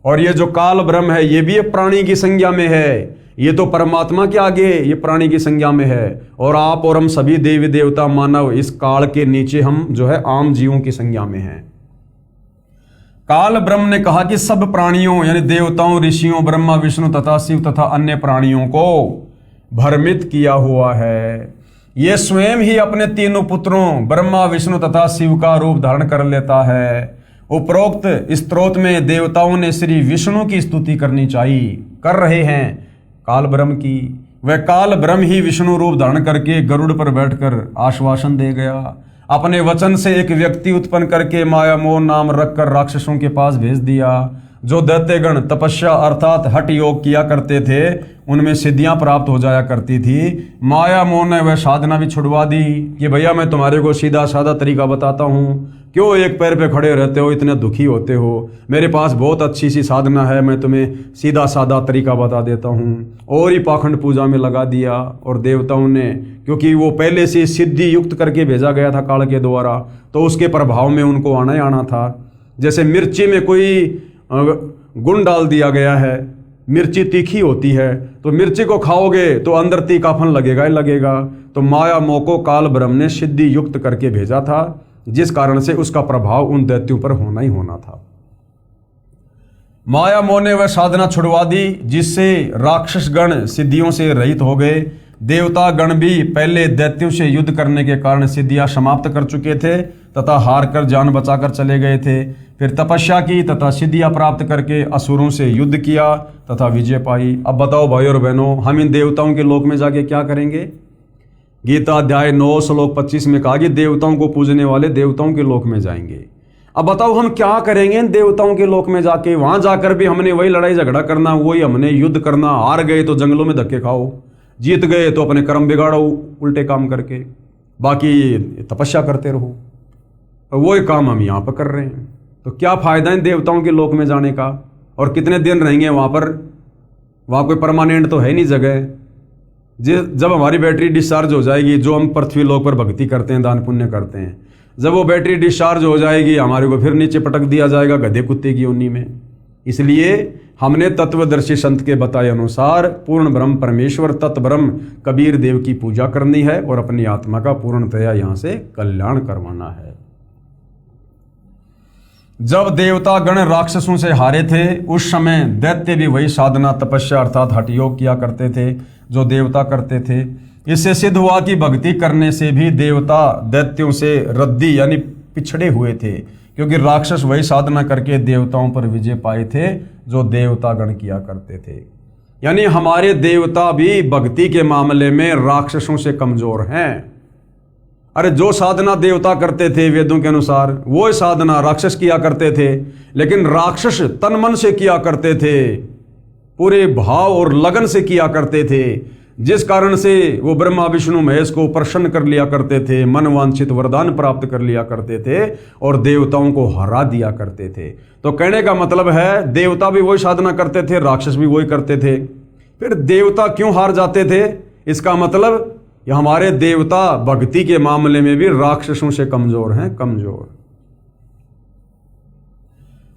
और ये जो काल ब्रह्म है ये भी एक प्राणी की संज्ञा में है, ये तो परमात्मा के आगे ये प्राणी की संज्ञा में है। और आप और हम सभी देवी देवता मानव इस काल के नीचे हम जो है आम जीवों की संज्ञा में हैं। काल ब्रह्म ने कहा कि सब प्राणियों यानी देवताओं, ऋषियों, ब्रह्मा विष्णु तथा शिव तथा अन्य प्राणियों को भ्रमित किया हुआ है। ये स्वयं ही अपने तीनों पुत्रों ब्रह्मा विष्णु तथा शिव का रूप धारण कर लेता है। उपरोक्त स्तोत्र में देवताओं ने श्री विष्णु की स्तुति करनी चाहिए, कर रहे हैं काल ब्रह्म की। वह काल ब्रह्म ही विष्णु रूप धारण करके गरुड़ पर बैठकर आश्वासन दे गया। अपने वचन से एक व्यक्ति उत्पन्न करके माया मोह नाम रखकर राक्षसों के पास भेज दिया। जो दैत्यगण तपस्या अर्थात हठ योग किया करते थे उनमें सिद्धियां प्राप्त हो जाया करती थी। माया मोह ने वह साधना भी छुड़वा दी कि भैया मैं तुम्हारे को सीधा साधा तरीका बताता हूँ, क्यों एक पैर पे खड़े रहते हो, इतने दुखी होते हो, मेरे पास बहुत अच्छी सी साधना है, मैं तुम्हें सीधा साधा तरीका बता देता हूँ। और ही पाखंड पूजा में लगा दिया। और देवताओं ने, क्योंकि वो पहले से सिद्धि युक्त करके भेजा गया था काल के द्वारा, तो उसके प्रभाव में उनको आना ही आना था। जैसे मिर्ची में कोई गुण डाल दिया गया है, मिर्ची तीखी होती है तो मिर्ची को खाओगे तो अंदर तीखापन लगेगा ही लगेगा। तो माया मोह को काल ब्रह्म ने सिद्धि युक्त करके भेजा था, जिस कारण से उसका प्रभाव उन दैत्यों पर होना ही होना था। माया मोह ने वह साधना छुड़वा दी जिससे राक्षस गण सिद्धियों से रहित हो गए। देवता गण भी पहले दैत्यों से युद्ध करने के कारण सिद्धियां समाप्त कर चुके थे तथा हार कर जान बचाकर चले गए थे। फिर तपस्या की तथा सिद्धियां प्राप्त करके असुरों से युद्ध किया तथा विजय पाई। अब बताओ भाई और बहनों, हम इन देवताओं के लोक में जाके क्या करेंगे। गीता अध्याय 9 श्लोक 25 में कहा कि देवताओं को पूजने वाले देवताओं के लोक में जाएंगे। अब बताओ हम क्या करेंगे इन देवताओं के लोक में जाके। वहां जाकर भी हमने वही लड़ाई झगड़ा करना, वही हमने युद्ध करना। हार गए तो जंगलों में धक्के खाओ, जीत गए तो अपने कर्म बिगाड़ो उल्टे काम करके, बाकी तपस्या करते रहो। वही काम हम यहाँ पर कर रहे हैं। तो क्या फायदा इन देवताओं के लोक में जाने का, और कितने दिन रहेंगे वहां पर। वहां कोई परमानेंट तो है नहीं जगह। जब हमारी बैटरी डिस्चार्ज हो जाएगी, जो हम पृथ्वी लोक पर भक्ति करते हैं, दान पुण्य करते हैं, जब वो बैटरी डिस्चार्ज हो जाएगी हमारे को फिर नीचे पटक दिया जाएगा गधे कुत्ते की योनि में। इसलिए हमने तत्वदर्शी संत के बताए अनुसार पूर्ण ब्रह्म परमेश्वर तत् ब्रह्म कबीर देव की पूजा करनी है और अपनी आत्मा का पूर्णतया यहाँ से कल्याण करवाना है। जब देवता गण राक्षसों से हारे थे उस समय दैत्य भी वही साधना तपस्या अर्थात हठ योग किया करते थे जो देवता करते थे। इससे सिद्ध हुआ कि भक्ति करने से भी देवता दैत्यों से रद्दी यानी पिछड़े हुए थे, क्योंकि राक्षस वही साधना करके देवताओं पर विजय पाए थे जो देवता गण किया करते थे। यानी हमारे देवता भी भक्ति के मामले में राक्षसों से कमजोर हैं। अरे जो साधना देवता करते थे वेदों के अनुसार, वो साधना राक्षस किया करते थे, लेकिन राक्षस तन मन से किया करते थे, पूरे भाव और लगन से किया करते थे, जिस कारण से वो ब्रह्मा विष्णु महेश को प्रसन्न कर लिया करते थे, मनवांछित वरदान प्राप्त कर लिया करते थे और देवताओं को हरा दिया करते थे। तो कहने का मतलब है देवता भी वही साधना करते थे, राक्षस भी वही करते थे। फिर देवता क्यों हार जाते थे? इसका मतलब ये हमारे देवता भक्ति के मामले में भी राक्षसों से कमजोर हैं, कमजोर।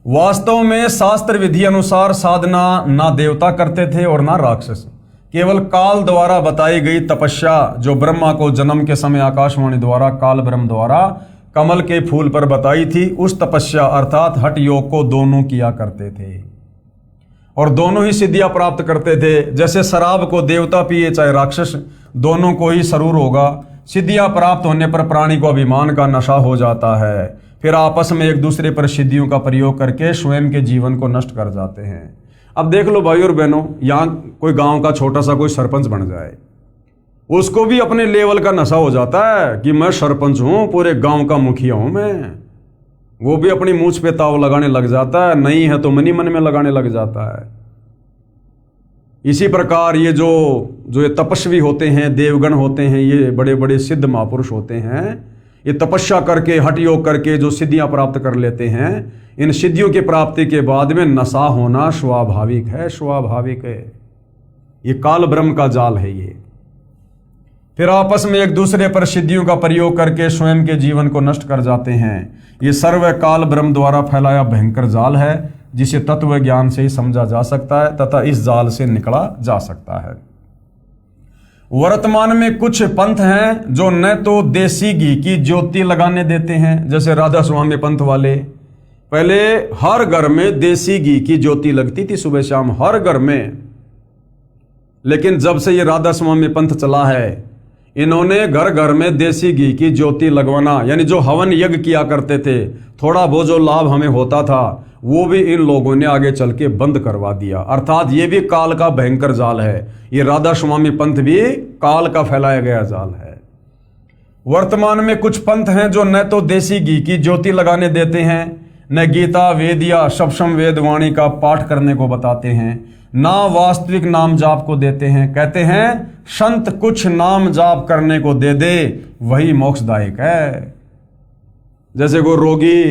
वास्तव में शास्त्र विधि अनुसार साधना ना देवता करते थे और ना राक्षस। केवल काल द्वारा बताई गई तपस्या जो ब्रह्मा को जन्म के समय आकाशवाणी द्वारा काल ब्रह्म द्वारा कमल के फूल पर बताई थी, उस तपस्या अर्थात हठ योग को दोनों किया करते थे और दोनों ही सिद्धियां प्राप्त करते थे। जैसे शराब को देवता पिए चाहे राक्षस, दोनों को ही सरूर होगा। सिद्धियां प्राप्त होने पर प्राणी को अभिमान का नशा हो जाता है, फिर आपस में एक दूसरे पर सिद्धियों का प्रयोग करके स्वयं के जीवन को नष्ट कर जाते हैं। अब देख लो भाई और बहनों, यहाँ कोई गांव का छोटा सा कोई सरपंच बन जाए, उसको भी अपने लेवल का नशा हो जाता है कि मैं सरपंच हूं, पूरे गांव का मुखिया हूं मैं। वो भी अपनी मूंछ पे ताव लगाने लग जाता है, नहीं है तो मनी मन में लगाने लग जाता है। इसी प्रकार ये जो ये तपस्वी होते हैं, देवगण होते हैं, ये बड़े बड़े सिद्ध महापुरुष होते हैं, ये तपस्या करके हठ योग करके जो सिद्धियां प्राप्त कर लेते हैं, इन सिद्धियों की प्राप्ति के बाद में नशा होना स्वाभाविक है, स्वाभाविक है। ये काल ब्रह्म का जाल है ये। फिर आपस में एक दूसरे पर सिद्धियों का प्रयोग करके स्वयं के जीवन को नष्ट कर जाते हैं। ये सर्व काल ब्रह्म द्वारा फैलाया भयंकर जाल है, जिसे तत्व ज्ञान से ही समझा जा सकता है तथा इस जाल से निकला जा सकता है। वर्तमान में कुछ पंथ हैं जो न तो देसी घी की ज्योति लगाने देते हैं, जैसे राधा स्वामी पंथ वाले। पहले हर घर में देसी घी की ज्योति लगती थी सुबह शाम, हर घर में। लेकिन जब से ये राधा स्वामी पंथ चला है, इन्होंने घर घर में देसी घी की ज्योति लगवाना, यानी जो हवन यज्ञ किया करते थे, थोड़ा वो जो लाभ हमें होता था वो भी इन लोगों ने आगे चल के बंद करवा दिया। अर्थात ये भी काल का भयंकर जाल है। ये राधा स्वामी पंथ भी काल का फैलाया गया जाल है। वर्तमान में कुछ पंथ हैं जो न तो देसी घी की ज्योति लगाने देते हैं, न गीता वेद या सप्तम वेद वाणी का पाठ करने को बताते हैं, ना वास्तविक नाम जाप को देते हैं। कहते हैं संत कुछ नाम जाप करने को दे दे वही मोक्षदायक है। जैसे कोई रोगी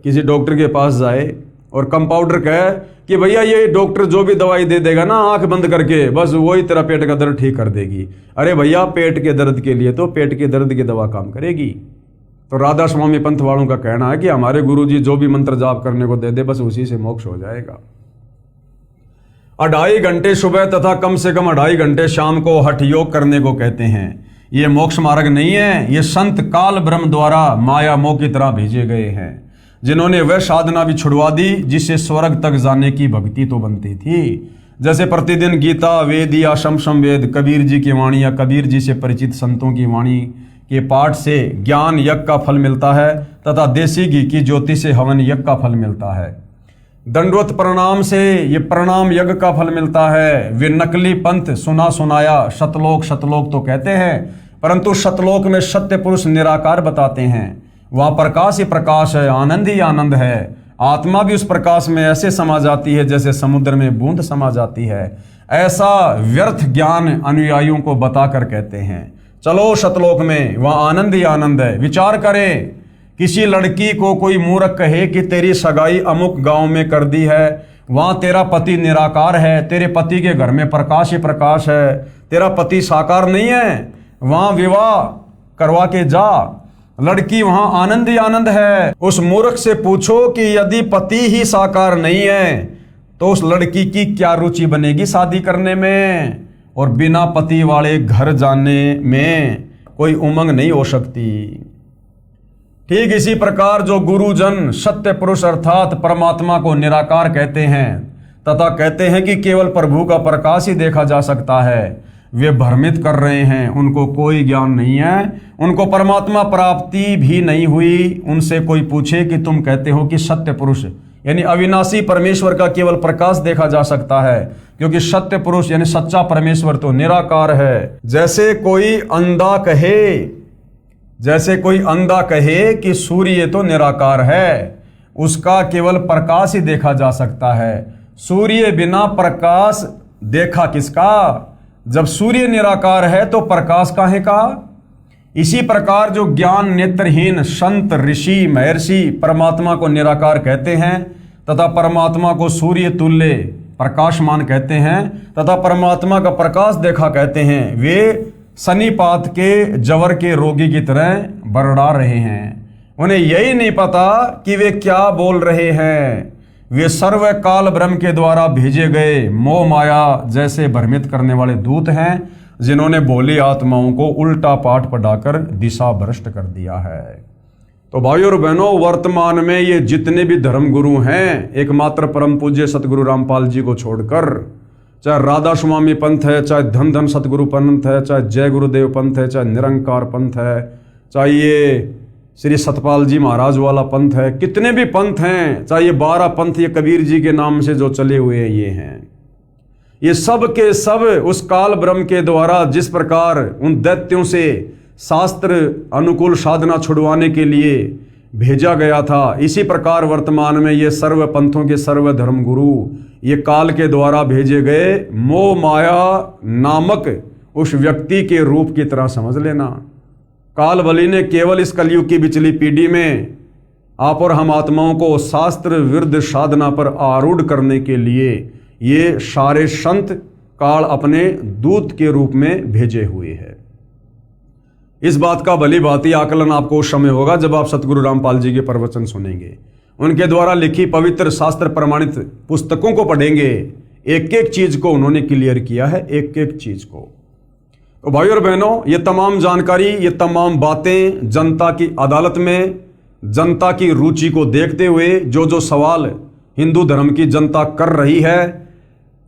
किसी डॉक्टर के पास जाए और कंपाउंडर कहे कि भैया ये डॉक्टर जो भी दवाई दे देगा ना आंख बंद करके, बस वही तेरा पेट का दर्द ठीक कर देगी। अरे भैया, पेट के दर्द के लिए तो पेट के दर्द की दवा काम करेगी। तो राधा स्वामी पंथ वालों का कहना है कि हमारे गुरुजी जो भी मंत्र जाप करने को दे दे बस उसी से मोक्ष हो जाएगा। 2.5 घंटे सुबह तथा कम से कम 2.5 घंटे शाम को हठ योग करने को कहते हैं। ये मोक्ष मार्ग नहीं है, ये संत काल ब्रह्म द्वारा माया मोह की तरह भेजे गए हैं, जिन्होंने वह साधना भी छुड़वा दी जिससे स्वर्ग तक जाने की भक्ति तो बनती थी। जैसे प्रतिदिन गीता वेद या शमशम वेद, कबीर जी की वाणी या कबीर जी से परिचित संतों की वाणी के पाठ से ज्ञान यज्ञ का फल मिलता है तथा देसी घी की ज्योति से हवन यज्ञ का फल मिलता है। दंडवत प्रणाम से ये प्रणाम यज्ञ का फल मिलता है। वे नकली पंथ सुना सुनाया शतलोक शतलोक तो कहते हैं, परंतु शतलोक में सत्य पुरुष निराकार बताते हैं। वहाँ प्रकाश ही प्रकाश है, आनंद ही आनंद है। आत्मा भी उस प्रकाश में ऐसे समा जाती है जैसे समुद्र में बूंद समा जाती है। ऐसा व्यर्थ ज्ञान अनुयायियों को बताकर कहते हैं चलो शतलोक में, वहाँ आनंद ही आनंद है। विचार करें, किसी लड़की को कोई मूर्ख कहे कि तेरी सगाई अमुक गांव में कर दी है, वहाँ तेरा पति निराकार है, तेरे पति के घर में प्रकाश ही प्रकाश है, तेरा पति साकार नहीं है, वहाँ विवाह करवा के जा, लड़की वहाँ आनंद ही आनंद है। उस मूर्ख से पूछो कि यदि पति ही साकार नहीं है तो उस लड़की की क्या रुचि बनेगी शादी करने में, और बिना पति वाले घर जाने में कोई उमंग नहीं हो सकती। ठीक इसी प्रकार जो गुरुजन सत्य पुरुष अर्थात परमात्मा को निराकार कहते हैं तथा कहते हैं कि केवल प्रभु का प्रकाश ही देखा जा सकता है, वे भ्रमित कर रहे हैं, उनको कोई ज्ञान नहीं है, उनको परमात्मा प्राप्ति भी नहीं हुई। उनसे कोई पूछे कि तुम कहते हो कि सत्य पुरुष यानी अविनाशी परमेश्वर का केवल प्रकाश देखा जा सकता है, क्योंकि सत्य पुरुष यानी सच्चा परमेश्वर तो निराकार है। जैसे कोई अंधा कहे कि सूर्य तो निराकार है, उसका केवल प्रकाश ही देखा जा सकता है। सूर्य बिना प्रकाश देखा किसका? जब सूर्य निराकार है तो प्रकाश काहे का? इसी प्रकार जो ज्ञान नेत्रहीन संत ऋषि महर्षि परमात्मा को निराकार कहते हैं तथा परमात्मा को सूर्य तुल्य प्रकाशमान कहते हैं तथा परमात्मा का प्रकाश देखा कहते हैं, वे सनीपात के जवर के रोगी की तरह बरड़ा रहे हैं। उन्हें यही नहीं पता कि वे क्या बोल रहे हैं। वे सर्व काल ब्रह्म के द्वारा भेजे गए मोह माया जैसे भ्रमित करने वाले दूत हैं, जिन्होंने भोली आत्माओं को उल्टा पाठ पढ़ाकर दिशा भ्रष्ट कर दिया है। तो भाइयों और बहनों, वर्तमान में ये जितने भी धर्म गुरु हैं, एकमात्र परम पूज्य सतगुरु रामपाल जी को छोड़कर, चाहे राधा स्वामी पंथ है, चाहे धन धन सतगुरु पंथ है, चाहे जय गुरुदेव पंथ है, चाहे निरंकार पंथ है, चाहे ये श्री सतपाल जी महाराज वाला पंथ है, कितने भी पंथ हैं, चाहे ये 12 पंथ ये कबीर जी के नाम से जो चले हुए हैं, ये हैं, ये सब के सब उस काल ब्रह्म के द्वारा जिस प्रकार उन दैत्यों से शास्त्र अनुकूल साधना छुड़वाने के लिए भेजा गया था, इसी प्रकार वर्तमान में ये सर्व पंथों के सर्व धर्म गुरु ये काल के द्वारा भेजे गए मोह माया नामक उस व्यक्ति के रूप की तरह समझ लेना। काल बलि ने केवल इस कलयुग की बिचली पीढ़ी में आप और हम आत्माओं को शास्त्र विरुद्ध साधना पर आरूढ़ करने के लिए ये सारे संत काल अपने दूत के रूप में भेजे हुए हैं। इस बात का भली भांति आकलन आपको उस समय होगा जब आप सतगुरु रामपाल जी के प्रवचन सुनेंगे, उनके द्वारा लिखी पवित्र शास्त्र प्रमाणित पुस्तकों को पढ़ेंगे। एक एक चीज को उन्होंने क्लियर किया है, एक एक चीज को। तो भाइयों और बहनों, ये तमाम जानकारी, ये तमाम बातें जनता की अदालत में जनता की रुचि को देखते हुए जो सवाल हिंदू धर्म की जनता कर रही है,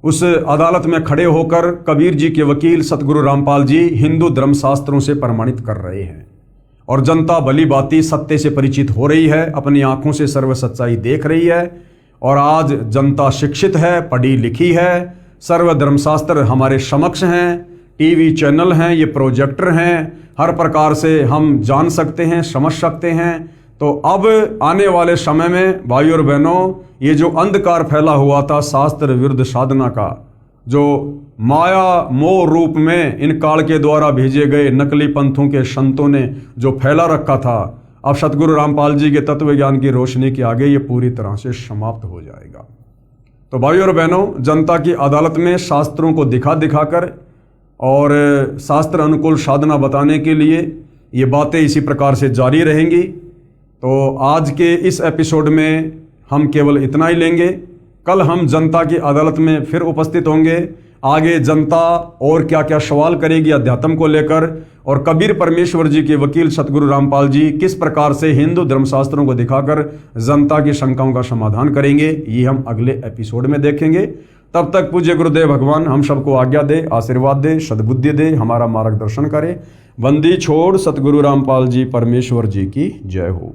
उस अदालत में खड़े होकर कबीर जी के वकील सतगुरु रामपाल जी हिंदू धर्म शास्त्रों से प्रमाणित कर रहे हैं और जनता भली भांति सत्य से परिचित हो रही है, अपनी आंखों से सर्व सच्चाई देख रही है। और आज जनता शिक्षित है, पढ़ी लिखी है, सर्व धर्मशास्त्र हमारे समक्ष हैं, टीवी चैनल हैं, ये प्रोजेक्टर हैं, हर प्रकार से हम जान सकते हैं, समझ सकते हैं। तो अब आने वाले समय में भाइयों और बहनों, ये जो अंधकार फैला हुआ था शास्त्र विरुद्ध साधना का, जो माया मोह रूप में इन काल के द्वारा भेजे गए नकली पंथों के संतों ने जो फैला रखा था, अब सतगुरु रामपाल जी के तत्व ज्ञान की रोशनी के आगे ये पूरी तरह से समाप्त हो जाएगा। तो भाइयों और बहनों, जनता की अदालत में शास्त्रों को दिखा दिखाकर और शास्त्र अनुकूल साधना बताने के लिए ये बातें इसी प्रकार से जारी रहेंगी। तो आज के इस एपिसोड में हम केवल इतना ही लेंगे। कल हम जनता की अदालत में फिर उपस्थित होंगे। आगे जनता और क्या क्या सवाल करेगी अध्यात्म को लेकर, और कबीर परमेश्वर जी के वकील सतगुरु रामपाल जी किस प्रकार से हिंदू धर्मशास्त्रों को दिखाकर जनता की शंकाओं का समाधान करेंगे, ये हम अगले एपिसोड में देखेंगे। तब तक पूज्य गुरुदेव भगवान हम सबको आज्ञा दे, आशीर्वाद दे, सद्बुद्धि दे, हमारा मार्गदर्शन करे। बंदी छोड़ सतगुरु रामपाल जी परमेश्वर जी की जय हो।